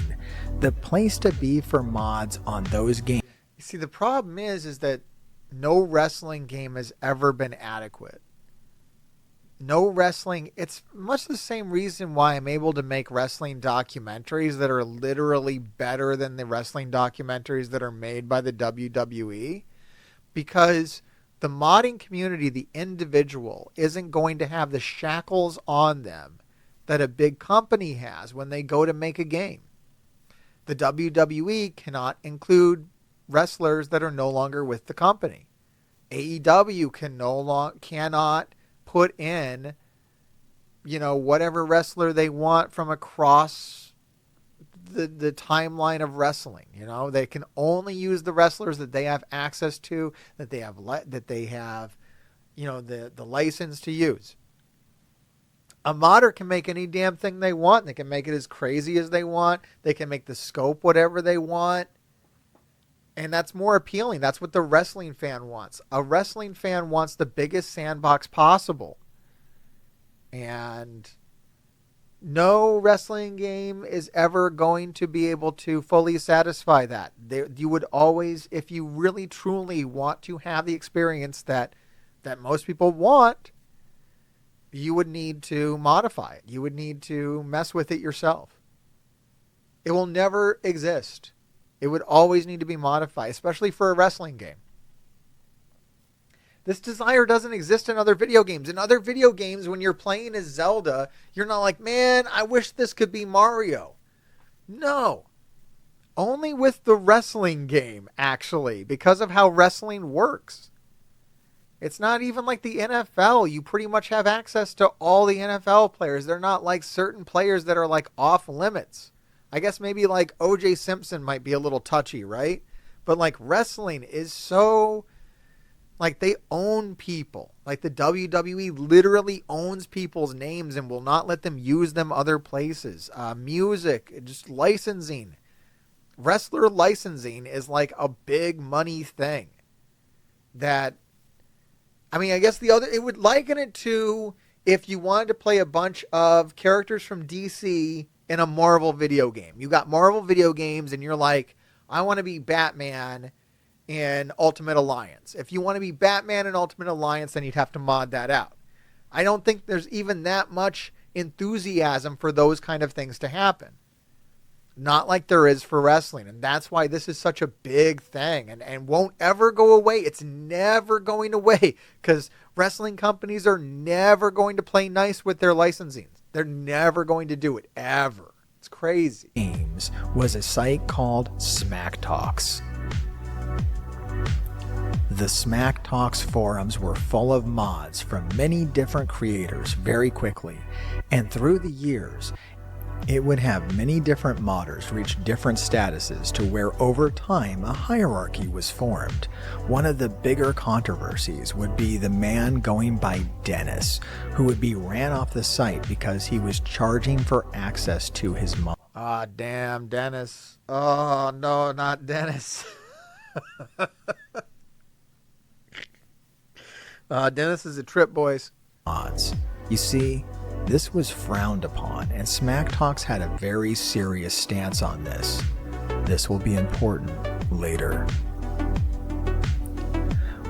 the place to be for mods on those games. You see, the problem is that no wrestling game has ever been adequate. No wrestling, it's much the same reason why I'm able to make wrestling documentaries that are literally better than the wrestling documentaries that are made by the WWE, because the modding community, the individual, isn't going to have the shackles on them that a big company has when they go to make a game. The WWE cannot include wrestlers that are no longer with the company. AEW cannot put in, whatever wrestler they want from across the timeline of wrestling. They can only use the wrestlers that they have access to, that they have the license to use. A modder can make any damn thing they want. They can make it as crazy as they want. They can make the scope whatever they want. And that's more appealing. That's what the wrestling fan wants. A wrestling fan wants the biggest sandbox possible. And no wrestling game is ever going to be able to fully satisfy that. You would always, if you really truly want to have the experience that most people want, you would need to modify it. You would need to mess with it yourself. It will never exist. It would always need to be modified, especially for a wrestling game. This desire doesn't exist in other video games. In other video games, when you're playing as Zelda, you're not like, man, I wish this could be Mario. No. Only with the wrestling game, actually, because of how wrestling works. It's not even like the NFL. You pretty much have access to all the NFL players. They're not like certain players that are like off limits. I guess maybe like O.J. Simpson might be a little touchy, right? But like wrestling is so, like they own people. Like the WWE literally owns people's names and will not let them use them other places. Music, just licensing. Wrestler licensing is like a big money thing. That, I mean, I guess it would liken it to if you wanted to play a bunch of characters from DC in a Marvel video game. You got Marvel video games and you're like, I want to be Batman in Ultimate Alliance. If you want to be Batman in Ultimate Alliance, then you'd have to mod that out. I don't think there's even that much enthusiasm for those kind of things to happen. Not like there is for wrestling. And that's why this is such a big thing and won't ever go away. It's never going away because wrestling companies are never going to play nice with their licensing. They're never going to do it, ever. It's crazy. Games was a site called Smack Talks. The Smack Talks forums were full of mods from many different creators very quickly, and through the years, it would have many different modders reach different statuses to where over time a hierarchy was formed. One of the bigger controversies would be the man going by Dennis, who would be ran off the site because he was charging for access to his mod. Ah, damn, Dennis. Oh, no, not Dennis. Dennis is a trip, boys. Mods. You see, this was frowned upon, and Smack Talks had a very serious stance on this. This will be important later.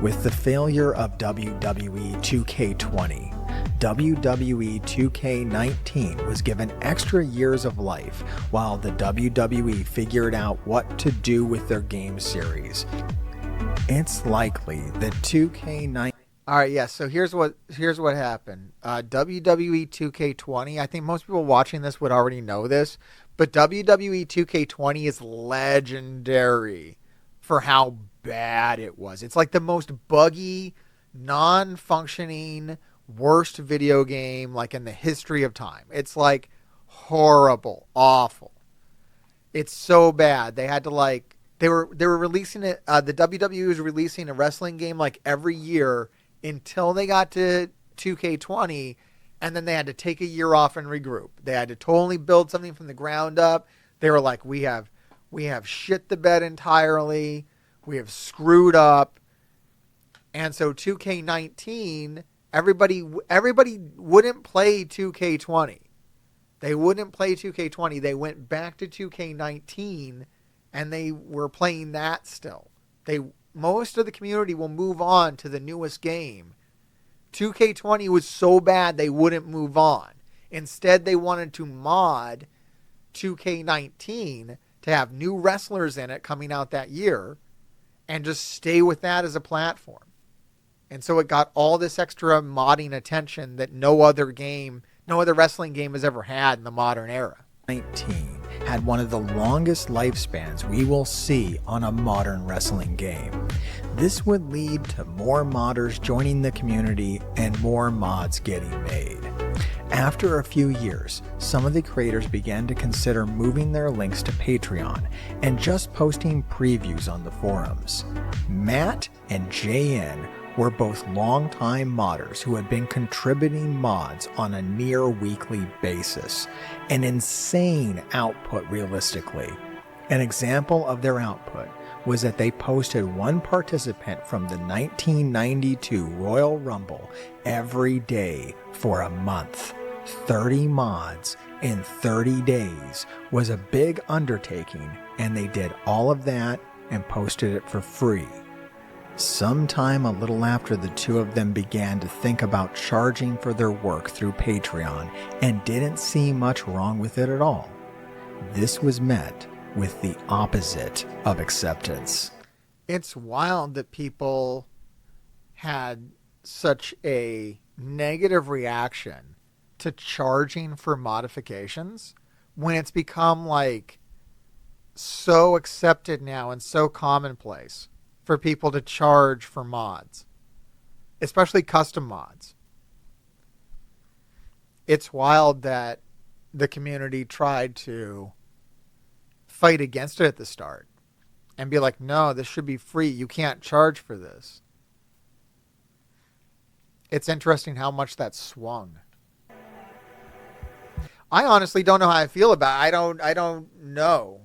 With the failure of WWE 2K20, WWE 2K19 was given extra years of life while the WWE figured out what to do with their game series. It's likely that 2K19. All right, yeah, so here's what happened. WWE 2K20, I think most people watching this would already know this, but WWE 2K20 is legendary for how bad it was. It's like the most buggy, non-functioning, worst video game like in the history of time. It's like horrible, awful. It's so bad. They had to like they were releasing it. The WWE was releasing a wrestling game like every year until they got to 2K20, And then they had to take a year off and regroup. They had to totally build something from the ground up. They were like, we have shit the bed entirely. We have screwed up. And so 2K19, everybody wouldn't play 2K20. They wouldn't play 2K20. They went back to 2K19 and they were playing that still. Most of the community will move on to the newest game. 2K20 was so bad they wouldn't move on. Instead, they wanted to mod 2K19 to have new wrestlers in it coming out that year and just stay with that as a platform. And so it got all this extra modding attention that no other wrestling game has ever had in the modern era. 19 had one of the longest lifespans we will see on a modern wrestling game. This would lead to more modders joining the community and more mods getting made. After a few years, some of the creators began to consider moving their links to Patreon and just posting previews on the forums. Matt and JN were both longtime modders who had been contributing mods on a near weekly basis. An insane output realistically. An example of their output was that they posted one participant from the 1992 Royal Rumble every day for a month. 30 mods in 30 days was a big undertaking, and they did all of that and posted it for free. Sometime a little after the two of them began to think about charging for their work through Patreon and didn't see much wrong with it at all. This was met with the opposite of acceptance. It's wild that people had such a negative reaction to charging for modifications when it's become like so accepted now and so commonplace for people to charge for mods, especially custom mods. It's wild that the community tried to fight against it at the start and be like, no, this should be free. You can't charge for this. It's interesting how much that swung. I honestly don't know how I feel about it. I don't know.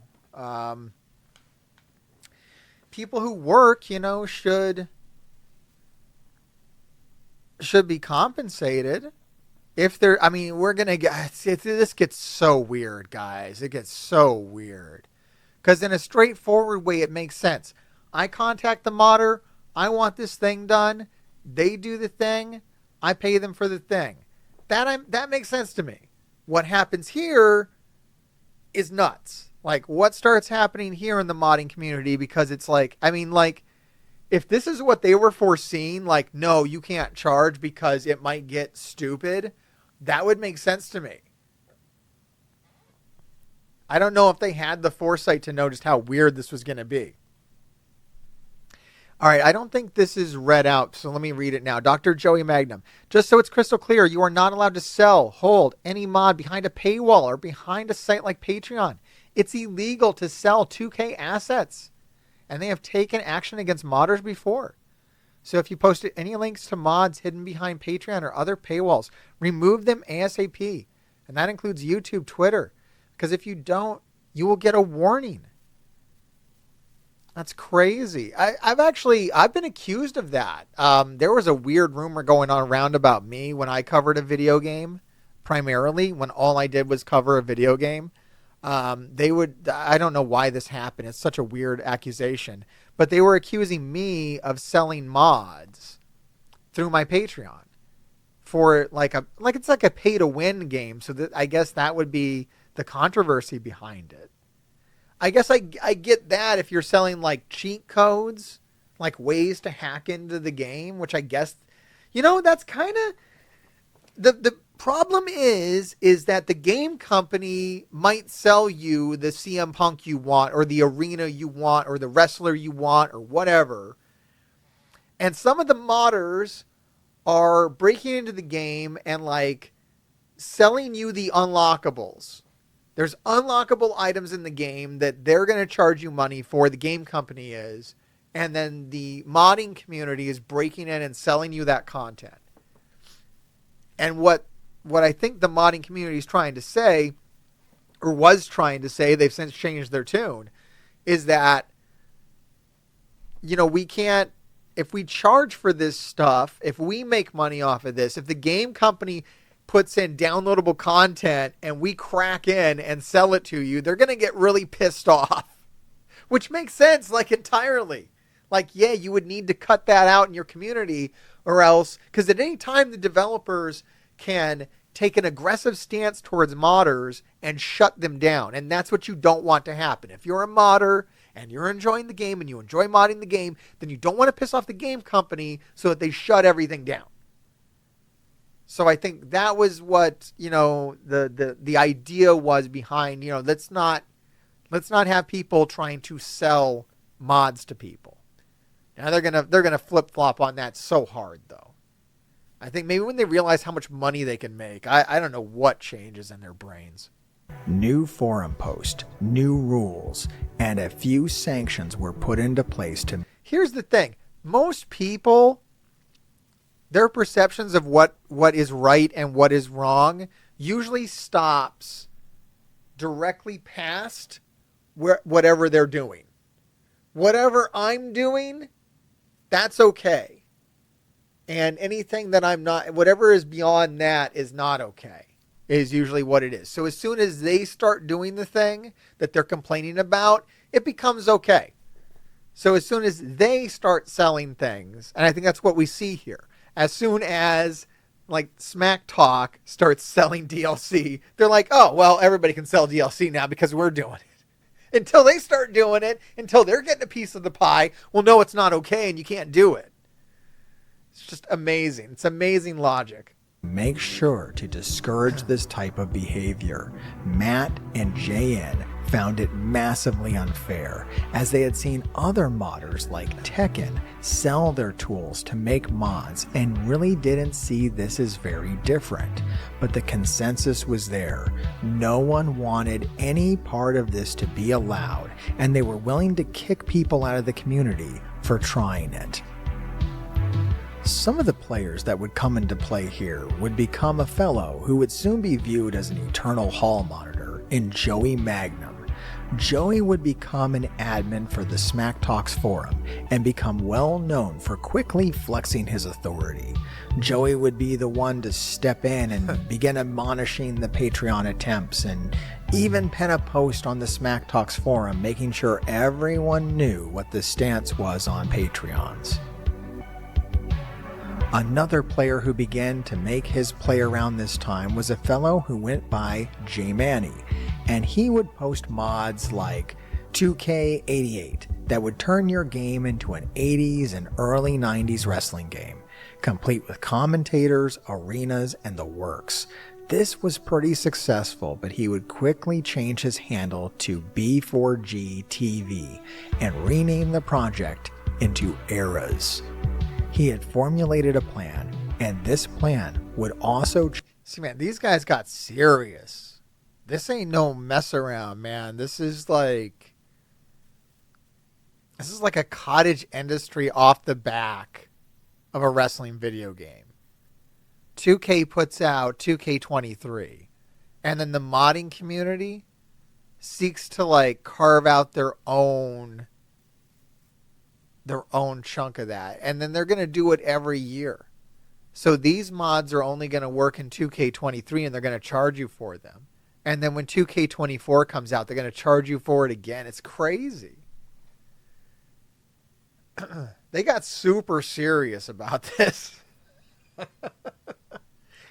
People who work, should be compensated. If they're, we're going to get, this gets so weird, guys. It gets so weird. Because in a straightforward way, it makes sense. I contact the modder. I want this thing done. They do the thing. I pay them for the thing. That makes sense to me. What happens here is nuts. Like, what starts happening here in the modding community, because it's like, if this is what they were foreseeing, like, no, you can't charge because it might get stupid, that would make sense to me. I don't know if they had the foresight to know just how weird this was going to be. All right, I don't think this is read out, so let me read it now. Dr. Joey Magnum. Just so it's crystal clear, you are not allowed to sell, hold any mod behind a paywall or behind a site like Patreon. It's illegal to sell 2K assets, and they have taken action against modders before. So if you posted any links to mods hidden behind Patreon or other paywalls, remove them ASAP. And that includes YouTube, Twitter, because if you don't, you will get a warning. That's crazy. I've been accused of that. There was a weird rumor going on around about me when I covered a video game, primarily when all I did was cover a video game. I don't know why this happened. It's such a weird accusation, but they were accusing me of selling mods through my Patreon for it's like a pay to win game. So I guess that would be the controversy behind it. I guess I get that if you're selling like cheat codes, like ways to hack into the game, which I guess, that's kind of the problem is that the game company might sell you the CM Punk you want or the arena you want or the wrestler you want or whatever. And some of the modders are breaking into the game and like selling you the unlockables. There's unlockable items in the game that they're going to charge you money for, the game company is, and then the modding community is breaking in and selling you that content. And what what I think the modding community is trying to say, or was trying to say, they've since changed their tune, is that, we can't, if we charge for this stuff, if we make money off of this, if the game company puts in downloadable content and we crack in and sell it to you, they're going to get really pissed off, which makes sense, entirely. You would need to cut that out in your community, or else, because at any time the developers can take an aggressive stance towards modders and shut them down. And that's what you don't want to happen. If you're a modder and you're enjoying the game and you enjoy modding the game, then you don't want to piss off the game company so that they shut everything down. So I think that was what, the idea was behind, let's not have people trying to sell mods to people. Now they're gonna flip-flop on that so hard, though. I think maybe when they realize how much money they can make, I don't know what changes in their brains. New forum post, new rules, and a few sanctions were put into place to... Here's the thing. Most people, their perceptions of what is right and what is wrong usually stops directly past whatever they're doing. Whatever I'm doing, that's okay. And anything that I'm not, whatever is beyond that is not okay, is usually what it is. So as soon as they start doing the thing that they're complaining about, it becomes okay. So as soon as they start selling things, and I think that's what we see here, as soon as Smack Talk starts selling DLC, they're like, oh, well, everybody can sell DLC now because we're doing it. Until they start doing it, until they're getting a piece of the pie, well, no, it's not okay and you can't do it. It's just amazing. It's amazing logic. Make sure to discourage this type of behavior. Matt and JN found it massively unfair, as they had seen other modders like Tekken sell their tools to make mods and really didn't see this as very different. But the consensus was there. No one wanted any part of this to be allowed, and they were willing to kick people out of the community for trying it. Some of the players that would come into play here would become a fellow who would soon be viewed as an eternal hall monitor in Joey Magnum. Joey would become an admin for the Smack Talks forum and become well known for quickly flexing his authority. Joey would be the one to step in and begin admonishing the Patreon attempts, and even pen a post on the Smack Talks forum making sure everyone knew what the stance was on Patreons. Another player who began to make his play around this time was a fellow who went by J Manny, and he would post mods like 2K88 that would turn your game into an 80s and early 90s wrestling game, complete with commentators, arenas, and the works. This was pretty successful, but he would quickly change his handle to B4G TV and rename the project into Eras. He had formulated a plan, and this plan would also... See, man, these guys got serious. This ain't no mess around, man. This is like a cottage industry off the back of a wrestling video game. 2K puts out 2K23, and then the modding community seeks to carve out their own chunk of that, and then they're going to do it every year. So these mods are only going to work in 2K23, and they're going to charge you for them. And then when 2K24 comes out, they're going to charge you for it again. It's crazy. They got super serious about this.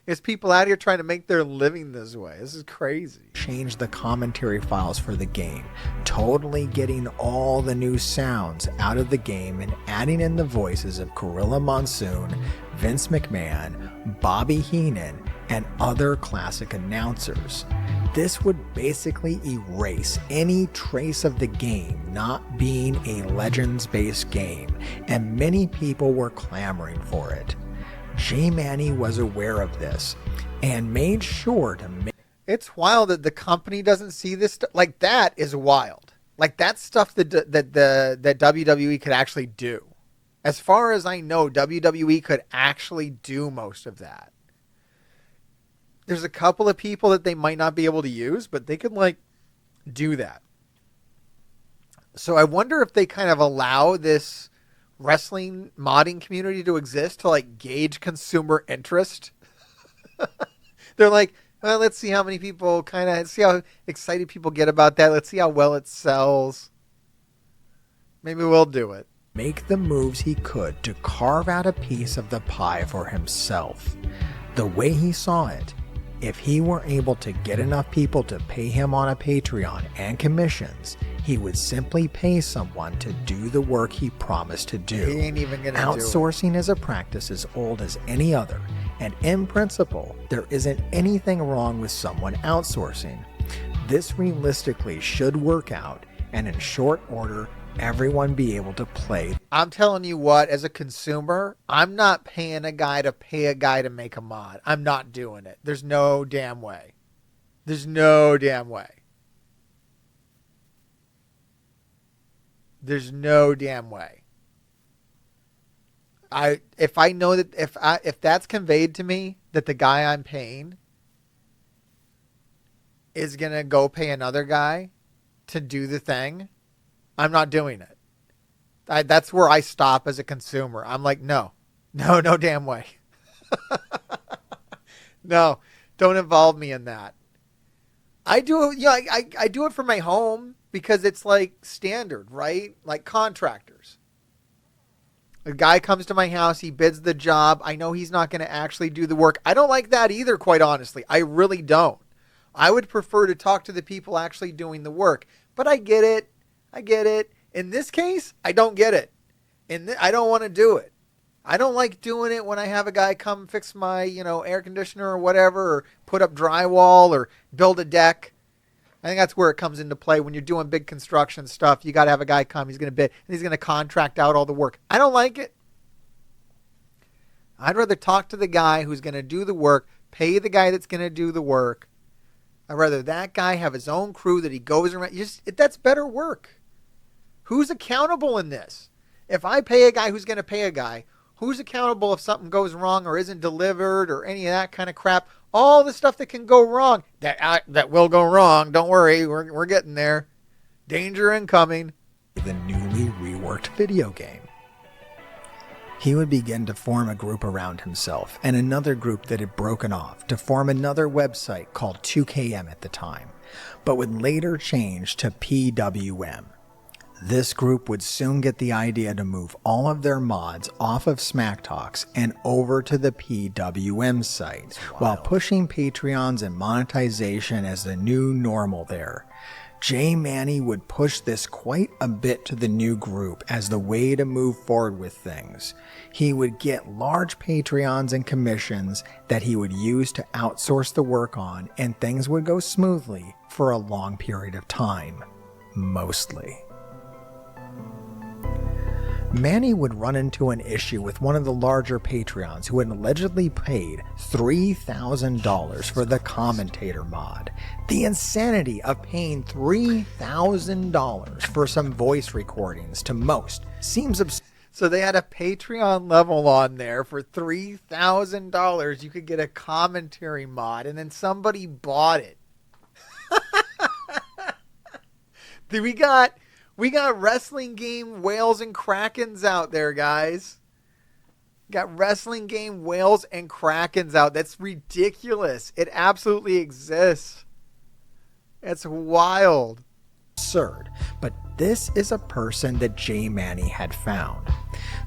There's people out here trying to make their living this way. This is crazy. Change the commentary files for the game, totally getting all the new sounds out of the game and adding in the voices of Gorilla Monsoon, Vince McMahon, Bobby Heenan, and other classic announcers. This would basically erase any trace of the game not being a Legends-based game, and many people were clamoring for it. J Manny was aware of this and made sure to make... It's wild that the company doesn't see this stuff. That is wild. That's stuff that WWE could actually do. As far as I know, WWE could actually do most of that. There's a couple of people that they might not be able to use, but they could like do that. So I wonder if they kind of allow this wrestling modding community to exist to like gauge consumer interest. They're like, well, let's see how many people see how excited people get about that. Let's see how well it sells. Maybe we'll do it. Make the moves he could to carve out a piece of the pie for himself. The way he saw it, if he were able to get enough people to pay him on a Patreon and commissions, he would simply pay someone to do the work he promised to do. He ain't even gonna Outsourcing is a practice as old as any other, and in principle, there isn't anything wrong with someone outsourcing. This realistically should work out, and in short order, everyone be able to play. I'm telling you what, as a consumer, I'm not paying a guy to pay a guy to make a mod. I'm not doing it. There's no damn way. There's no damn way. There's no damn way. If I know that if that's conveyed to me that the guy I'm paying is gonna go pay another guy to do the thing, I'm not doing it. That's where I stop as a consumer. I'm like, no damn way. No, don't involve me in that. I do, I do it for my home because it's like standard, right? Like contractors. A guy comes to my house, he bids the job. I know he's not going to actually do the work. I don't like that either, quite honestly. I really don't. I would prefer to talk to the people actually doing the work. But I get it. In this case, I don't get it. I don't want to do it. I don't like doing it when I have a guy come fix my, air conditioner or whatever, or put up drywall or build a deck. I think that's where it comes into play. When you're doing big construction stuff, you got to have a guy come. He's going to bid, and he's going to contract out all the work. I don't like it. I'd rather talk to the guy who's going to do the work, pay the guy that's going to do the work. I'd rather that guy have his own crew that he goes around. That's better work. Who's accountable in this? If I pay a guy who's going to pay a guy, who's accountable if something goes wrong or isn't delivered or any of that kind of crap? All the stuff that can go wrong, that will go wrong. Don't worry, we're getting there. Danger incoming. The newly reworked video game. He would begin to form a group around himself and another group that had broken off to form another website called 2KM at the time, but would later change to PWM. This group would soon get the idea to move all of their mods off of Smack Talks and over to the PWM site, while pushing Patreons and monetization as the new normal there. J Manny would push this quite a bit to the new group as the way to move forward with things. He would get large Patreons and commissions that he would use to outsource the work on, and things would go smoothly for a long period of time. Mostly. Manny would run into an issue with one of the larger Patreons who had allegedly paid $3,000 for the commentator mod. The insanity of paying $3,000 for some voice recordings to most seems absurd. So they had a Patreon level on there for $3,000. You could get a commentary mod, and then somebody bought it. We got wrestling game whales and krakens out there, guys. Got wrestling game whales and krakens out. That's ridiculous. It absolutely exists. It's wild. Absurd, but this is a person that J Manny had found.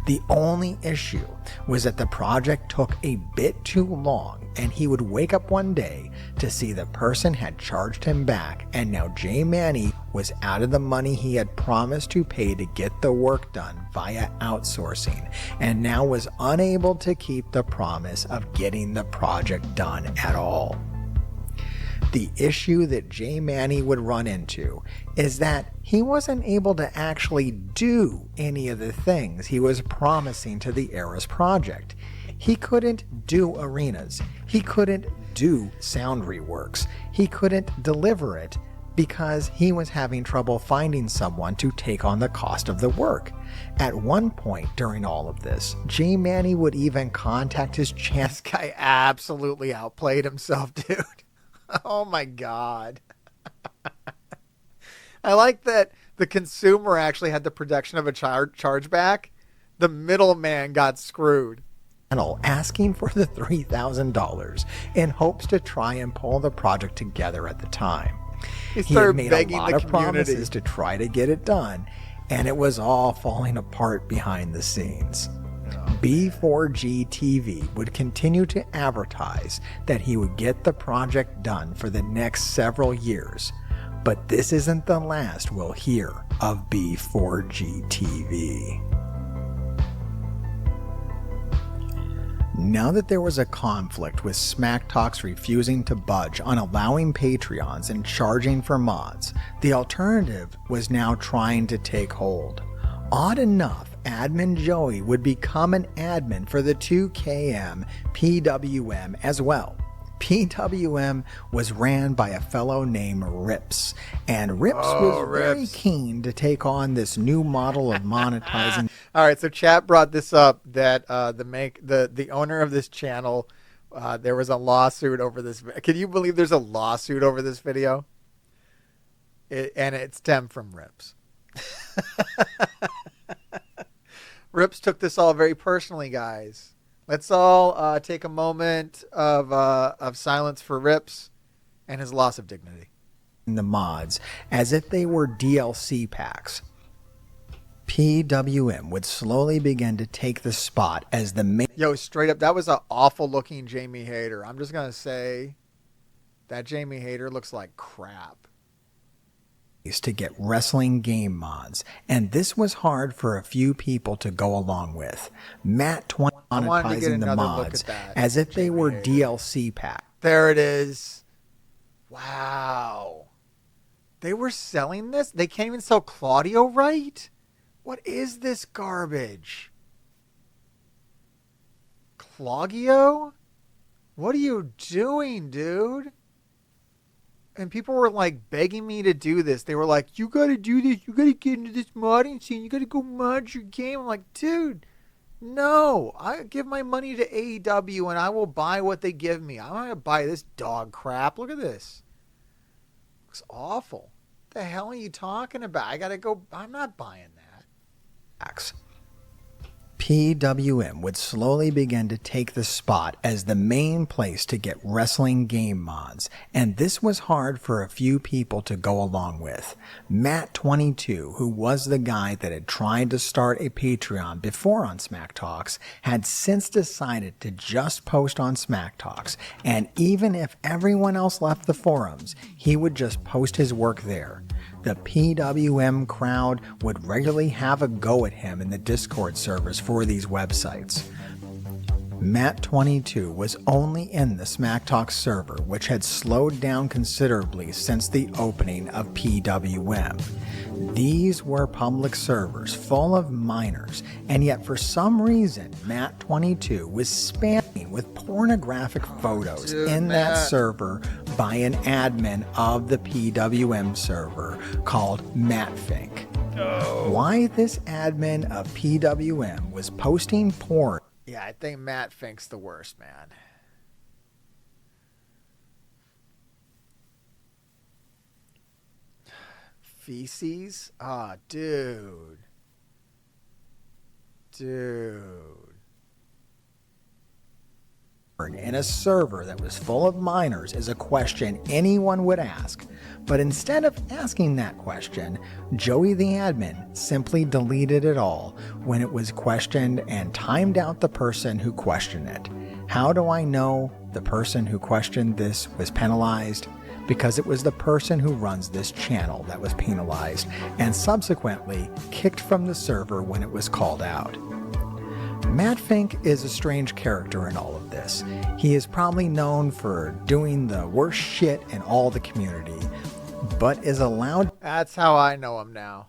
The only issue was that the project took a bit too long, and he would wake up one day to see the person had charged him back, and now J Manny was out of the money he had promised to pay to get the work done via outsourcing, and now was unable to keep the promise of getting the project done at all. The issue that J Manny would run into is that he wasn't able to actually do any of the things he was promising to the Eras project. He couldn't do arenas. He couldn't do sound reworks. He couldn't deliver it because he was having trouble finding someone to take on the cost of the work. At one point during all of this, J. Manny would even contact his channel. This guy absolutely outplayed himself, dude. Oh my God. I like that the consumer actually had the protection of a chargeback. The middleman got screwed. Asking for the $3,000 in hopes to try and pull the project together at the time. He He had started made begging a lot the of community. promises to try to get it done, and it was all falling apart behind the scenes. B4G TV would continue to advertise that he would get the project done for the next several years, but this isn't the last we'll hear of B4G TV. Now that there was a conflict with Smack Talks refusing to budge on allowing Patreons and charging for mods, the alternative was now trying to take hold. Odd enough, Admin Joey would become an admin for the 2KM PWM as well. PWM was ran by a fellow named Rips, and Rips was very keen to take on this new model of monetizing. All right, so chat brought this up that the owner of this channel, there was a lawsuit over this. Can you believe there's a lawsuit over this video? And it stemmed from Rips. Rips took this all very personally, guys. Let's all take a moment of silence for Rips and his loss of dignity. The mods as if they were DLC packs. PWM would slowly begin to take the spot as the main. Yo, straight up, that was an awful looking Jamie Hayter. I'm just gonna say that Jamie Hayter looks like crap. To get wrestling game mods, and this was hard for a few people to go along with. Matt 20 monetizing the mods as if they were DLC packs. There it is. Wow. They were selling this? They can't even sell Claudio right? What is this garbage? Claudio? What are you doing, dude? And people were like begging me to do this. They were like, you got to do this. You got to get into this modding scene. You got to go mod your game. I'm like, dude, no. I give my money to AEW and I will buy what they give me. I'm not going to buy this dog crap. Look at this. Looks awful. What the hell are you talking about? I got to go. I'm not buying that. PWM would slowly begin to take the spot as the main place to get wrestling game mods, and this was hard for a few people to go along with. Matt 22, who was the guy that had tried to start a Patreon before on Smack Talks, had since decided to just post on Smack Talks, and even if everyone else left the forums, he would just post his work there. The PWM crowd would regularly have a go at him in the Discord servers for these websites. Matt22 was only in the Smack Talk server, which had slowed down considerably since the opening of PWM. These were public servers full of minors, and yet for some reason, Matt22 was spamming with pornographic photos in that server by an admin of the PWM server called MattFink. Why this admin of PWM was posting porn? Yeah, I think Matt Fink's the worst, man. Feces? Ah, dude. In a server that was full of minors is a question anyone would ask. But instead of asking that question, Joey the admin simply deleted it all when it was questioned and timed out the person who questioned it. How do I know the person who questioned this was penalized? Because it was the person who runs this channel that was penalized and subsequently kicked from the server when it was called out. Matt Fink is a strange character in all of this. He is probably known for doing the worst shit in all the community, but is allowed. That's how I know him now.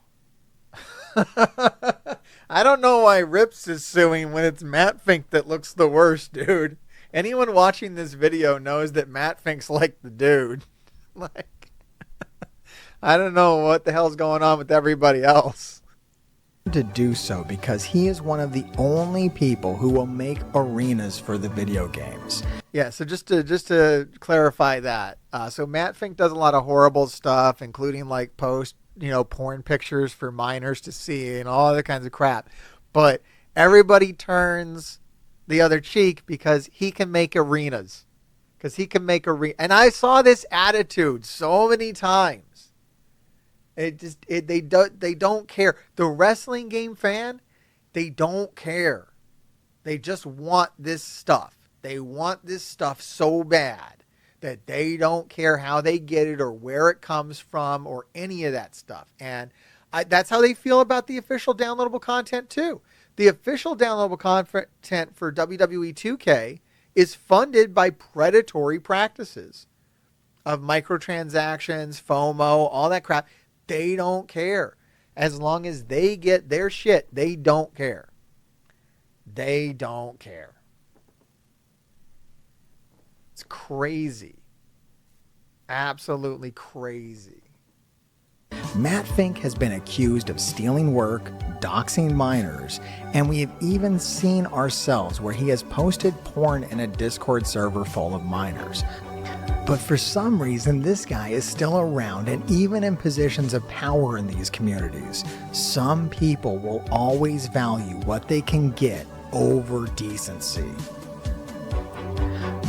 I don't know why Rips is suing when it's Matt Fink that looks the worst, dude. Anyone watching this video knows that Matt Fink's like the dude. Like, I don't know what the hell's going on with everybody else. To do so because he is one of the only people who will make arenas for the video games. Yeah, so just to clarify that, so Matt Fink does a lot of horrible stuff, including like post, porn pictures for minors to see and all other kinds of crap. But everybody turns the other cheek because he can make arenas. And I saw this attitude so many times. They don't care. The wrestling game fan, they don't care. They just want this stuff. They want this stuff so bad that they don't care how they get it or where it comes from or any of that stuff. And that's how they feel about the official downloadable content too. The official downloadable content for WWE 2K is funded by predatory practices of microtransactions, FOMO, all that crap. They don't care. As long as they get their shit, they don't care. They don't care. It's crazy. Absolutely crazy. Matt Fink has been accused of stealing work, doxing minors, and we have even seen ourselves where he has posted porn in a Discord server full of minors. But for some reason, this guy is still around and even in positions of power in these communities. Some people will always value what they can get over decency.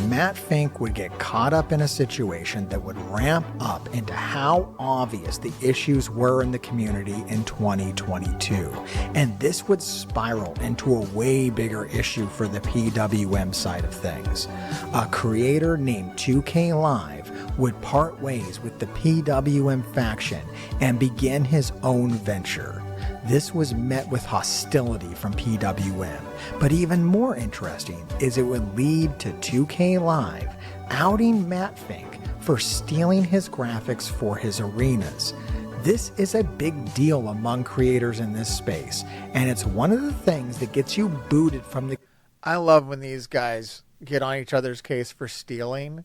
Matt Fink would get caught up in a situation that would ramp up into how obvious the issues were in the community in 2022. And this would spiral into a way bigger issue for the PWM side of things. A creator named 2K Live would part ways with the PWM faction and begin his own venture. This was met with hostility from PWM, but even more interesting is it would lead to 2K Live outing Matt Fink for stealing his graphics for his arenas. This is a big deal among creators in this space, and it's one of the things that gets you booted from the... I love when these guys get on each other's case for stealing,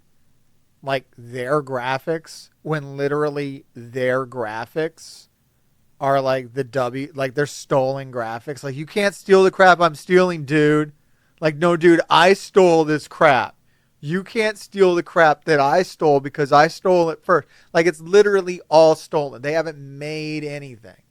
like, their graphics, when literally their graphics are like they're stolen graphics. Like, you can't steal the crap I'm stealing, dude. Like, no, dude, I stole this crap. You can't steal the crap that I stole because I stole it first. Like, it's literally all stolen. They haven't made anything.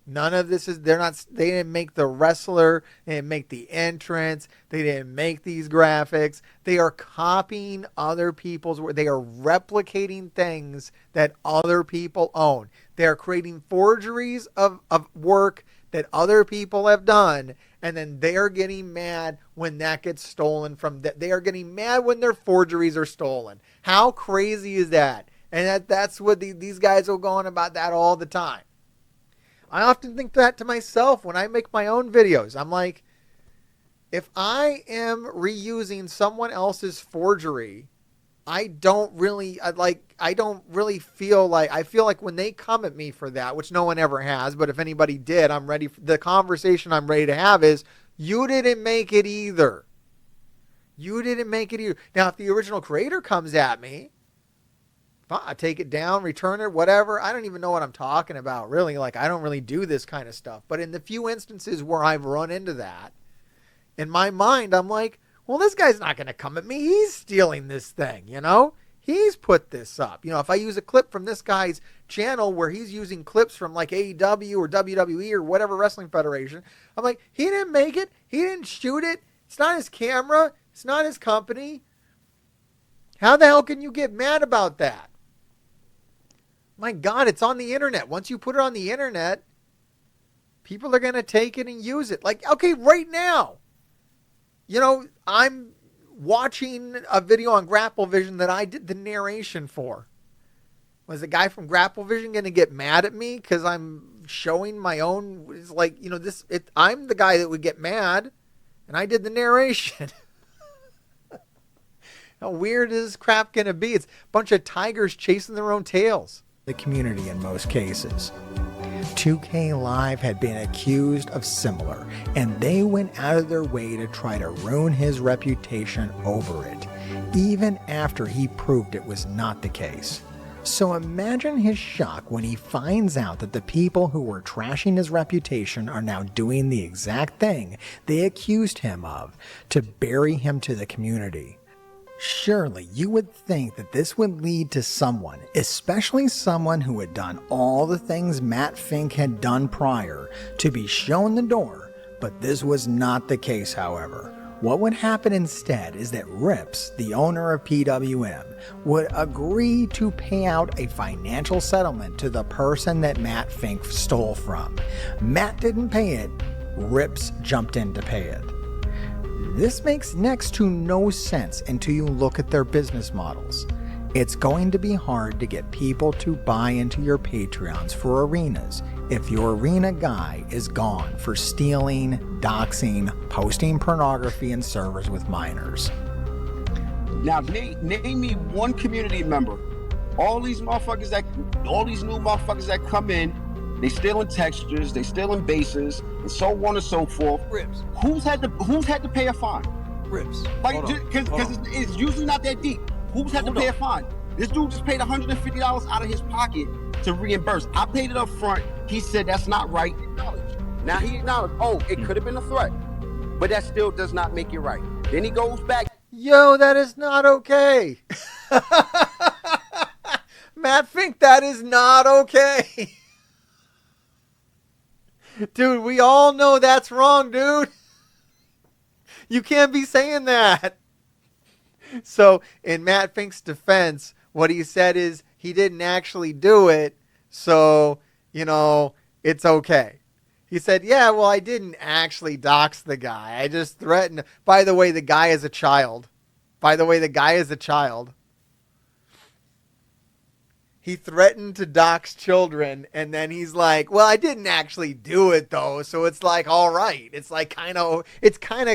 None of this is, they didn't make the wrestler, they didn't make the entrance, they didn't make these graphics. They are copying other people's work. They are replicating things that other people own. They are creating forgeries of work that other people have done, and then they are getting mad when that gets stolen from them. They are getting mad when their forgeries are stolen. How crazy is that? And that's what these guys will go on about that all the time. I often think that to myself when I make my own videos. I'm like, if I am reusing someone else's forgery, I don't really feel like, I feel like when they come at me for that, which no one ever has, but if anybody did, I'm ready. The conversation I'm ready to have is, you didn't make it either. You didn't make it either. Now, if the original creator comes at me, I take it down, return it, whatever. I don't even know what I'm talking about, really. Like, I don't really do this kind of stuff. But in the few instances where I've run into that, in my mind, I'm like, well, this guy's not going to come at me. He's stealing this thing, He's put this up. If I use a clip from this guy's channel where he's using clips from like AEW or WWE or whatever wrestling federation, I'm like, he didn't make it. He didn't shoot it. It's not his camera. It's not his company. How the hell can you get mad about that? My God, it's on the internet. Once you put it on the internet, people are going to take it and use it. Like, okay, right now, I'm watching a video on Grapple Vision that I did the narration for. Was the guy from Grapple Vision going to get mad at me because I'm showing my own? It's like, I'm the guy that would get mad, and I did the narration. How weird is this crap going to be? It's a bunch of tigers chasing their own tails. The community in most cases. 2K Live had been accused of similar, and they went out of their way to try to ruin his reputation over it, even after he proved it was not the case. So imagine his shock when he finds out that the people who were trashing his reputation are now doing the exact thing they accused him of, to bury him to the community. Surely you would think that this would lead to someone, especially someone who had done all the things Matt Fink had done prior, to be shown the door, but this was not the case, however. What would happen instead is that Rips, the owner of PWM, would agree to pay out a financial settlement to the person that Matt Fink stole from. Matt didn't pay it, Rips jumped in to pay it. This makes next to no sense until you look at their business models. It's going to be hard to get people to buy into your Patreons for arenas if your arena guy is gone for stealing, doxing, posting pornography in servers with minors. Now, name me one community member. All these new motherfuckers that come in, they stealing textures, they stealing bases, and so on and so forth. Rips. Who's had to pay a fine? Rips. Like, because it's usually not that deep. Who's had to pay a fine? This dude just paid $150 out of his pocket to reimburse. I paid it up front. He said that's not right. Now he acknowledged, it could have been a threat, but that still does not make it right. Then he goes back. Yo, that is not okay. Matt Fink, that is not okay. Dude, we all know that's wrong, dude. You can't be saying that. So, in Matt Fink's defense, what he said is he didn't actually do it, so, it's okay. He said, yeah, well, I didn't actually dox the guy. I just threatened. By the way, the guy is a child. He threatened to dox children, and then he's like, well, I didn't actually do it, though, so it's like, all right. It's like kind of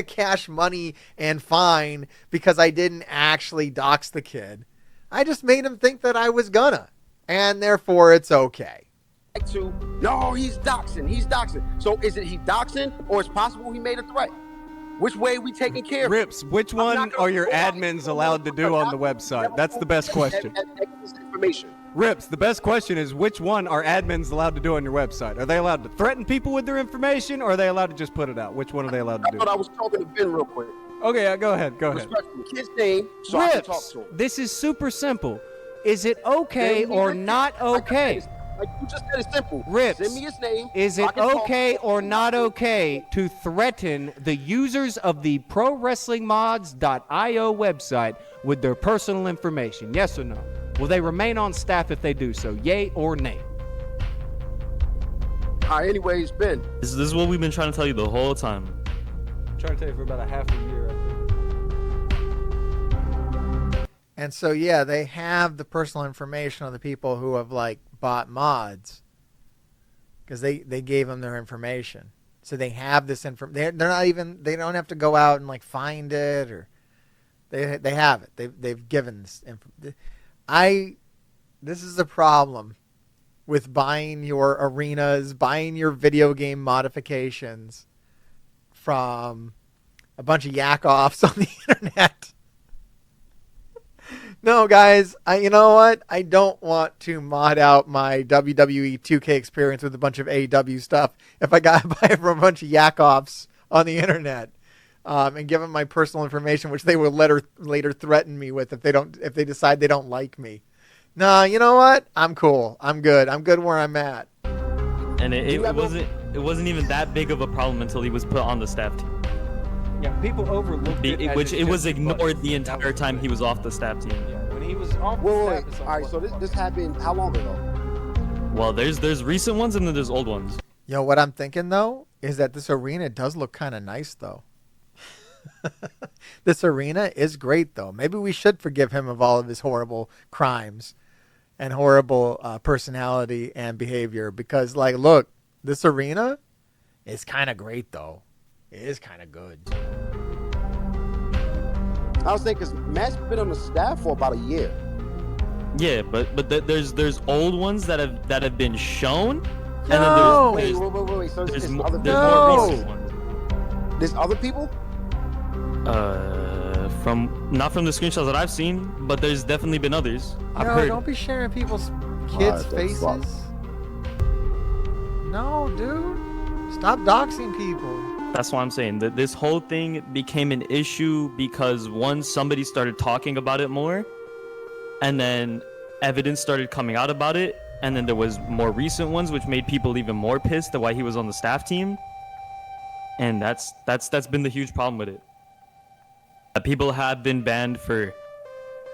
cash money and fine because I didn't actually dox the kid. I just made him think that I was gonna, and therefore it's okay. No, he's doxing. So is it he doxing, or it's possible he made a threat? Which way are we taking care of? Rips, which one are your admins allowed to do on the website? That's the best question. Rips, the best question is which one are admins allowed to do on your website? Are they allowed to threaten people with their information, or are they allowed to just put it out? Which one are they allowed to do? I thought I was talking to Ben real quick. Okay, go ahead. Kid's name, so I can talk Rips, to him. this is super simple. Is it okay or not okay? Like you just said, it's simple. Rips, send me his name. is it okay or not okay to threaten the users of the ProWrestlingMods.io website with their personal information? Yes or no? Will they remain on staff if they do so? Yay or nay? Anyways, Ben. This is what we've been trying to tell you the whole time. I'm trying to tell you for about a half a year, I think. And so, yeah, they have the personal information of the people who have, bought mods because they gave them their information. So they have this information. They don't have to go out and, find it, or they have it. They've given this information. This is the problem with buying your arenas, buying your video game modifications from a bunch of yak-offs on the internet. No, guys, you know what? I don't want to mod out my WWE 2K experience with a bunch of AEW stuff if I got to buy it from a bunch of yak-offs on the internet. And give them my personal information, which they will later threaten me with if they decide they don't like me. No, you know what? I'm cool. I'm good. I'm good where I'm at. And it wasn't even that big of a problem until he was put on the staff team. Yeah, people overlooked it. Which it was ignored the entire time he was off the staff team. Yeah, when he was off Wait. the staff. All right, so this happened how long ago? Well, there's recent ones and then there's old ones. What I'm thinking, though, is that this arena does look kind of nice, though. This arena is great, though. Maybe we should forgive him of all of his horrible crimes and horrible personality and behavior because, look, this arena is kind of great, though. It is kind of good. I was saying because Matt's been on the staff for about a year. Yeah, but there's old ones that have been shown, and No! then there's Wait. So there's other more No! recent ones. There's other people? Not from the screenshots that I've seen, but there's definitely been others. I've No, heard. don't be sharing people's kids' faces. No, dude. Stop doxing people. That's why I'm saying that this whole thing became an issue because somebody started talking about it more, and then evidence started coming out about it, and then there was more recent ones which made people even more pissed at why he was on the staff team. And that's been the huge problem with it. People have been banned for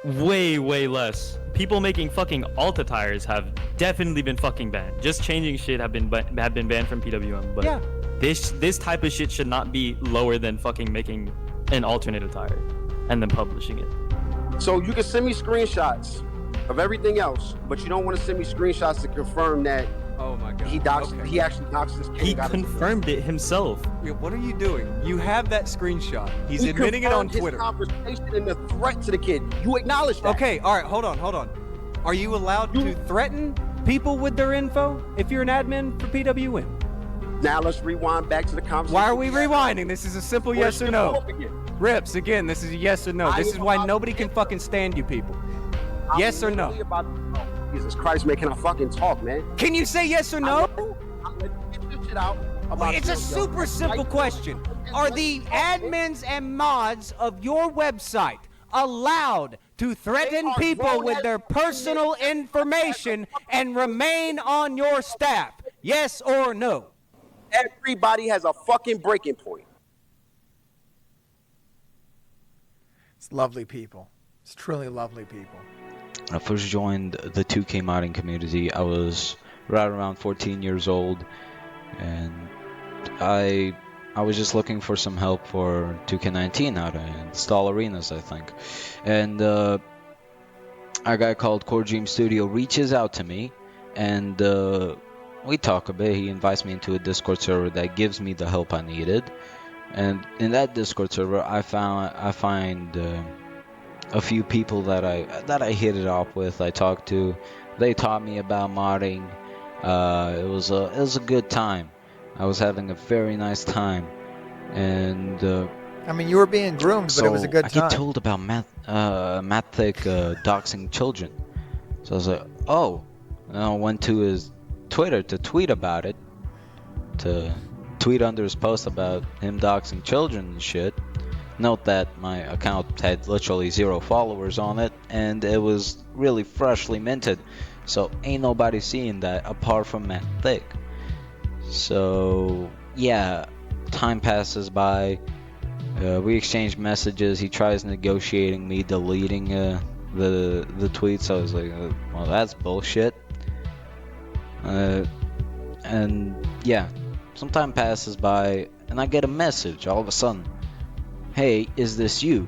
way less. People making fucking Alta tires have definitely been fucking banned. Just changing shit have been banned from PWM. But yeah, this type of shit should not be lower than fucking making an alternate attire and then publishing it. So you can send me screenshots of everything else, but you don't want to send me screenshots to confirm that. Oh my god. He actually doxed this kid. He confirmed it himself. What are you doing? You have that screenshot. He's admitting it on Twitter. His conversation and the threat to the kid. You acknowledge that. Okay, all right, hold on. Are you allowed to threaten people with their info if you're an admin for PWM? Now let's rewind back to the conversation. Why are we rewinding? This is a simple yes or no. Rips, again, this is a yes or no. This is why nobody can fucking stand you people. Yes or no? Jesus Christ, man, can I fucking talk, man? Can you say yes or no? I'm gonna get this shit out. It's a super simple question. Are the admins and mods of your website allowed to threaten people with their personal information and remain on your staff? Yes or no? Everybody has a fucking breaking point. It's lovely people. It's truly lovely people. When I first joined the 2K modding community, I was right around 14 years old, and I was just looking for some help for 2K19, how to install arenas, I think. And a guy called Core Dream Studio reaches out to me, and we talk a bit. He invites me into a Discord server that gives me the help I needed. And in that Discord server, I find a few people that I hit it off with. I talked to. They taught me about modding. It was a good time. I was having a very nice time, and I mean, you were being groomed, but it was a good time. I get told about Mathic doxing children, so I was like, oh. And I went to his Twitter to tweet about it, to tweet under his post about him doxing children and shit. Note that my account had literally 0 followers on it, and it was really freshly minted, so ain't nobody seeing that apart from Matt Thick. So yeah, time passes by, we exchange messages. He tries negotiating me deleting the tweets. I was like, well, that's bullshit. And yeah, some time passes by, and I get a message all of a sudden. Hey, is this you?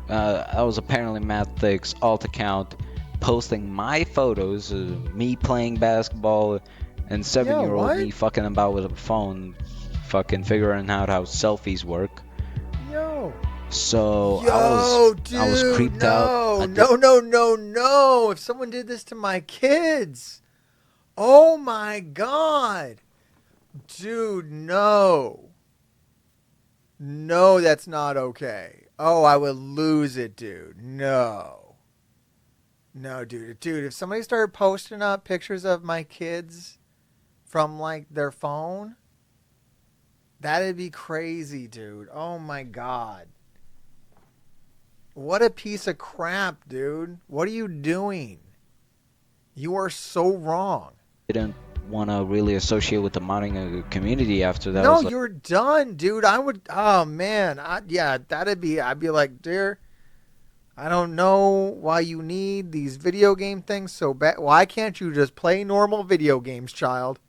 I was apparently Matt Thick's alt account posting my photos of me playing basketball and 7-year-old me fucking about with a phone, fucking figuring out how selfies work. So I was creeped out. No. If someone did this to my kids, oh my God. Dude, no. No, that's not okay. Oh, I would lose it, dude. No, dude. If somebody started posting up pictures of my kids from, like, their phone, that'd be crazy, dude. Oh, my God. What a piece of crap, dude. What are you doing? You are so wrong. Didn't want to really associate with the modding community after that. No, you're done, dude. I would, oh man, I'd be like, dear, I don't know why you need these video game things so bad. Why can't you just play normal video games, child?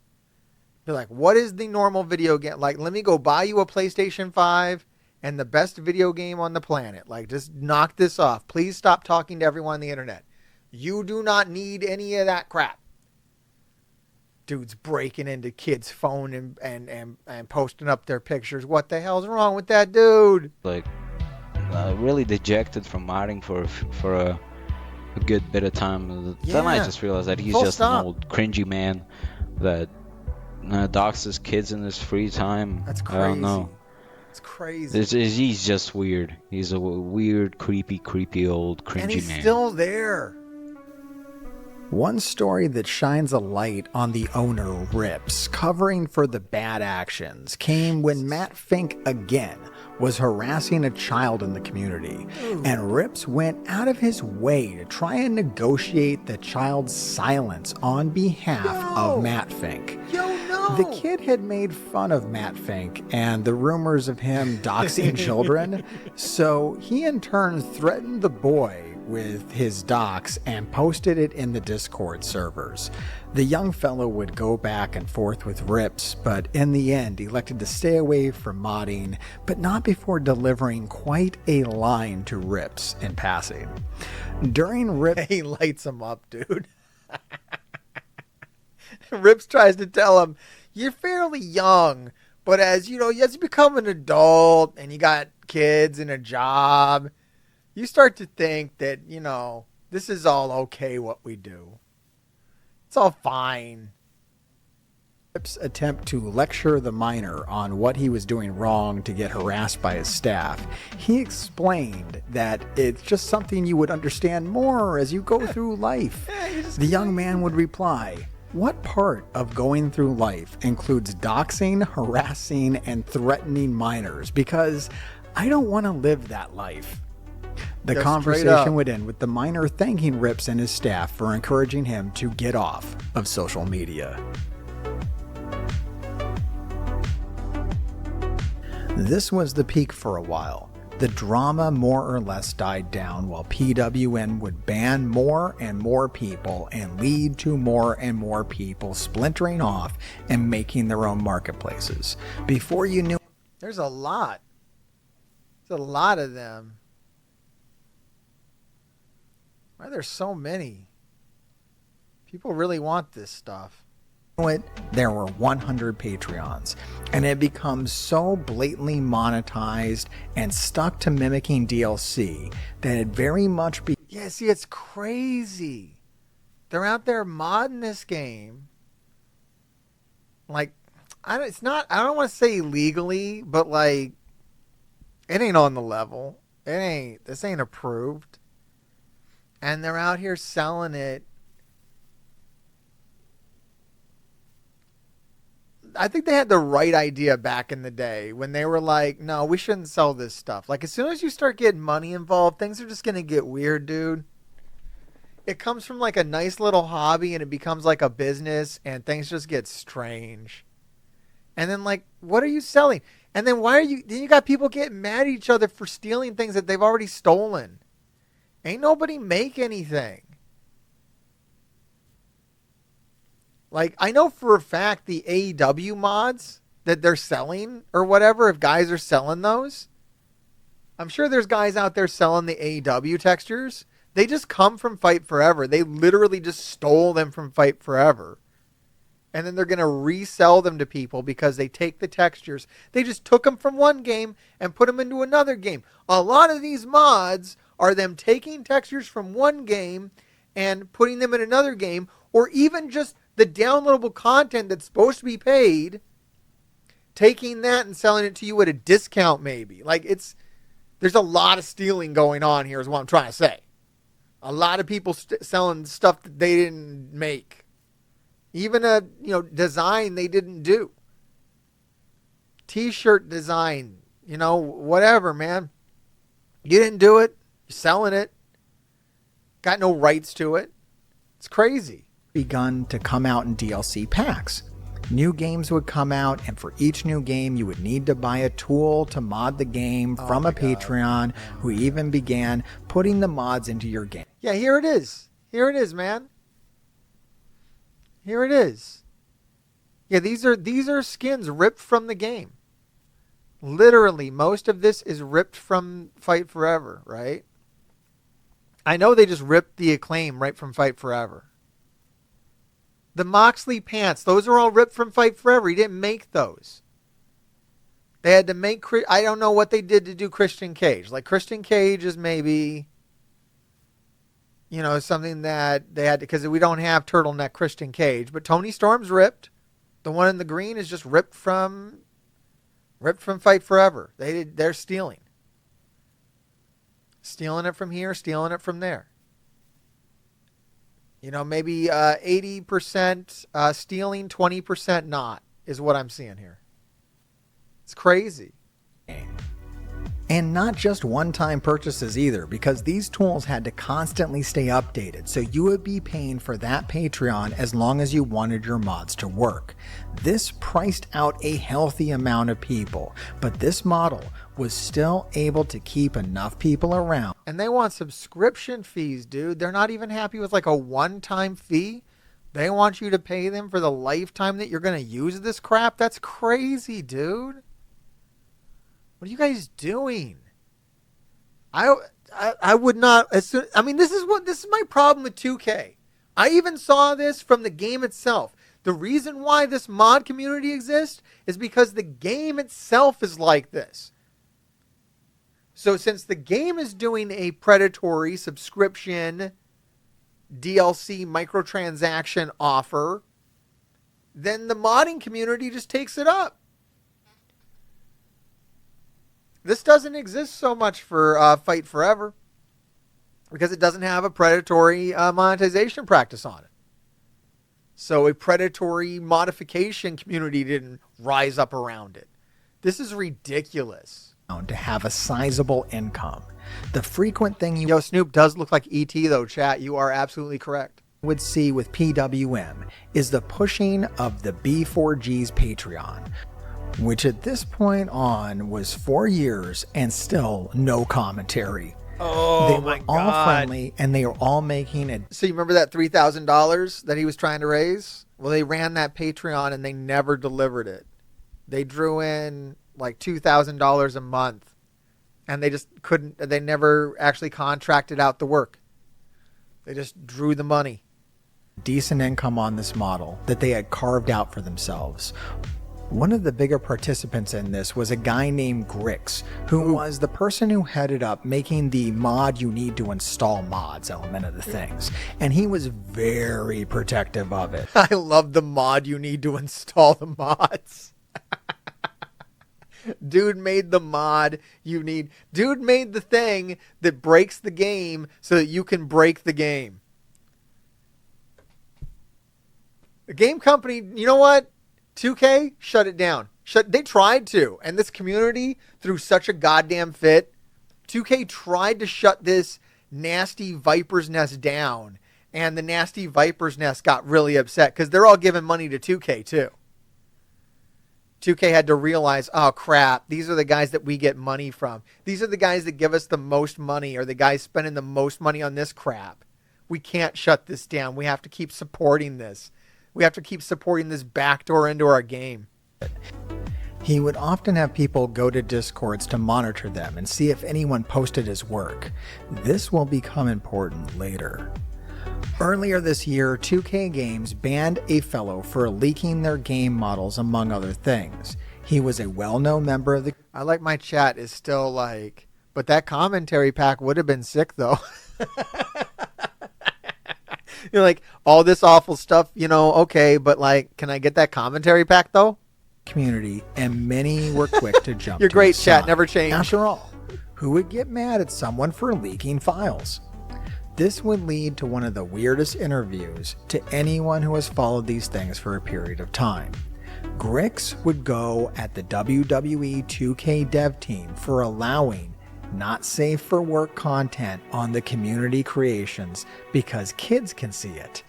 Be like, what is the normal video game? Like, let me go buy you a PlayStation 5 and the best video game on the planet. Like, just knock this off. Please stop talking to everyone on the internet. You do not need any of that crap. Dudes breaking into kids' phone and posting up their pictures. What the hell's wrong with that dude? Like, really dejected from modding for a good bit of time. Then I just realized that he's just an old cringy man that doxes kids in his free time. That's crazy. I don't know. It's crazy. He's just weird. He's a weird, creepy old cringy And he's man. still there. One story that shines a light on the owner, Rips, covering for the bad actions, came when Matt Fink again was harassing a child in the community, and Rips went out of his way to try and negotiate the child's silence on behalf of Matt Fink. The kid had made fun of Matt Fink and the rumors of him doxing children, so he in turn threatened the boy with his dox and posted it in the Discord servers. The young fellow would go back and forth with Rips, but in the end elected to stay away from modding, but not before delivering quite a line to Rips in passing. During Rips, He lights him up, dude. Rips tries to tell him, you're fairly young, but as you become an adult and you got kids and a job, you start to think that, this is all okay what we do. It's all fine. Rips' attempt to lecture the minor on what he was doing wrong to get harassed by his staff, he explained that it's just something you would understand more as you go through life. The young man would reply, "What part of going through life includes doxing, harassing, and threatening minors? Because I don't want to live that life." The Go straight conversation up. would end with the minor thanking Rips and his staff for encouraging him to get off of social media. This was the peak for a while. The drama more or less died down while PWN would ban more and more people and lead to more and more people splintering off and making their own marketplaces. Before you knew, There's a lot. There's a lot of them. Why are there so many? People really want this stuff. it, there were 100 Patreons, and it becomes so blatantly monetized and stuck to mimicking DLC that it very much be. Yeah, see, it's crazy. They're out there modding this game. Like, I don't want to say illegally, but like, it ain't on the level. This ain't approved. And they're out here selling it. I think they had the right idea back in the day when they were like, no, we shouldn't sell this stuff. Like, as soon as you start getting money involved, things are just going to get weird, dude. It comes from like a nice little hobby and it becomes like a business and things just get strange. And then like, what are you selling? And then then you got people getting mad at each other for stealing things that they've already stolen. Ain't nobody make anything. Like, I know for a fact the AEW mods that they're selling or whatever, if guys are selling those, I'm sure there's guys out there selling the AEW textures. They just come from Fight Forever. They literally just stole them from Fight Forever. And then they're going to resell them to people because they take the textures. They just took them from one game and put them into another game. A lot of these mods are them taking textures from one game and putting them in another game, or even just the downloadable content that's supposed to be paid, taking that and selling it to you at a discount maybe. Like, there's a lot of stealing going on here is what I'm trying to say. A lot of people selling stuff that they didn't make. Even a design they didn't do. T-shirt design, whatever, man. You didn't do it. You're selling it. Got no rights to it. It's crazy. Begun to come out in DLC packs. New games would come out, and for each new game, you would need to buy a tool to mod the game from a Patreon who even began putting the mods into your game. Yeah, here it is. Here it is, man. Here it is. Yeah, these are skins ripped from the game. Literally, most of this is ripped from Fight Forever, right? I know they just ripped the Acclaim right from Fight Forever. The Moxley pants, those are all ripped from Fight Forever. He didn't make those. They had to make, I don't know what they did to do Christian Cage. Like, Christian Cage is maybe, something that they had to, because we don't have turtleneck Christian Cage. But Tony Storm's ripped. The one in the green is just ripped from Ripped from Fight Forever. They're stealing. Stealing it from here, stealing it from there. You know, maybe 80% stealing, 20% not is what I'm seeing here. It's crazy. And not just one-time purchases either, because these tools had to constantly stay updated, so you would be paying for that Patreon as long as you wanted your mods to work. This priced out a healthy amount of people, but this model was still able to keep enough people around. And they want subscription fees, dude. They're not even happy with like a one-time fee. They want you to pay them for the lifetime that you're going to use this crap. That's crazy, dude. What are you guys doing? I would not assume. I mean, this is my problem with 2K. I even saw this from the game itself. The reason why this mod community exists is because the game itself is like this. So since the game is doing a predatory subscription DLC microtransaction offer, then the modding community just takes it up. This doesn't exist so much for Fight Forever because it doesn't have a predatory monetization practice on it. So a predatory modification community didn't rise up around it. This is ridiculous. To have a sizable income. The frequent thing you Yo, Snoop does look like E.T. though, chat. You are absolutely correct. would see with PWM is the pushing of the B4G's Patreon, which at this point on was 4 years and still no commentary. Oh, they were all friendly and they were all making it. So you remember that $3,000 that he was trying to raise? Well, they ran that Patreon and they never delivered it. They drew in like $2,000 a month and they just couldn't, they never actually contracted out the work. They just drew the money. Decent income on this model that they had carved out for themselves. One of the bigger participants in this was a guy named Grix, who was the person who headed up making the mod you need to install mods element of the things. And he was very protective of it. I love the mod you need to install the mods. Dude made the mod you need. Dude made the thing that breaks the game so that you can break the game. The game company, you know what? 2K, shut it down. They tried to, and this community threw such a goddamn fit. 2K tried to shut this nasty Viper's Nest down, and the nasty Viper's Nest got really upset because they're all giving money to 2K too. 2K had to realize, oh crap, these are the guys that we get money from. These are the guys that give us the most money, or the guys spending the most money on this crap. We can't shut this down. We have to keep supporting this. We have to keep supporting this backdoor into our game. He would often have people go to Discords to monitor them and see if anyone posted his work. This will become important later. Earlier this year, 2K Games banned a fellow for leaking their game models, among other things. He was a well-known member of the... I like my chat is still like, but that commentary pack would have been sick though. You're like, all this awful stuff, you know, okay, but like, can I get that commentary pack though? Community, and many were quick to jump. You're to great, his chat, side. never change. After all, who would get mad at someone for leaking files? This would lead to one of the weirdest interviews to anyone who has followed these things for a period of time. Grix would go at the WWE 2K dev team for allowing not safe for work content on the community creations because kids can see it.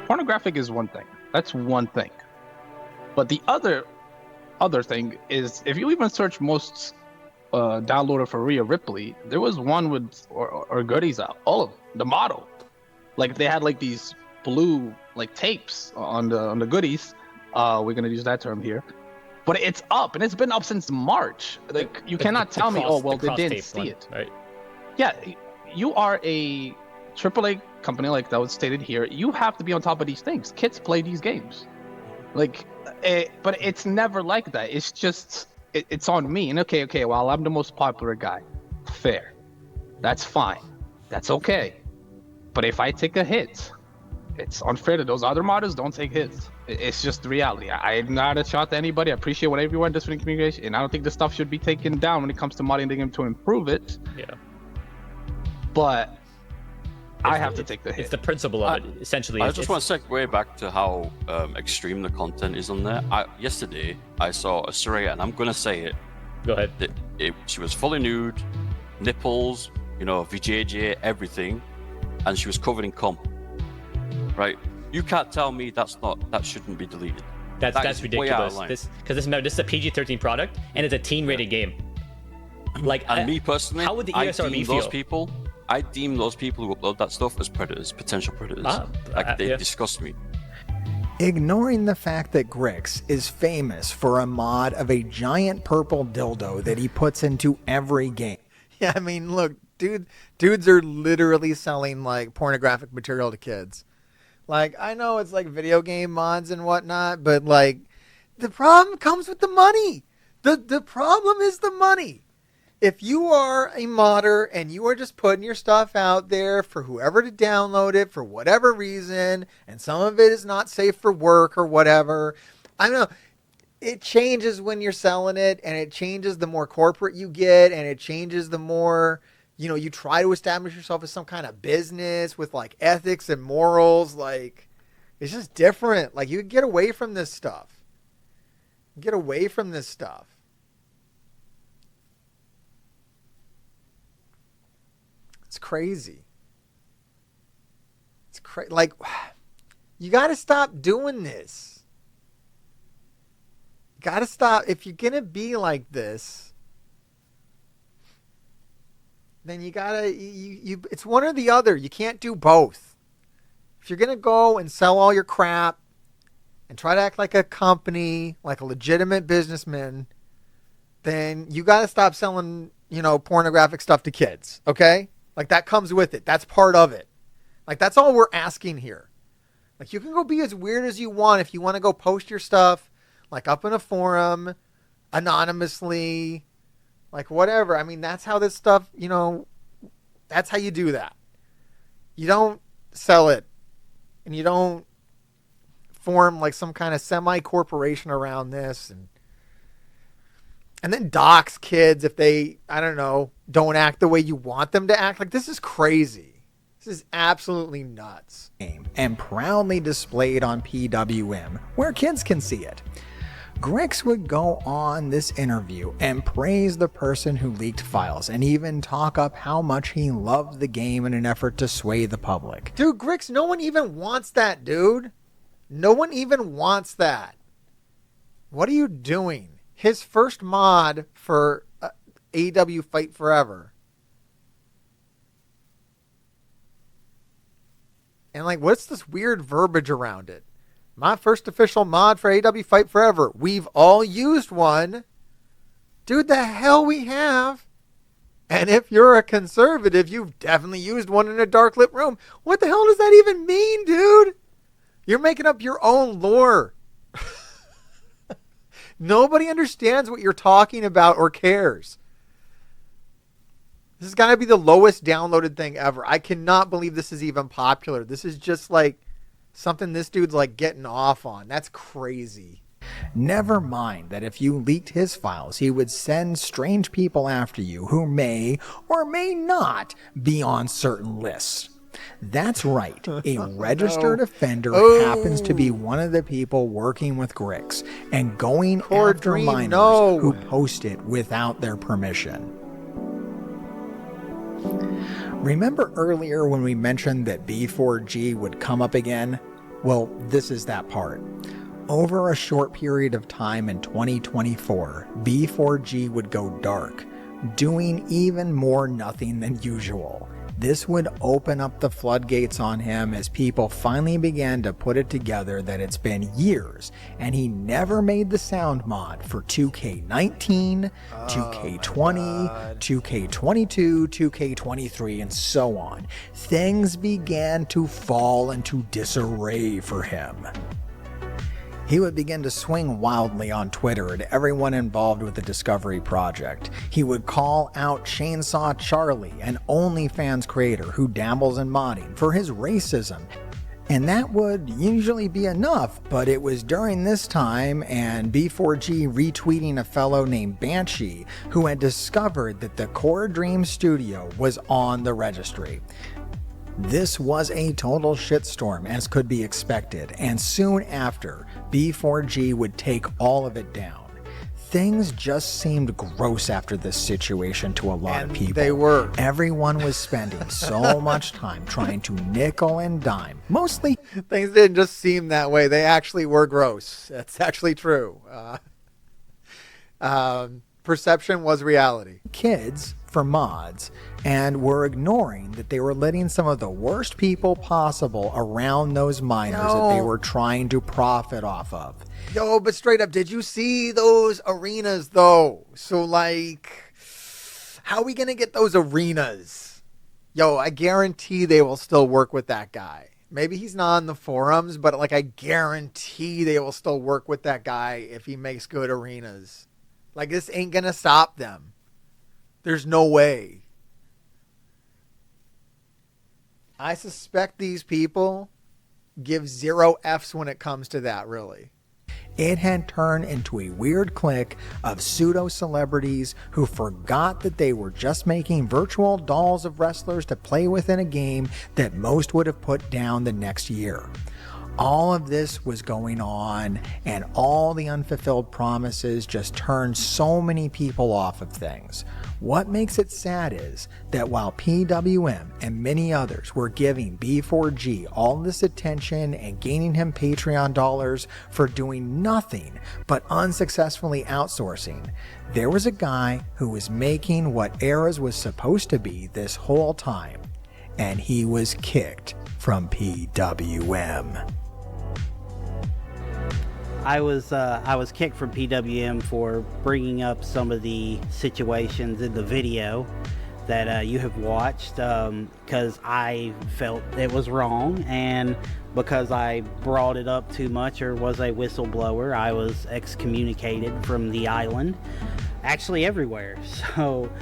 Pornographic is one thing. That's one thing. But the other thing is, if you even search most downloaded for Rhea Ripley, there was one with or goodies out. All of them, the model. Like they had like these blue like tapes on the goodies. We're gonna use that term here. But it's up, and it's been up since March. Like you cannot tell me, oh well, they didn't see it. Right? Yeah, you are a AAA company, like that was stated here. You have to be on top of these things. Kids play these games, but it's never like that. It's just it's on me. And okay, well, I'm the most popular guy. Fair, that's fine, that's okay. But if I take a hit, it's unfair that those other modders don't take hits. It's just the reality. I'm not a shot to anybody. I appreciate what everyone does for the communication, and I don't think this stuff should be taken down when it comes to modding the game to improve it. Yeah. But I have to take the hit. It's the principle of it, essentially. I just want to segue back to how extreme the content is on there. Yesterday, I saw a Soraya, and I'm going to say it. Go ahead. She was fully nude, nipples, VJJ, everything, and she was covered in cum. Right? You can't tell me that shouldn't be deleted. That's ridiculous. This is a PG-13 product, and it's a teen-rated game. Me personally, how would the ESRB feel? I deem those people who upload that stuff as predators, potential predators. They disgust me. Ignoring the fact that Grix is famous for a mod of a giant purple dildo that he puts into every game. Yeah, I mean, look, dudes are literally selling like pornographic material to kids. Like, I know it's like video game mods and whatnot, but like, the problem comes with the money. The problem is the money. If you are a modder and you are just putting your stuff out there for whoever to download it for whatever reason, and some of it is not safe for work or whatever, I don't know. It changes when you're selling it, and it changes the more corporate you get, and it changes the more, you try to establish yourself as some kind of business with like ethics and morals. Like, it's just different. Like, you can get away from this stuff. Get away from this stuff. It's crazy. It's crazy. Like, you got to stop doing this. You got to stop. If you're going to be like this, then you got to, it's one or the other. You can't do both. If you're going to go and sell all your crap and try to act like a company, like a legitimate businessman, then you got to stop selling, pornographic stuff to kids. Okay? Like, that comes with it. That's part of it. Like, that's all we're asking here. Like, you can go be as weird as you want if you want to go post your stuff, like, up in a forum, anonymously, like, whatever. I mean, that's how this stuff, that's how you do that. You don't sell it, and you don't form, like, some kind of semi-corporation around this, and then dox kids if they, I don't know, don't act the way you want them to act. Like, this is crazy. This is absolutely nuts. And proudly displayed on PWM, where kids can see it. Grix would go on this interview and praise the person who leaked files, and even talk up how much he loved the game in an effort to sway the public. Dude, Grix, no one even wants that, dude. No one even wants that. What are you doing? His first mod for AEW Fight Forever. And like, what's this weird verbiage around it? My first official mod for AEW Fight Forever. We've all used one. Dude, the hell we have. And if you're a conservative, you've definitely used one in a dark lit room. What the hell does that even mean, dude? You're making up your own lore. Nobody understands what you're talking about or cares. This has got to be the lowest downloaded thing ever. I cannot believe this is even popular. This is just like something this dude's like getting off on. That's crazy. Never mind that if you leaked his files, he would send strange people after you who may or may not be on certain lists. That's right. A registered offender happens to be one of the people working with Grix and going after minors who post it without their permission. Remember earlier when we mentioned that B4G would come up again? Well, this is that part. Over a short period of time in 2024, B4G would go dark, doing even more nothing than usual. This would open up the floodgates on him as people finally began to put it together that it's been years and he never made the sound mod for 2K19, 2K20, 2K22, 2K23, and so on. Things began to fall into disarray for him. He would begin to swing wildly on Twitter at everyone involved with the Discovery Project. He would call out Chainsaw Charlie, an OnlyFans creator who dabbles in modding, for his racism, And that would usually be enough, but it was during this time and B4G retweeting a fellow named Banshee who had discovered that the Core Dream Studio was on the registry. This was a total shitstorm, as could be expected, and soon after, B4G would take all of it down. Things just seemed gross after this situation to a lot of people. They were. Everyone was spending so much time trying to nickel and dime. Mostly, things didn't just seem that way. They actually were gross. That's actually true. Perception was reality. Kids for mods, and were ignoring that they were letting some of the worst people possible around those miners that they were trying to profit off of. Yo, but straight up, did you see those arenas though? So like, how are we gonna get those arenas? Yo, I guarantee they will still work with that guy. Maybe he's not on the forums, but like I guarantee they will still work with that guy if he makes good arenas. Like this ain't gonna stop them. There's no way. I suspect these people give 0 Fs when it comes to that, really. It had turned into a weird clique of pseudo-celebrities who forgot that they were just making virtual dolls of wrestlers to play with in a game that most would have put down the next year. All of this was going on, and all the unfulfilled promises just turned so many people off of things. What makes it sad is that while PWM and many others were giving B4G all this attention and gaining him Patreon dollars for doing nothing but unsuccessfully outsourcing, there was a guy who was making what Eras was supposed to be this whole time, and he was kicked from PWM. I was kicked from PWM for bringing up some of the situations in the video that you have watched because I felt it was wrong, and because I brought it up too much or was a whistleblower, I was excommunicated from the island, actually everywhere. So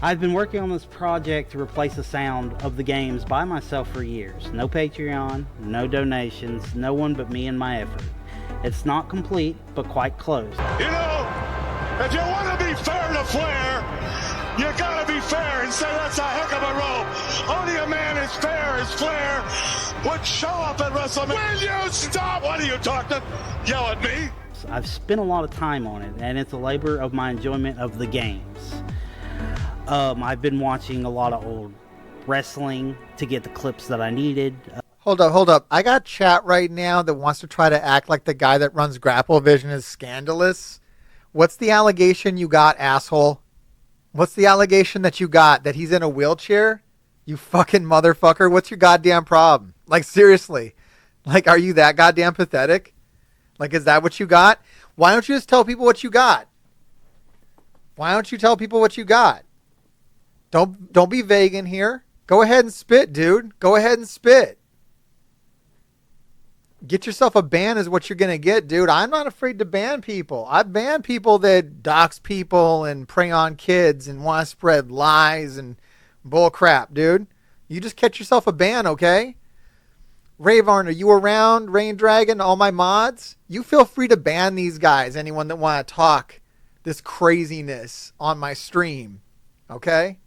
I've been working on this project to replace the sound of the games by myself for years. No Patreon, no donations, no one but me and my effort. It's not complete, but quite close. You know, if you want to be fair to Flair, you gotta be fair and say that's a heck of a rope. Only a man as fair as Flair would show up at WrestleMania. Will you stop? What are you talking? Yell at me? I've spent a lot of time on it, and it's a labor of my enjoyment of the games. I've been watching a lot of old wrestling to get the clips that I needed. Hold up. I got chat right now that wants to try to act like the guy that runs Grapple Vision is scandalous. What's the allegation you got, asshole? What's the allegation that you got? That he's in a wheelchair? You fucking motherfucker. What's your goddamn problem? Like, seriously. Like, are you that goddamn pathetic? Like, is that what you got? Why don't you just tell people what you got? Why don't you tell people what you got? Don't be vague in here. Go ahead and spit, dude. Go ahead and spit. Get yourself a ban is what you're going to get, dude. I'm not afraid to ban people. I've banned people that dox people and prey on kids and want to spread lies and bull crap, dude. You just catch yourself a ban, okay? Ravarn, are you around? Rain Dragon, all my mods? You feel free to ban these guys, anyone that want to talk this craziness on my stream, okay?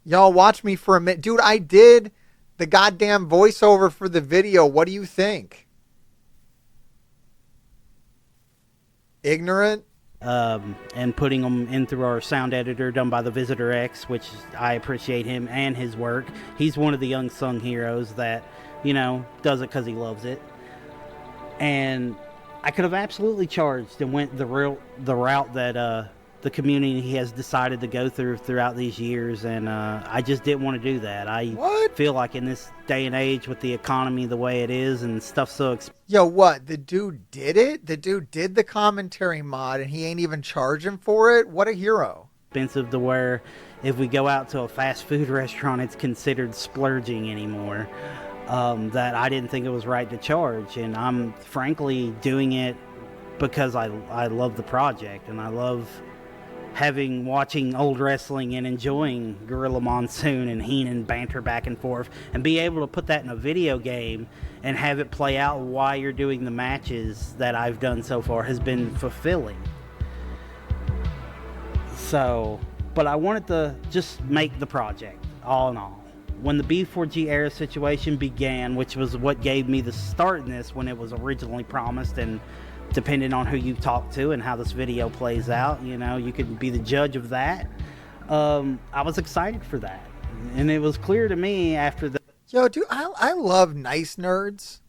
Y'all watch me for a minute. Dude, I did the goddamn voiceover for the video. What do you think? Ignorant? And putting them in through our sound editor done by the Visitor X, which I appreciate him and his work. He's one of the unsung heroes that, you know, does it because he loves it. And I could have absolutely charged and went the route that the community has decided to go throughout these years, and I just didn't want to do that. I feel like in this day and age with the economy the way it is and stuff so Yo, what? The dude did it? The dude did the commentary mod and he ain't even charging for it? What a hero. Expensive to where if we go out to a fast food restaurant, it's considered splurging anymore. That I didn't think it was right to charge, and I'm frankly doing it because I love the project and I love watching old wrestling and enjoying Gorilla Monsoon and Heenan banter back and forth, and be able to put that in a video game and have it play out while you're doing the matches that I've done so far has been fulfilling. So, but I wanted to just make the project, all in all. When the B4G era situation began, which was what gave me the start in this when it was originally promised, and depending on who you talk to and how this video plays out, you know, you could be the judge of that. I was excited for that. And it was clear to me after the... Yo, dude, I love nice nerds.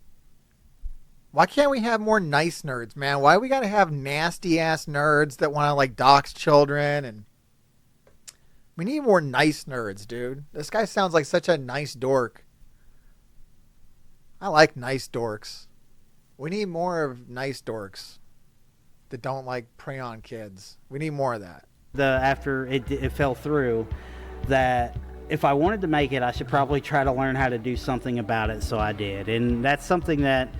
Why can't we have more nice nerds, man? Why we gotta have nasty-ass nerds that want to, like, dox children? And we need more nice nerds, dude. This guy sounds like such a nice dork. I like nice dorks. We need more of nice dorks that don't, like, prey on kids. We need more of that. After it fell through, that if I wanted to make it, I should probably try to learn how to do something about it, so I did. And that's something that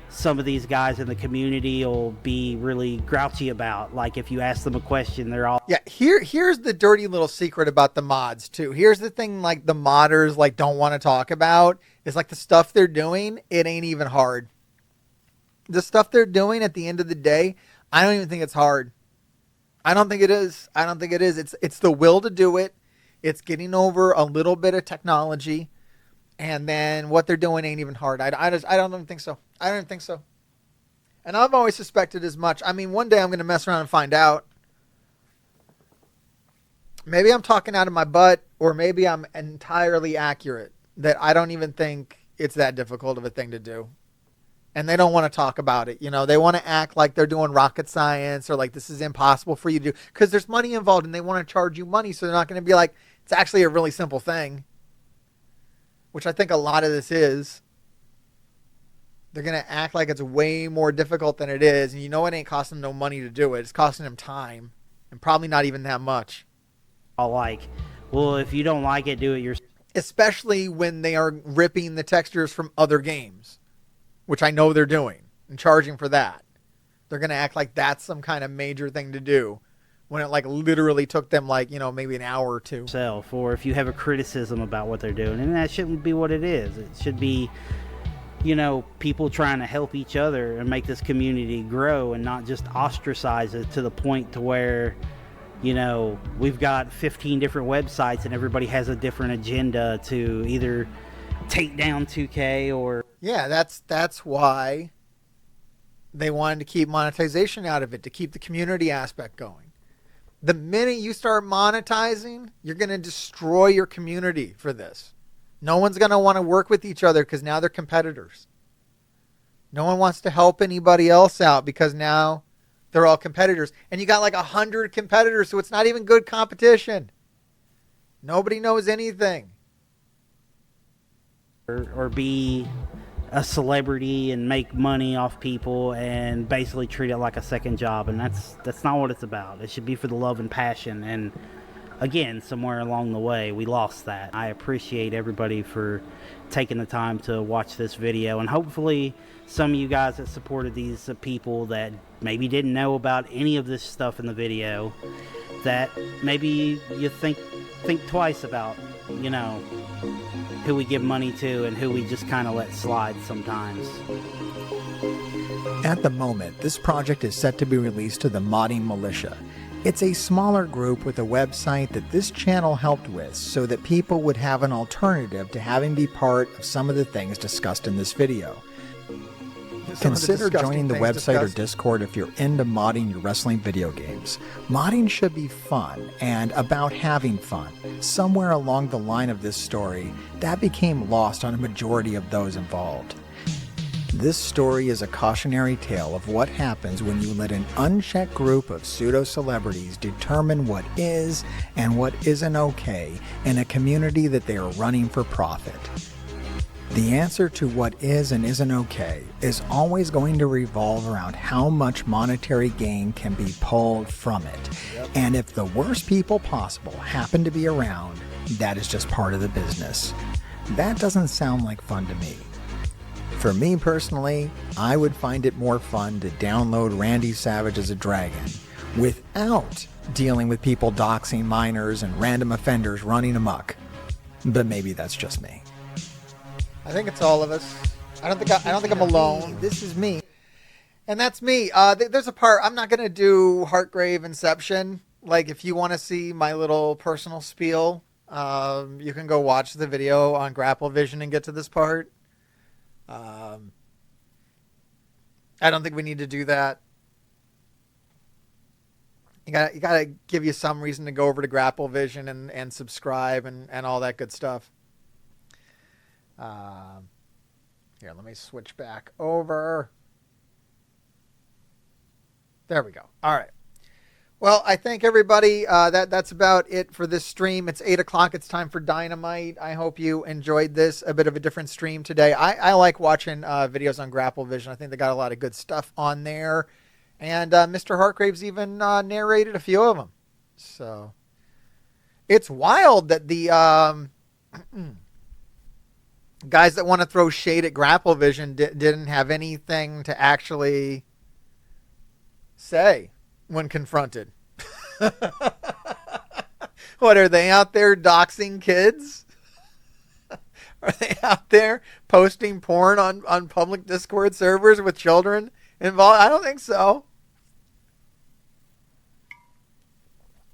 some of these guys in the community will be really grouchy about. Like, if you ask them a question, they're all... Yeah, here's the dirty little secret about the mods, too. Here's the thing, like, the modders, like, don't want to talk about, is, like, the stuff they're doing, it ain't even hard. The stuff they're doing at the end of the day, I don't even think it's hard. I don't think it is. I don't think it is. It's the will to do it. It's getting over a little bit of technology. And then what they're doing ain't even hard. I don't even think so. I don't even think so. And I've always suspected as much. I mean, one day I'm going to mess around and find out. Maybe I'm talking out of my butt, or maybe I'm entirely accurate that I don't even think it's that difficult of a thing to do. And they don't want to talk about it. You know, they want to act like they're doing rocket science, or like this is impossible for you to do, because there's money involved and they want to charge you money. So they're not going to be like, it's actually a really simple thing, which I think a lot of this is. They're going to act like it's way more difficult than it is. And you know, it ain't costing them no money to do it. It's costing them time, and probably not even that much. All like, well, if you don't like it, do it yourself. Especially when they are ripping the textures from other games, which I know they're doing, and charging for that. They're going to act like that's some kind of major thing to do, when it, like, literally took them, like, you know, maybe an hour or two. Or if you have a criticism about what they're doing, and that shouldn't be what it is. It should be, you know, people trying to help each other and make this community grow, and not just ostracize it to the point to where, you know, we've got 15 different websites and everybody has a different agenda to either take down 2K or... Yeah, that's why they wanted to keep monetization out of it, to keep the community aspect going. The minute you start monetizing, you're going to destroy your community for this. No one's going to want to work with each other because now they're competitors. No one wants to help anybody else out because now they're all competitors. And you got like 100 competitors, so it's not even good competition. Nobody knows anything. Or be a celebrity and make money off people and basically treat it like a second job, and that's not what it's about. It should be for the love and passion, and again, somewhere along the way we lost that. I appreciate everybody for taking the time to watch this video, and hopefully some of you guys that supported these people that maybe didn't know about any of this stuff in the video, that maybe you think twice about, you know, who we give money to and who we just kind of let slide sometimes. At the moment, this project is set to be released to the Modding Militia. It's a smaller group with a website that this channel helped with so that people would have an alternative to having be part of some of the things discussed in this video. Consider joining the website or Discord if you're into modding your wrestling video games. Modding should be fun and about having fun. Somewhere along the line of this story, that became lost on a majority of those involved. This story is a cautionary tale of what happens when you let an unchecked group of pseudo-celebrities determine what is and what isn't okay in a community that they are running for profit. The answer to what is and isn't okay is always going to revolve around how much monetary gain can be pulled from it. And if the worst people possible happen to be around, that is just part of the business. That doesn't sound like fun to me. For me personally, I would find it more fun to download Randy Savage as a dragon, without dealing with people doxing minors and random offenders running amok. But maybe that's just me. I think it's all of us. I don't think I'm alone. This is me. And that's me. There's a part, I'm not going to do Hargrave Inception. Like, if you want to see my little personal spiel, you can go watch the video on Grapple Vision and get to this part. I don't think we need to do that. You gotta give you some reason to go over to Grapple Vision and subscribe and all that good stuff. Here, let me switch back over. There we go. All right. Well, I thank everybody. That's about it for this stream. It's 8 o'clock. It's time for Dynamite. I hope you enjoyed this. A bit of a different stream today. I like watching videos on Grapple Vision. I think they got a lot of good stuff on there. And Mr. Hargrave's even narrated a few of them. So it's wild that the guys that want to throw shade at Grapple Vision didn't have anything to actually say when confronted. What, are they out there doxing kids? Are they out there posting porn on public Discord servers with children involved? I don't think so.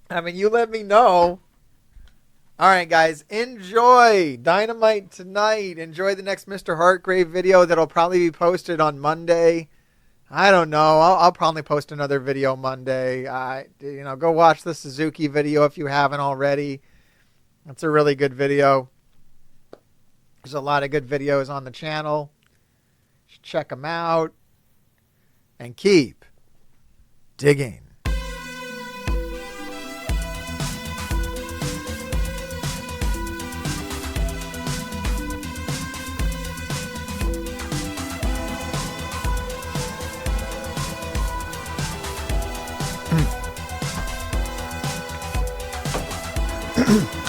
I mean, you let me know. All right, guys, enjoy Dynamite tonight. Enjoy the next Mr. Hargrave video that'll probably be posted on Monday. I don't know. I'll probably post another video Monday. Go watch the Suzuki video if you haven't already. It's a really good video. There's a lot of good videos on the channel. You should check them out and keep digging. Hmm.